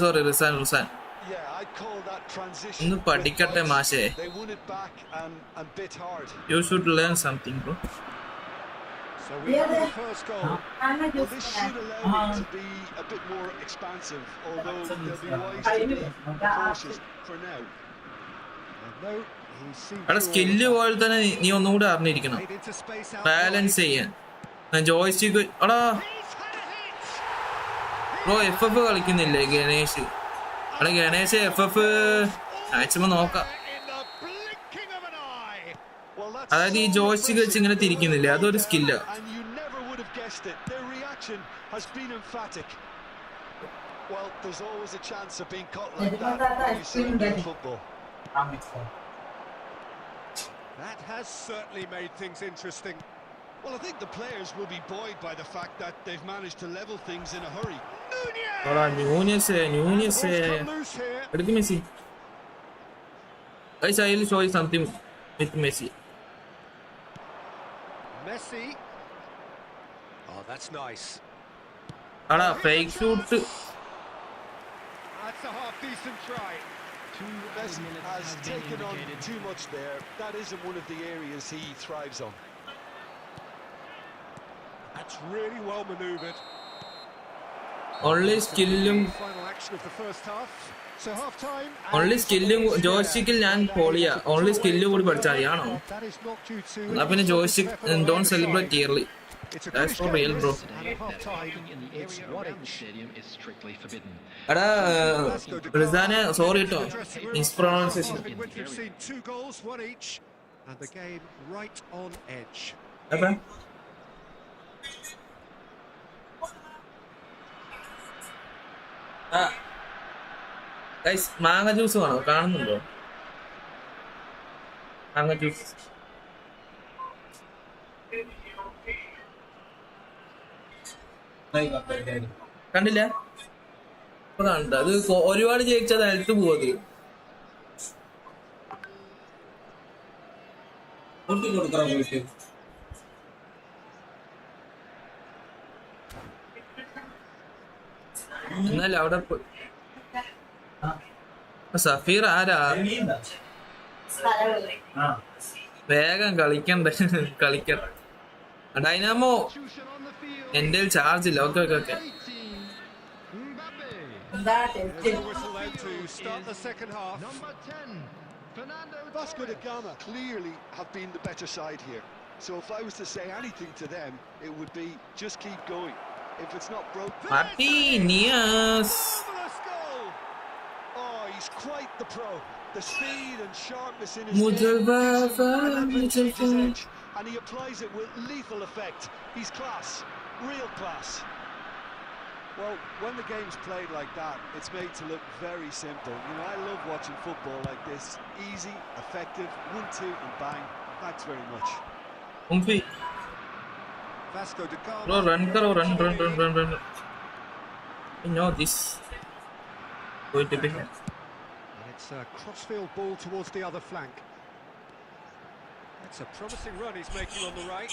സോറി റിസാൻ. ഒന്ന് പഠിക്കട്ടെ മാഷേ. You should learn something bro. So we have the first goal. Well, this should allow him to be a bit more expansive, although they'll be wise to be cautious for now. എടാ, skill പോലെ തന്നെ നീ ഒന്നുകൂടെ അറിഞ്ഞിരിക്കണം balance ചെയ്യാൻ. Joystick എടാ bro FF കളിക്കുന്നില്ലേ Ganesh? എടാ Ganesh FF maximum നോക്കാം. അതായത് ഈ ജോയ്സ്റ്റിക്ക് വെച്ച് ഇങ്ങനെ തിരിക്കുന്നില്ലേ, അതൊരു സ്കില്ലാ. That has certainly made things interesting. Well, I think the players will be buoyed by the fact that they've managed to level things in a hurry. Nunez. എടുക്ക് Messi. Guys, I will show you something with Messi. Oh, that's nice. Ada fake shoot. That's a half decent try. Messi has taken on too much there. That isn't one of the areas he thrives on. That's really well manoeuvred. Only skillum. Final action of the first half. So half time. Only skillum joystickൽ ഞാൻ പോളിയാ. Only skill കൂടി പഠിച്ചാൽ മതിയാണോ? എന്നാ പിന്നെ joystick don't celebrate yearly. That's for real, bro. എടാ റിസാനെ sorry ട്ടോ, മിസ്പ്രൊനൗൺസിയേഷൻ. We've seen 2 goals, 1 each, and the game right on edge. അപ്പാ guys, മാങ്ങ juice വേണോ? കാണുന്നുണ്ടോ മാങ്ങ ജ്യൂസ്? കണ്ടില്ല? അപ്പൊ കണ്ട അത് ഒരുപാട് ജയിച്ചത് ഹെൽത്ത് പോവത്. എന്നാലും അവിടെ സഫീർ ആരാ വേഗം കളിക്കണ്ടേ കളിക്കട്ടെ Dynamo Substitution on the field. എന്റെ ചാർജ് ഇല്ല okay okay okay 18, Mbappe. There's the whistle then to start the second half. Number 10, Fernando Vasco da Torres. Gama clearly have been the better side here. So if I was to say anything to them, it would be just keep going. If it's not broke, മാർട്ടീനിയസ് Marvellous goal! oh, he's quite the pro. The speed and sharpness in his മുജൽ game, Baba, and മുജൽ his edge, and he applies it with lethal effect. He's class, real class. Well, when the game's played like that, it's made to look very simple. You know, I love watching football like this. Easy, effective, 1-2 and bang. Thanks very much. ഉംഫി Vasco da Gama. Bro run കറോ run no this going to be And it's a crossfield ball towards the other flank. It's a promising run he's making on the right.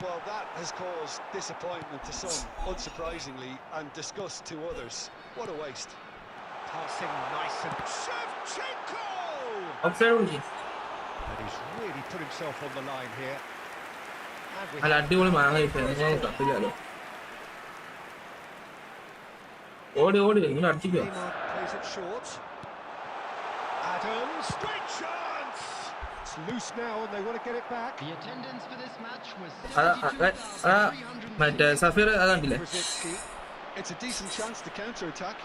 Well, that has caused disappointment to some, unsurprisingly, and disgust to others. What a waste. Passing nice and Shevchenko! observe And he's really put himself on the line here. And we അല്ല അടിപൊളി മാങ്ങ കിട്ടും തപ്പില്ലല്ലോ ഓടി ഓടി നിങ്ങൾ അടിക്കുക Neymar plays it short. Adams, great chance! It's loose now and they want to get it back. The attendance for this match was മറ്റേ 72,300. Safeer അതാണ്ടില്ലേ Brzezinski. It's a decent chance to counter-attack.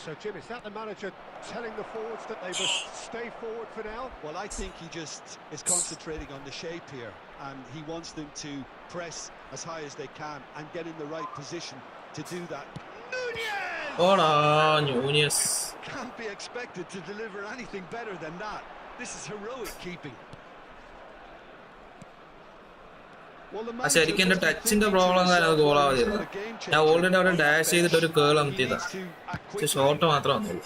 So, Jim, is that the manager telling the forwards that they must stay forward for now? Well, I think he just is concentrating on the shape here, and he wants them to press as high as they can and get in the right position to do that. Nunez! ഓടാ ന്യൂനിയസ് Can't be expected to deliver anything better than that. This is heroic keeping. Well, the manager ശരിക്കും എന്റെ must be ടച്ചിന്റെ thinking to problem കാരണം അത് himself, ഗോളാവാതിരുന്നു "This is a game ഞാൻ changer." Already അവിടെ dash ചെയ്തിട്ട് ഒരു കേൾ He അമത്തിയതാ needs to act പക്ഷെ quickly. Shot മാത്രം വന്നുള്ളൂ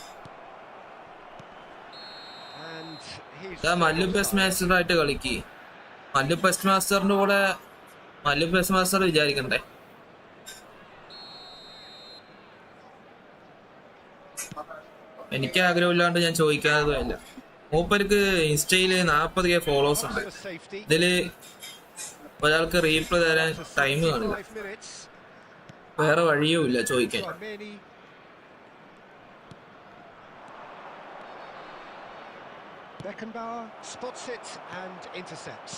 And he's ഞാൻ മല്ലു പെസ്റ്റ് മാസ്റ്റർ ആയിട്ട് കളിക്ക് മല്ലു പെസ്റ്റ് മാസ്റ്ററിന്റെ കൂടെ മല്ലു പെസ്റ്റ് മാസ്റ്റർ വിചാരിക്കണ്ടേ എനിക്ക് ആഗ്രഹമില്ലാണ്ട് ഞാൻ ചോദിക്കാത്തതല്ല മൂപ്പർക്ക് ഇൻസ്റ്റയില് 40K ഫോളോവേഴ്സ് ഉണ്ട് for safety. ഇതില് ഒരാൾക്ക് റീപ്ലൈ തരാൻ ടൈം കാണില്ല 75 minutes. വേറെ വഴിയും ഇല്ല ചോദിക്കാൻ Tchouameni. Beckenbauer spots it and intercepts.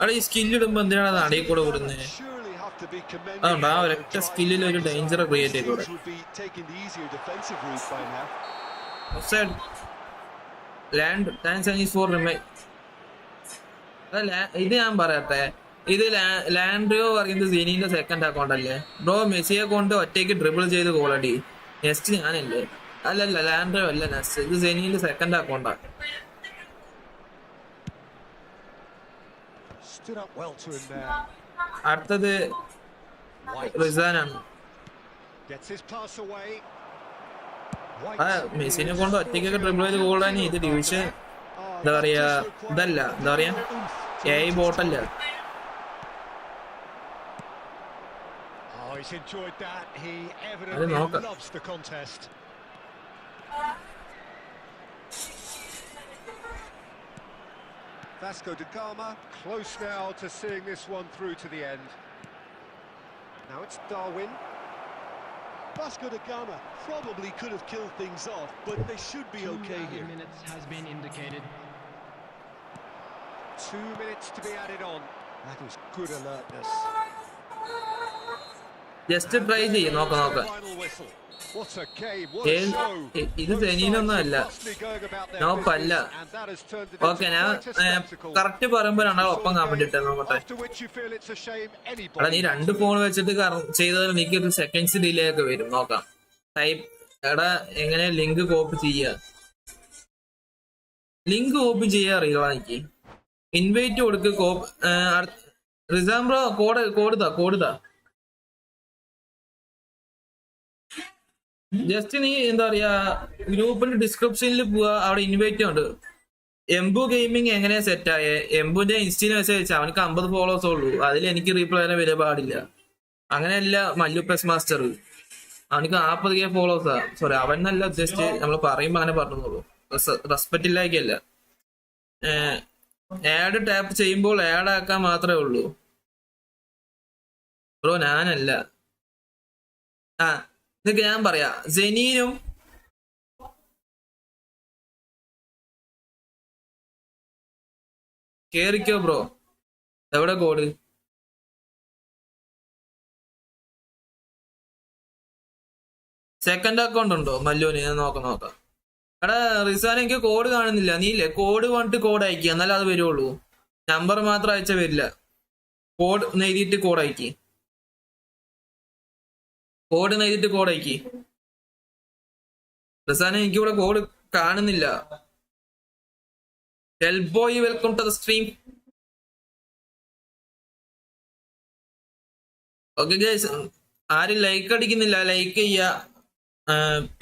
അവിടെ ഈ സ്കില്ലിടുമ്പോ എന്തിനാണ് നടയിൽ കൂടെ വിടുന്നത് Surely have to be commended അതുകൊണ്ട് ആ for ഒരൊറ്റ their സ്കില്ലിൽ ഒരു drive. ഡേഞ്ചർ ക്രിയേറ്റ് ചെയ്തൂടെ Teams would be taking the easier defensive route by now. Offside. Land Tanzania is for remain. ഇത് ഞാൻ പറയട്ടെ ഇത് ലാൻഡ്രിയോ പറയുന്നത് സിനിന്റെ സെക്കൻഡ് അക്കൗണ്ട് അല്ലേ ബ്രോ മെസ്സിയെ കൊണ്ട് ഒറ്റയ്ക്ക് ഡ്രിബിൾ ചെയ്ത് ഗോളടി നെക്സ്റ്റ് ഞാനല്ലേ അല്ലല്ല ലാൻഡ്രിയോ അല്ല നെക്സ്റ്റ് ഇത് സെനിന്റെ second അക്കൗണ്ടാ Stood up well to him there. അടുത്തത് റിസാനാണ് Gets his pass away. ആ മെസ്സിനെ കൊണ്ട് ഒറ്റയ്ക്കൊക്കെ ഡ്രിബിൾ ചെയ്ത് ഗോളാനി ഇത് ഡിവിഷൻ എന്താ പറയാ ഇതല്ല എന്താ പറയാ ബോട്ടല്ല Oh, he's enjoyed that. He I evidently don't know. loves the contest. Vasco da Gama close now to seeing this one through to the end. Now it's Darwin. Vasco da Gama probably could have killed things off, but they should be 2 okay added here. minutes has been indicated. 2 minutes to be added on. That was good alertness. Just try ചെയ്യും നോക്കാം നോക്കാം Final whistle. What a game, what a show. ഇത് Both സെനീനൊന്നും sides അല്ല robustly going about their നോപ്പല്ല business, and that has turned it okay into ഞാൻ quite a spectacle. Correct പറയുമ്പോ രണ്ടാൾ ഒപ്പം comment ഇട്ടേ നോക്കട്ടെ After which you feel it's a shame എടാ നീ anybody. രണ്ട് ഫോൺ വെച്ചിട്ട് ചെയ്താൽ എനിക്ക് ഒരു സെക്കൻഡ്സ് ഡിലേ ഒക്കെ വരും നോക്കാം ടൈപ്പ് എടാ എങ്ങനെ ലിങ്ക് കോപ്പി ചെയ്യാ ലിങ്ക് കോപ്പി ചെയ്യാൻ അറിയില്ല എനിക്ക് ഇൻവൈറ്റ് കൊടുക്ക് റിസാം ബ്രോ കോഡ് ജസ്റ്റ് നീ എന്താ പറയാ ഗ്രൂപ്പിന്റെ ഡിസ്ക്രിപ്ഷനിൽ പോവാ അവിടെ ഇൻവൈറ്റ് ഉണ്ട് എംബു ഗെയിമിംഗ് എങ്ങനെയാ സെറ്റായേ? എംബുന്റെ ഇൻസ്റ്റയിൽ മെസ്സേജ് അയച്ചാൽ അവനക്ക് 50 ഫോളോവേഴ്സ് ഉള്ളൂ, അതിൽ എനിക്ക് റീപ്ലൈ ചെയ്യാൻ വലിയ പാടില്ല. അങ്ങനെയല്ല മല്ലു പെസ് മാസ്റ്റർ, അവനക്ക് 40K ഫോളോവേഴ്സാ. സോറി, അവൻ നല്ല ഉദ്ദേശിച്ച് നമ്മൾ പറയുമ്പോ അങ്ങനെ പറഞ്ഞോളൂ, റെസ്പെക്ട് ഇല്ലായിരിക്കല്ല. ആഡ് ടാപ്പ് ചെയ്യുമ്പോൾ ആഡ് ആക്കാൻ മാത്രമേ ഉള്ളൂ ബ്രോ, ഞാനല്ല. ആ ഇതൊക്കെ ഞാൻ പറയാ, ജെനീനും കേറിക്കോ ബ്രോ. എവിടെ കോഡ്? സെക്കൻഡ് അക്കൗണ്ട് ഉണ്ടോ മല്ലുവിന്? ഞാൻ നോക്കാം. എടാ റിസാൻ, എനിക്ക് കോഡ് കാണുന്നില്ല. നീല്ലേ കോഡ് പറഞ്ഞിട്ട് കോഡ് അയക്കുക, എന്നാലും അത് വരുള്ളൂ. നമ്പർ മാത്രം അയച്ചാൽ വരില്ല. കോഡ് എഴുതിയിട്ട് കോഡ് അയക്കി. റിസാനെ, എനിക്കിവിടെ കോഡ് കാണുന്നില്ല. Boy, welcome to the stream. Okay guys, ആരും ലൈക്ക് അടിക്കുന്നില്ല, ലൈക്ക് ചെയ്യ.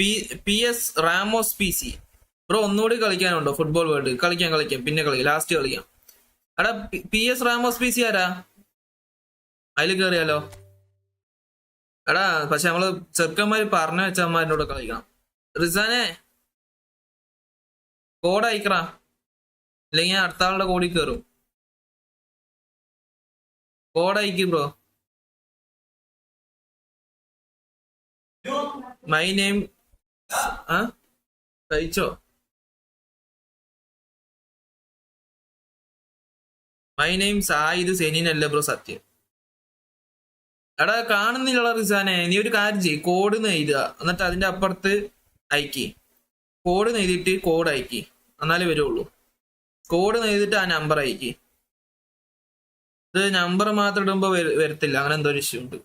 PS റാമോസ് PC ബ്രോ, ഒന്നുകൂടി കളിക്കാനുണ്ടോ ഫുട്ബോൾ വേൾഡ്? കളിക്കാം, പിന്നെ കളിക്കാം, ലാസ്റ്റ് കളിക്കാം. എടാ PS റാമോസ് PC ആരാ? അതിൽ കയറിയാലോ? എടാ പക്ഷെ നമ്മള് ചെറുക്കന്മാര് പറഞ്ഞു വെച്ചമാരുടെ കൂടെ കളിക്കണം. റിസാനെ, കോഡ് അയക്കറാ, അല്ലെങ്കിൽ ഞാൻ അടുത്ത ആളുടെ കോഡിൽ കയറും. കോഡ് അയക്കും ബ്രോ. മൈ നെയിം കഴിച്ചോ? മൈ നെയിം സായിദ് സെനീനല്ല ബ്രോ, സത്യം. എടാ കാണുന്നില്ലടാ റിസാനെ, നീ ഒരു കാര്യം ചെയ്യ്, കോഡ് എഴുതുക, എന്നിട്ട് അതിന്റെ അപ്പുറത്ത് അയക്കി. കോഡ് എഴുതിയിട്ട് കോഡ് അയക്കി, എന്നാലേ വരുള്ളൂ. കോഡ് എഴുതിയിട്ട് ആ നമ്പർ അയക്കി. ഇത് നമ്പർ മാത്രം ഇടുമ്പോ വരത്തില്ല, അങ്ങനെ എന്തോ ഒരു ഇഷ്യൂ ഉണ്ട്.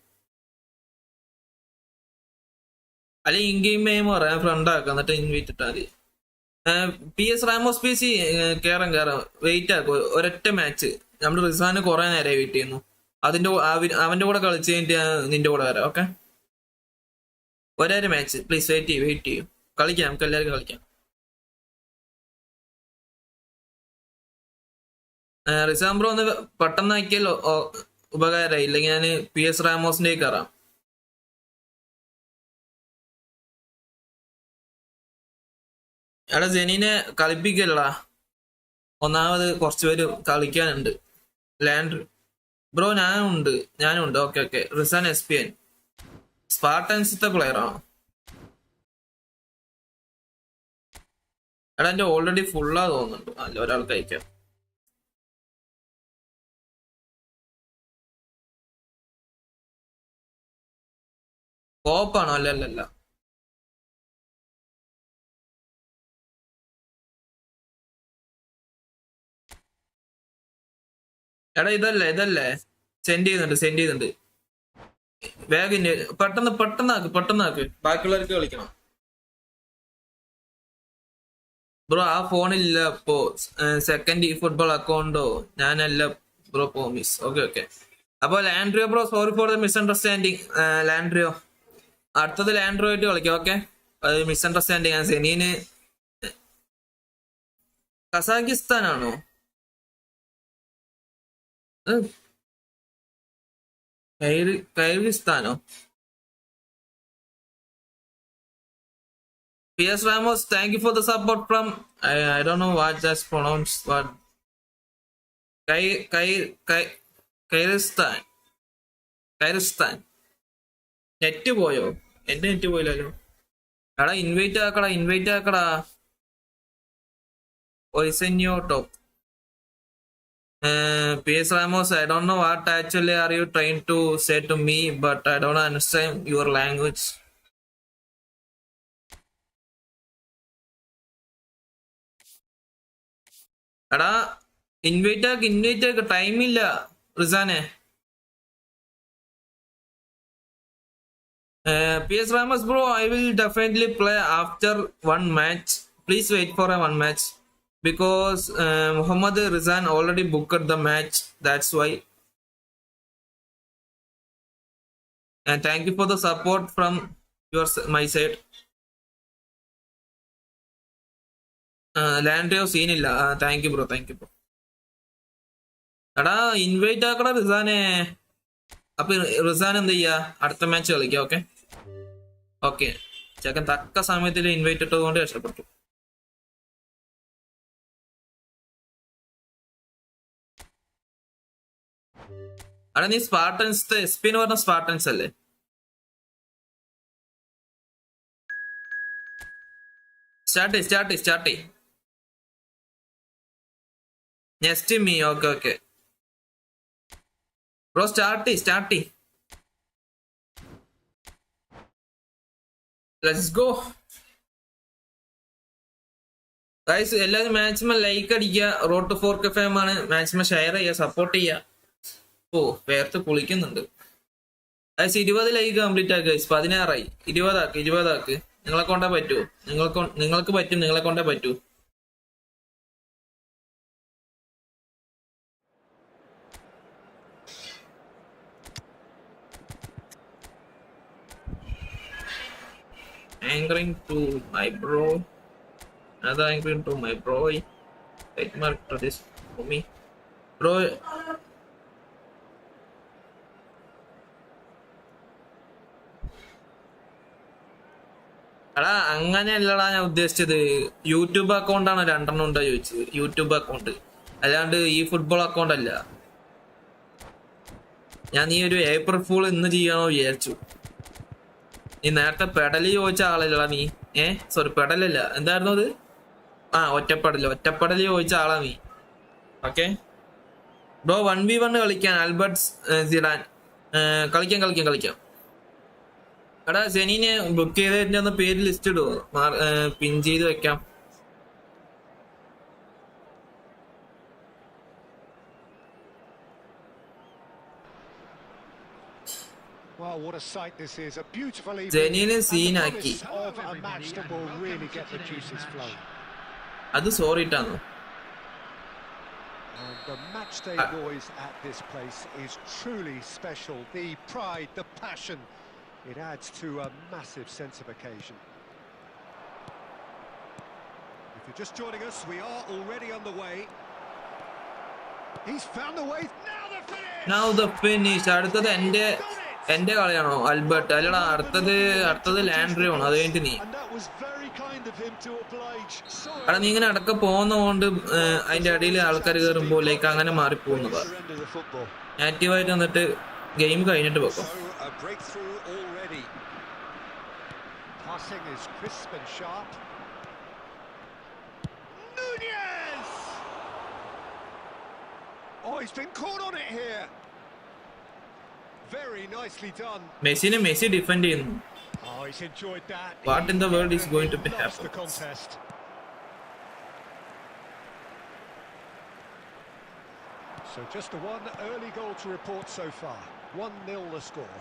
അല്ലെങ്കിൽ ഇൻ ഗെയിം നെയിം പറയാം, ഫ്രണ്ട് ആക്കാം, എന്നിട്ട് ഇൻവൈറ്റ് ഇട്ടാൽ മതി. PS റാമോസ് PC കേറാം, വെയിറ്റ് ആക്കും. ഒരൊറ്റ മാച്ച്. നമ്മുടെ റിസാന് കുറെ നേരം വെയിറ്റ് ചെയ്യുന്നു. അവന്റെ കൂടെ കളിച്ച് കഴിഞ്ഞിട്ട് നിന്റെ കൂടെ വരാം. ഓക്കെ, ഒരേ മാച്ച് പ്ലീസ്. വെയിറ്റ് ചെയ്യും. കളിക്കാം, നമുക്ക് എല്ലാവരും കളിക്കാം. റിസാൻ ബ്രോ ഒന്ന് പെട്ടെന്ന് ആക്കിയാൽ ഉപകാരമായി, ഇല്ലെങ്കിൽ ഞാൻ PS റാമോസിന്റെ കയറാം. എടാ ജെനീനെ കളിപ്പിക്കല്ലടാ, ഒന്നാമത് കുറച്ച് പേര് കളിക്കാനുണ്ട്. ലാൻഡ് ബ്രോ, ഞാനുണ്ട്. ഓക്കെ. റിസാൻ SPN സ്പാർട്ടൻസിത്തെ പ്ലെയർ ആണോ? എടാ എന്റെ ഓൾറെഡി ഫുള്ളാ തോന്നുന്നുണ്ട്. അല്ല, ഒരാൾക്ക് അയക്കാം. കോപ്പാണോ? അല്ലല്ല. എടാ ഇതല്ലേ സെൻഡ് ചെയ്യുന്നുണ്ട്. വേഗം പെട്ടെന്നാക്ക്. ബാക്കിയുള്ളവർക്ക് കളിക്കണം ബ്രോ. ആ ഫോണില്ല ഇപ്പോ. സെക്കൻഡ് ഫുട്ബോൾ അക്കൗണ്ടോ? ഞാനല്ല ബ്രോ, പ്രോമിസ്. ഓക്കെ. അപ്പൊ Landrio bro, sorry for the misunderstanding. Landrio, അടുത്തത് ലാൻഡ്രിയോ ആയിട്ട് കളിക്കാം. ഓക്കെ, അത് മിസ്അണ്ടർസ്റ്റാൻഡിങ്. ഞാൻ സെനീന് കസാഖിസ്ഥാനാണോ? കൈറിസ്ഥാനോ? PS Ramos, thank you for the support from I don't know what that's pronounced. What Kairistan. Net പോയോ? എന്റെ നെറ്റ് പോയില്ലല്ലോ. എടാ invite ആക്കടാ. Oisenio top. PS Ramos, I don't know what actually are you trying to say to me, but I don't understand your language. എടാ invite ആക്ക്, ടൈമില്ല റിസാനെ. PS Ramos bro, I will definitely play after one match. Please wait for one match because Muhammad Rizan already booked the match. That's why. And thank you for the support from my side. Landrio സീനില്ല. Thank you bro, thank you bro. എടാ invite ആക്കടാ റിസാനെ. അപ്പൊ റിസാൻ എന്ത് ചെയ്യാ, അടുത്ത match കളിക്കാം. Okay okay. ചേക്കൻ തക്ക സമയത്തിൽ ഇൻവൈറ്റ് ഇട്ടത് കൊണ്ട് രക്ഷപ്പെട്ടു. അവിടെ നീ സ്പാർട്ടൻസ് SP എന്ന് പറഞ്ഞ സ്പാർട്ടൻസ് അല്ലേ? Start. Next me. Okay bro, start. Let's go guys. എല്ലാവരും മാക്സിമം ലൈക്ക് അടിക്കുക. റോഡ് ടു 4K ഫാം ആണ്. മാക്സിമം ഷെയർ ചെയ്യുക, സപ്പോർട്ട് ചെയ്യുക. ഓ വേർത്ത് കുളിക്കുന്നുണ്ട് ഗൈസ്. 20 ലൈക്ക് കംപ്ലീറ്റ് ആക്കുക ഗൈസ്. 16 20 നിങ്ങളെ കൊണ്ടേ പറ്റൂ. നിങ്ങൾക്ക് പറ്റും, നിങ്ങളെ കൊണ്ടേ പറ്റൂ. Angering to my bro. Another angering to my bro. Take mark to this for me. Bro. എടാ അങ്ങനെയല്ലടാ ഞാൻ ഉദ്ദേശിച്ചത്. യൂട്യൂബ് അക്കൗണ്ടാണ് 2 ഉണ്ടോ ചോദിച്ചത്. യൂട്യൂബ് അക്കൗണ്ട് അല്ലാണ്ട് ഈ ഫുട്ബോൾ അക്കൗണ്ട് അല്ല. ഞാൻ നീ ഒരു ഏപ്രിൽ ഫൂൾ ഇന്ന് ചെയ്യാണോ വിചാരിച്ചു. നീ നേരത്തെ പെടലി ചോദിച്ച ആളല്ലടാ നീ. സോറി, പെടലല്ല, എന്തായിരുന്നു അത്? ഒറ്റപ്പെടല് ചോദിച്ച ആളാ നീ. ഓക്കെ ബ്രോ, 1v1 കളിക്കാൻ. Albert's sedan. കളിക്കാം. എടാ സെനീനെ ബുക്ക് ചെയ്തതിന്റെ ഒന്ന് പേര് ലിസ്റ്റ് ഇടുവോ? പിൻ ചെയ്ത് വെക്കാം. Well, what a sight this is. A beautiful evening. സെനീനെ സീനാക്കി. Of a match that will really get the juices flowing. അത് സോറിട്ടാണോ? And the match day noise at this place is truly special. The pride, the passion, it adds to a massive sense of occasion. If you're just joining us, we are already on the way. He's found the way. Now the finish. അടുത്തത് എന്റെ കളിയാണോ Albert? അല്ലടാ, അടുത്തത് ലാൻഡ്രിയോ ആണ്. അത് കഴിഞ്ഞിട്ട് നീ അവിടെ നീ ഇങ്ങനെ അടക്ക പോകുന്നതുകൊണ്ട് അതിന്റെ അടിയിൽ ആൾക്കാർ കയറുമ്പോൾ ലൈക്ക് അങ്ങനെ മാറിപ്പോകുന്നതാ. ആക്റ്റീവായിട്ട് വന്നിട്ട് ഗെയിം കഴിഞ്ഞിട്ട് വെക്കും. മെസ്സി ഡിഫെൻഡ് ചെയ്യുന്നു. What in the world is going to be happening? So just the one early goal to report so far. 1-0 the score.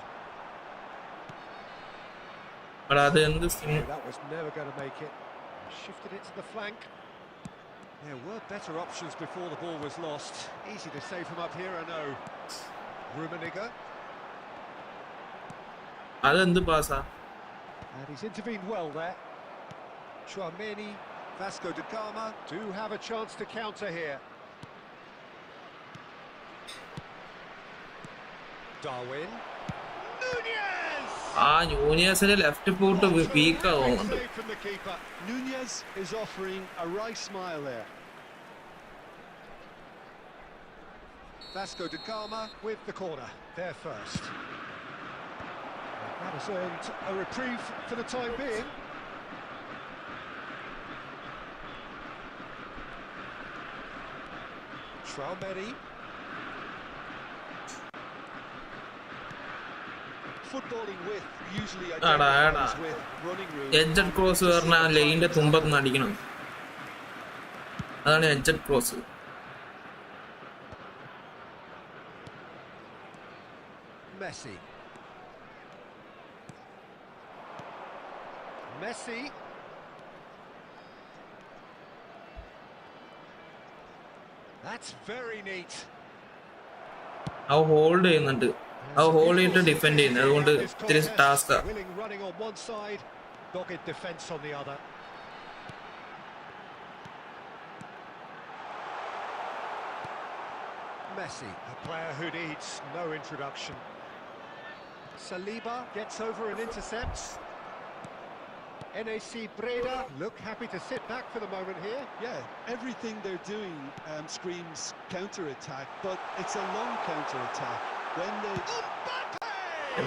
That was never going to make it. Shifted it to the flank. There were better options before the ball was lost. Easy to save from up here, I know. Rummenigge. And he's intervened well there. Chouameni, Vasco da Gama do have a chance to counter here. Darwin. Nunez left foot weak. Nunez is offering a wry smile there. Vasco da Gama with the corner there first. That has earned a reprieve for the time being. Chouameni. Footballing with usually identifies with running room. Edged cross പറഞ്ഞ ലൈനിന്റെ തുമ്പത്ത് അടിക്കണം. അതാണ് edged cross. Messi. That's very neat. How hold ചെയ്യുന്നുണ്ട്. How hold it to defend ചെയ്യുന്നു. അതുകൊണ്ട് ഇത്തിരി ടാസ്കാ. Running on one side, dogged defense on the other. Messi, a player who needs no introduction. Saliba gets over and intercepts. NAC Breda look happy to sit back for the moment here. Yeah, everything they're doing screams counter-attack, but it's a long counter-attack. When they...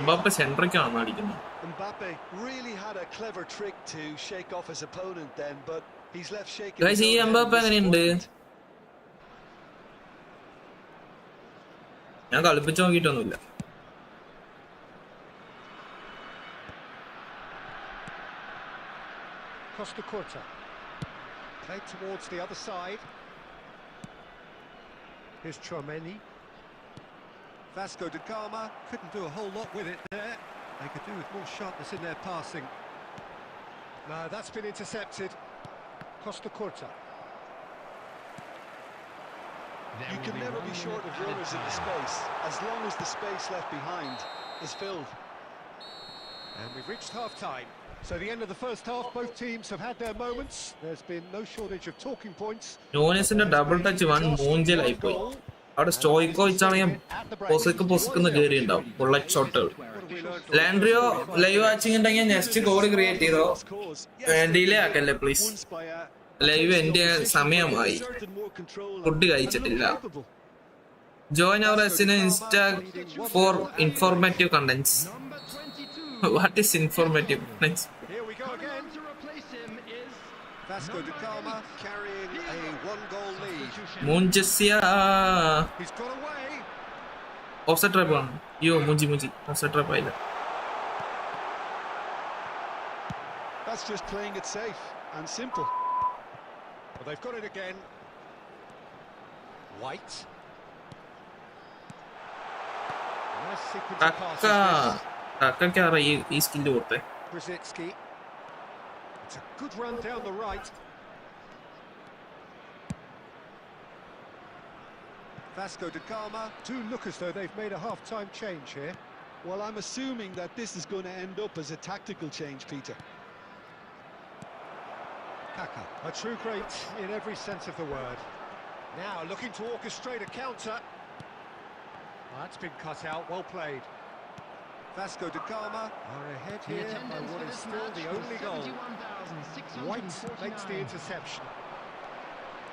Mbappe centric-ആണ് അടിക്കുന്നത്. Mbappe really had a clever trick to shake off his opponent then, but he's left shaking. Guys, ഈ Mbappe എങ്ങനെയുണ്ട്? ഞാൻ കളിപ്പിച്ച് നോക്കിയിട്ടൊന്നുമില്ല. Costa Curta played towards the other side. Here's Chouameni. Vasco da Gama couldn't do a whole lot with it there. They could do with more sharpness in their passing. No, that's been intercepted. Costa Curta. You can never be short of runners in the space, as long as the space left behind is filled. And we've reached half-time. So the end of the first half, both teams have had their moments. There's been no shortage of talking points. Jonesന്റെ double touch one മൂഞ്ചലായി പോയി. അവിടെ സ്റ്റോയിക്കോ വെച്ചാണെങ്കിൽ പൊസിക്കുന്ന കയറി ഉണ്ടാവും bullet ഷോട്ടുകൾ. ലാൻഡ്രിയോ ലൈവ് വാച്ചിങ് ഉണ്ടെങ്കിൽ നെക്സ്റ്റ് കോഡ് ക്രിയേറ്റ് ചെയ്തോ, ഡിലേ ആക്കല്ലേ പ്ലീസ്. ലൈവ് എന്റെ സമയമായി, ഫുഡ് കഴിച്ചിട്ടില്ല. ജോയിൻ അവർ എസിന് insta for informative contents. What is informative? Nice. Here we go again. To replace him is Vasco da Gama carrying a one-goal lead. Munjesia. He's got away. Offset trap on. Yo, Munji. Offset trap aila. That's just playing it safe and simple. Well, they've got it again. White. Nice sequence of passes. ഈ skill കൊടുത്തേ. Brzezinski. It's a good run down the right. Vasco da Gama do look as though they've made a half-time change here. Well, I'm assuming that this is going to end up as a tactical change, Peter. Kaka, a true great in every sense of the word. Now looking to orchestrate a counter. That's been cut out, well played. Vasco da Gama are ahead here by what is still the only goal. White makes the interception.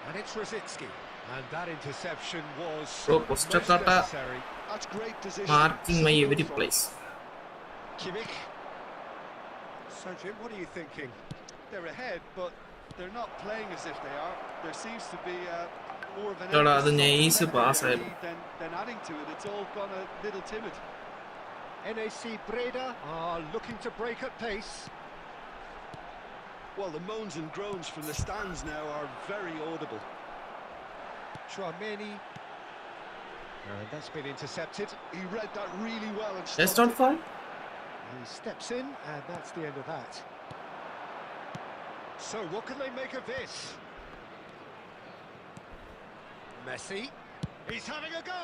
And it's Brzezinski. And that interception was most necessary. That's great position. Marking my every place. Kimmich. So Jim, what are you thinking? They're ahead, but they're not playing as if they are. There seems to be more of an than adding to it. It's all gone a little timid. NAC Breda are looking to break at pace. Well, the moans and groans from the stands now are very audible. Chouameni. And that's been intercepted. He read that really well and That's not fun. He steps in, and that's the end of that. So, what can they make of this? Messi. He's having a go!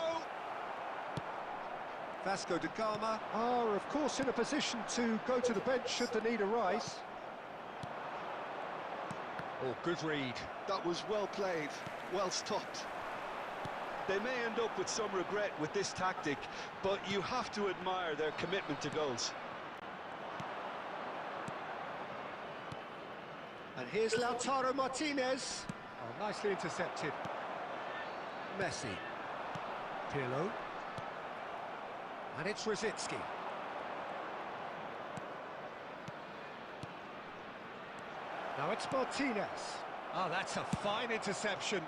Vasco da Gama are, of course, in a position to go to the bench should the need arise. Oh, good read. That was well played, well stopped. They may end up with some regret with this tactic, but you have to admire their commitment to goals. And here's Lautaro Martinez. Oh, nicely intercepted. Messi. Pirlo. And it's Brzezinski. Now it's Martinez. Oh, that's a fine interception.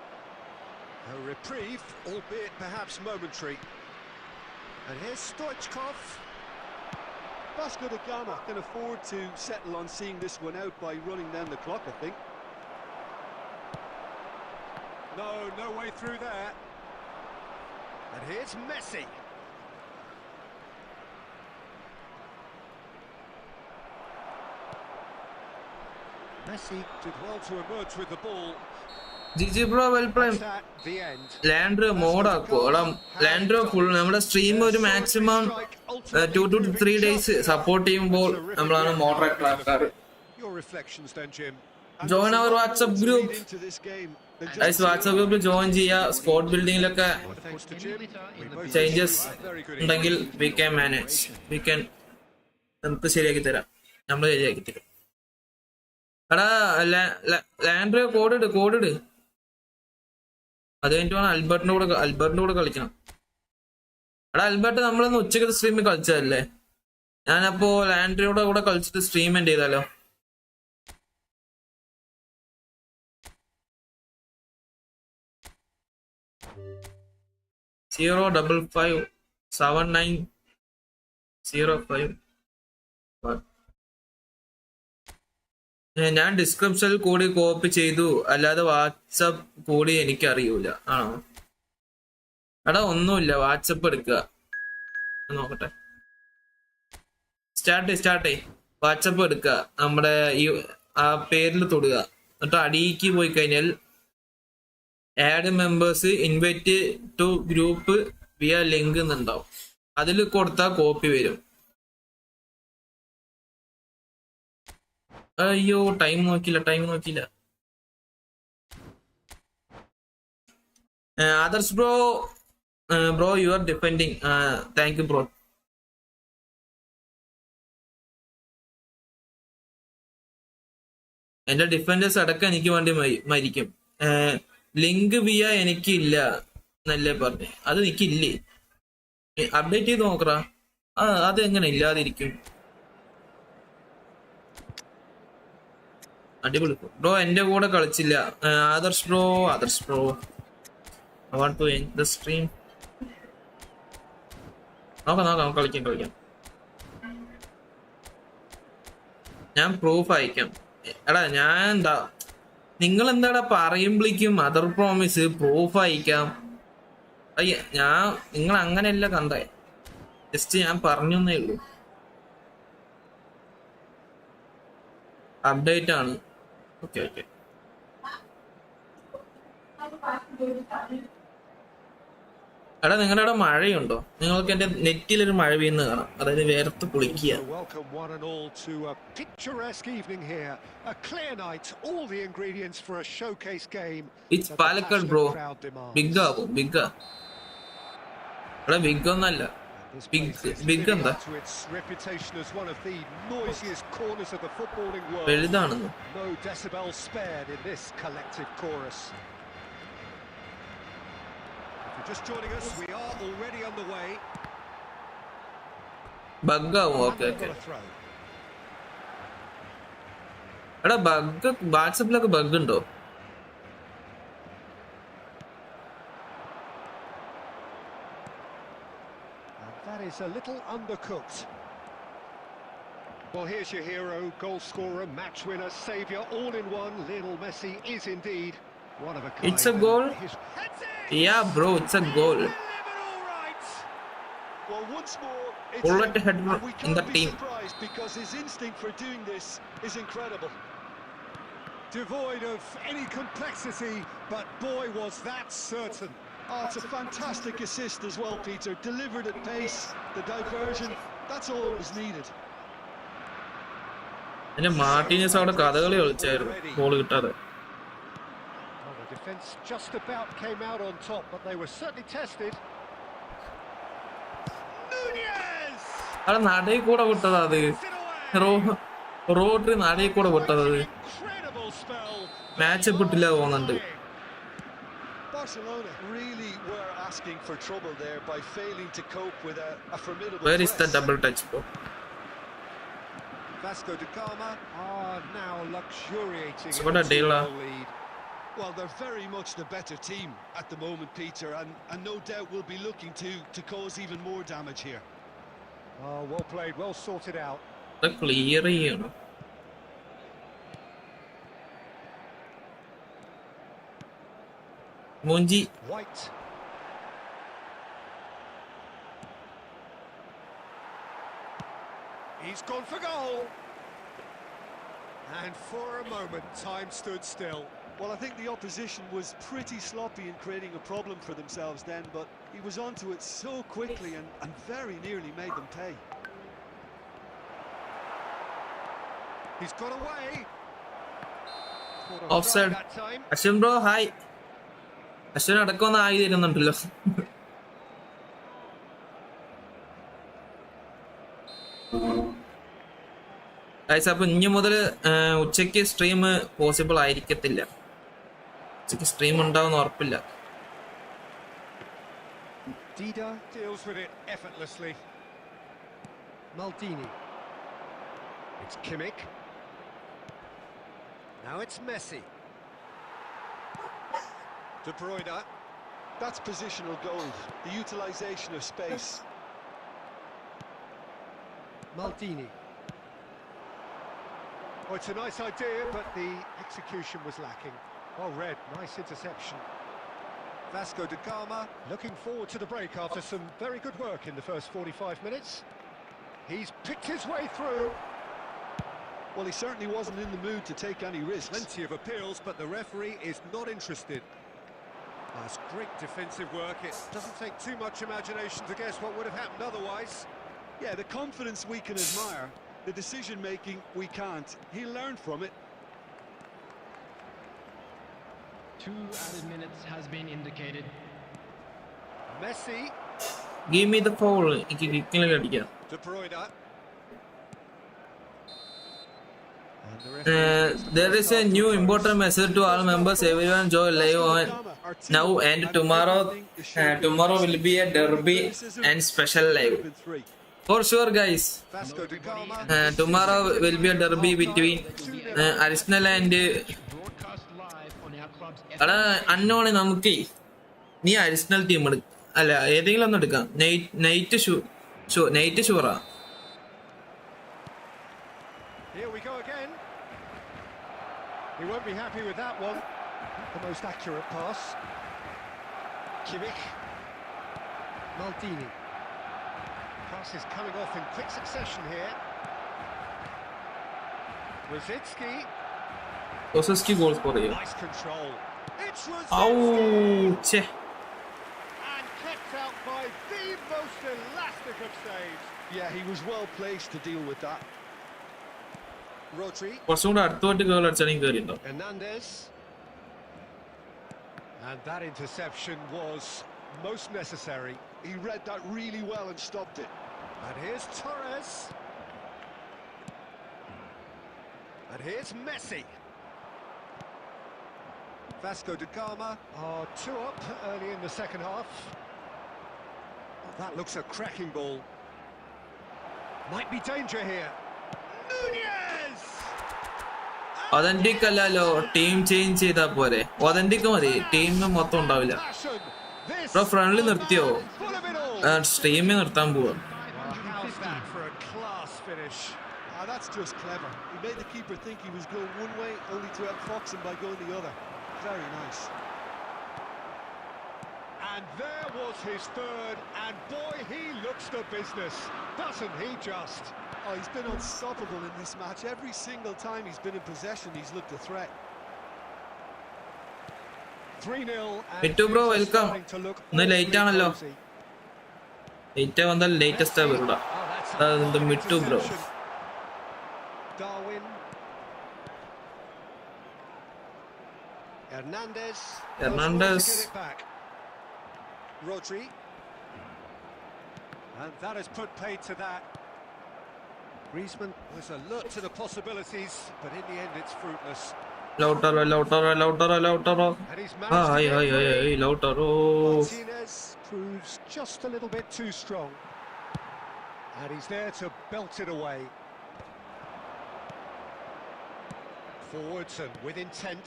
A reprieve, albeit perhaps momentary. And here's Stoichkov. Vasco da Gama can afford to settle on seeing this one out by running down the clock, I think. No way through there. And here's Messi. Messi did well to emerge with the ball. GG bro, well played. Landro mode ആക്കോ. Landro full നമ്മുടെ stream ഒരു maximum 2 to 3 days support ചെയ്യുമ്പോൾ നമ്മളാണ് moderator ആക്കാറ്. Your reflections then, Jim. Join our WhatsApp group. Guys, WhatsApp group join ചെയ്യാ. Squad ബിൽഡിങ്ങിലൊക്കെ changes ഉണ്ടെങ്കിൽ we can manage. നമുക്ക് ശരിയാക്കി തരാം. നമ്മൾ ശരിയാക്കി തരാം. എടാ ലാൻഡ്രോ കോഡ് ഇട്. അത് കഴിഞ്ഞിട്ട് വേണം അൽബർട്ടിന്റെ കൂടെ കളിക്കണം. എടാ അൽബർട്ട് നമ്മളൊന്ന് ഉച്ചക്കത്തെ സ്ട്രീമിൽ കളിച്ചതല്ലേ? ഞാനപ്പോ ലാൻഡ്രിയുടെ കൂടെ കളിച്ചിട്ട് സ്ട്രീം എൻഡ് ചെയ്താലോ? Zero 557905. ഞാൻ ഡിസ്ക്രിപ്ഷനിൽ കൂടി കോപ്പി ചെയ്തു, അല്ലാതെ വാട്സപ്പ് കൂടി എനിക്ക് അറിയൂല. ആണോ? എടാ ഒന്നുമില്ല, വാട്സപ്പ് എടുക്കുക. നോക്കട്ടെ. സ്റ്റാർട്ട് വാട്സപ്പ് എടുക്കുക, നമ്മുടെ ഈ ആ പേരിൽ തൊടുക, എന്നിട്ട് അടിയിക്ക് പോയി കഴിഞ്ഞാൽ add members invite to group via link എന്നുണ്ടാവും. അതിൽ കൊടുത്താൽ കോപ്പി വരും. അയ്യോ ടൈം നോക്കിയില്ല. Adarsh bro you are defending. Thank you bro. എന്റെ ഡിഫൻഡേഴ്സ് അടക്കം എനിക്ക് വേണ്ടി മരിക്കും. ലിങ്ക് വിയ എനിക്കില്ല എന്നല്ലേ പറഞ്ഞേ? അത് എനിക്കില്ലേ? അപ്ഡേറ്റ് ചെയ്ത് നോക്കറാ. അത് എങ്ങനെ ഇല്ലാതിരിക്കും? അടിപൊളി ബ്രോ. എന്റെ കൂടെ കളിച്ചില്ല. Adarsh bro I want to end the stream. നോക്കാം കളിക്കാം. ഞാൻ പ്രൂഫ് അയക്കാം. എടാ ഞാൻ എന്താ, നിങ്ങൾ എന്താടാ പറയുമ്പോഴേക്കും അതർ പ്രോമിസ് പ്രൂഫ് അയക്കാം. നിങ്ങൾ അങ്ങനെയല്ല കണ്ടേ, ജസ്റ്റ് ഞാൻ പറഞ്ഞേ ഉള്ളൂ. അപ്ഡേറ്റ് ആണ്. ഓക്കെ. എടാ നിങ്ങളുടെ അവിടെ മഴയുണ്ടോ? നിങ്ങൾക്ക് എന്റെ നെറ്റിലൊരു മഴ വീണ് കാണാം, അതായത് വേർത്ത് കുളിക്കുക. It's Palakkad bro. ബിഗ് എടാ ബിഗ് ഒന്നല്ല, ബിഗ് എന്താ വലുതാണെന്ന്? Just joining us, we are already on the way. ബഗ്ഗാവും. ഓക്കെ. എടാ ബഗ് വാട്സപ്പിലൊക്കെ ബഗ് ഉണ്ടോ? That is a little undercooked. Well, here's your hero, goal scorer, match winner, saviour, all in one. Lionel Messi is indeed one of a kind. It's a goal. Yeah, bro, it's a goal. Well, once more, bullet header in the team. Because his instinct for doing this is incredible. Devoid of any complexity, but boy, was that certain. Oh, it's a fantastic assist as well, Peter. Delivered at pace, the diversion, that's all that was needed. And Martinez അവിടെ Kathakali കളിച്ചായിരുന്നു goal കിട്ടാതെ. Defense just about came out on top, but they were certainly tested. Nunez! അല്ല നടയിൽ കൂടെ വിട്ടതാ അത്. Rodri നടയിൽ കൂടെ വിട്ടത്. Match വിട്ടില്ല തോന്നുന്നുണ്ട്. Barcelona really were asking for trouble there by failing to cope with a formidable Where is the double touch bro? Vasco da Gama are now luxuriating in the lead. Well, they're very much the better team at the moment, Peter, and no doubt will be looking to cause even more damage here. Oh, well played, well sorted out. The clear ചെയ്യണം. Munji. White. He's gone for goal. And for a moment, time stood still. Well, I think the opposition was pretty sloppy in creating a problem for themselves then, but he was onto it so quickly and very nearly made them pay. He's got away. Thought I'd off try side. that time. Ashwin bro hi. Ashwin അടക്കമൊന്നും ആയി തരുന്നുണ്ടല്ലോ. അപ്പൊ ഇനി മുതൽ ഉച്ചയ്ക്ക് stream possible ആയിരിക്കത്തില്ല. ഉച്ചയ്ക്ക് stream ഉണ്ടാവുന്ന ഉറപ്പില്ല. Dida deals with it effortlessly. Maldini. It's Kimmich. Now it's Messi. De Bruyne. That's positional gold, the utilisation of space. Maldini. Oh, it's a nice idea, but the execution was lacking. Well read, nice interception. Vasco da Gama looking forward to the break after some very good work in the first 45 minutes. He's picked his way through. Well, he certainly wasn't in the mood to take any risks. Plenty of appeals, but the referee is not interested. That's great defensive work. It doesn't take too much imagination to guess what would have happened otherwise. Yeah, the confidence we can admire, the decision-making we can't. He'll learn from it. 2 added minutes has been indicated. Messi. Give me the foul. എനിക്ക് കിക്കിൽ അടിക്കാം. De Bruyne. There is a new important message to all members. Everyone join live on now and tomorrow. Tomorrow will be a derby and special live. For sure, guys. Vasco da Gama. Tomorrow will be a derby between Arsenal and. Broadcast live on our club's അടാ അന്നോണ് നമുക്ക് നീ additional team അല്ല ഏതെങ്കിലും ഒന്ന് എടുക്കാം. Night Shura. Here we go again. He won't be happy with that one. The most accurate pass. Kimmich. Maldini. Pass is coming off in quick succession here. Rosicki. Rosicki goal score ചെയ്യും. Nice control. It's ഔ Rosicki. ഛേ. And kept out by the most elastic of saves. Yeah, he was well placed to deal with that. Rodri. കുറച്ചും കൂടെ അടുത്തോട്ട് goal അടിച്ചാണെങ്കിൽ കയറിയിട്ടുണ്ടോ. Hernandez. And that interception was most necessary. He read that really well and stopped it. And here's Torres. And here's Messi. Vasco da Gama are 2 up early in the second half. That looks a cracking ball. Might be danger here. Nunez! Authentic അല്ലല്ലോ, team change ചെയ്താ പോരെ. Authentic മതി, team മൊത്തം ഉണ്ടാവില്ല. Bro ഫ്രണ്ടിൽ നിർത്തിയോ? സ്ട്രീമിൽ നിർത്താൻ പോവാ. How's that for a class finish? That's just clever. He made the keeper think he was going one way, only to outfox him by going the other. Very nice. And there was his third, and boy, he looks the business, doesn't he just? Oh, he's been unstoppable in this match. Every single time he's been in possession, he's looked a threat. 3-0. Mittu bro, welcome. ഇന്ന് late ആണല്ലോ. Late വന്നാൽ latest വരുടാ. Mittu bro. Darwin. Hernandez. Hernandez. Rodri. And that has put paid to that. Griezmann was alert to the possibilities, but in the end it's fruitless. Lautaro. And he's managed to get Ay, Lautaro. Martinez proves just a little bit too strong. And he's there to belt it away. Forwards and with intent.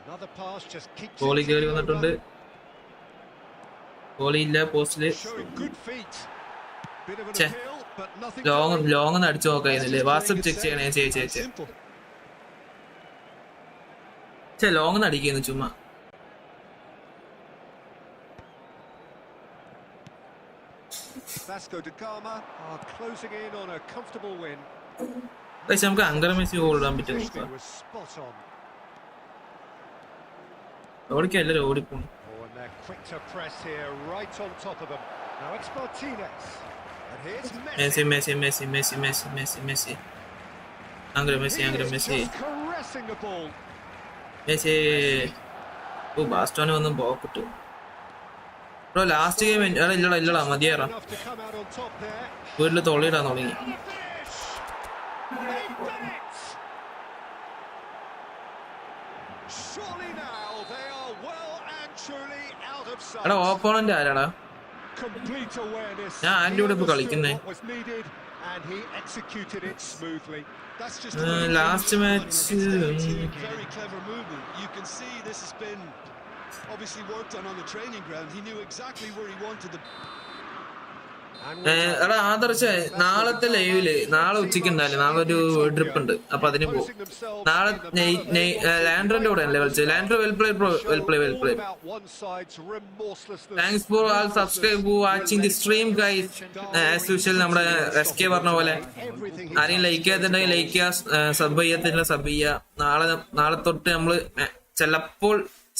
Another pass just keeps goalie കയറി it വന്നിട്ടുണ്ട്. Goalie ഇല്ല പോസ്റ്റില്. showing good feet. Bit of an ഛേ, appeal, but nothing long അടിച്ചു നോക്കായിരുന്നില്ലേ? WhatsApp check ചെയ്യണേ ചേച്ചി. Long അടിക്കുന്നു ചുമ്മാ. Vasco da Gama are closing in on a comfortable win. പക്ഷെ നമുക്ക് അങ്കർ മെസ്സി ഗോൾ ഇടാൻ പറ്റും. He was spot on. ഓടിക്കാൻ എല്ലാവരും ഓടിപ്പോണു. Oh, and they're quick to press here, right on top of them. Now it's Martinez. And here's Messi. Angry Messi. He is just caressing the ball. ഓ ബാസ്റ്റോനെ ഒന്നും പോക്കട്ടു bro. Last game ഇല്ലടാ മതിയേറാ. enough to come out on top there. വീട്ടിൽ തൊള്ളിയിടാൻ തുടങ്ങി. They've done it! Surely now they are well and truly out of sight. എടാ opponent ആരാടാ? Complete awareness. ഞാൻ ആൻ്റെ കൂടെ ഇപ്പൊ കളിക്കുന്നേ. What was needed and he executed it smoothly. That's just last match very clever movement. You can see this has been obviously worked on the training ground. He knew exactly where he wanted the എടാ ആദർശ് നാളത്തെ ലൈവില് നാളെ ഉച്ചയ്ക്ക് ഉണ്ടാവില്ലേ? നാളെ ഒരു trip ഉണ്ട്, അപ്പൊ അതിന് പോകും. നാളെ ലാൻഡ്രന്റെ കൂടെ അല്ലേ കളിച്ചത്? Landra well play bro, well play well play. Thanks for all subscribe watching the stream guys. As usual നമ്മുടെ SK പറഞ്ഞ പോലെ ആരെയും ലൈക്ക് ചെയ്യാത്തുണ്ടെങ്കിൽ ലൈക്ക് ചെയ്യുക, സബ് ചെയ്യാത്തില്ല സബ് ചെയ്യുക. നാളെ തൊട്ട് നമ്മള് ചിലപ്പോൾ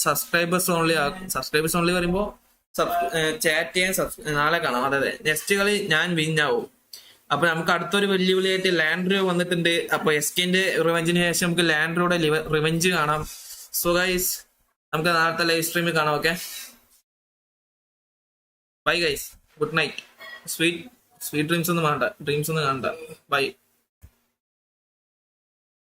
സബ്സ്ക്രൈബേഴ്സ് ഓൺലി ആക്കും. സബ്സ്ക്രൈബേഴ്സ് ഓൺലി പറയുമ്പോൾ ചാറ്റ് ചെയ്യാൻ നാളെ കാണാം. അതെ നെക്സ്റ്റ് കളി ഞാൻ വിന്നാവും. അപ്പൊ നമുക്ക് അടുത്തൊരു വെല്ലുവിളിയായിട്ട് ലാൻഡ്രോ വന്നിട്ടുണ്ട്. അപ്പൊ SKന്റെ റിവെഞ്ചിന് ശേഷം നമുക്ക് ലാൻഡ്രോയുടെ റിവെഞ്ച് കാണാം. സോ ഗൈസ് നമുക്ക് നാളത്തെ ലൈവ് സ്ട്രീമിൽ കാണാം. Okay bye guys, good night. Sweet dreams ഒന്നും വേണ്ട, ഡ്രീംസ് ഒന്നും കാണണ്ട. ബൈ.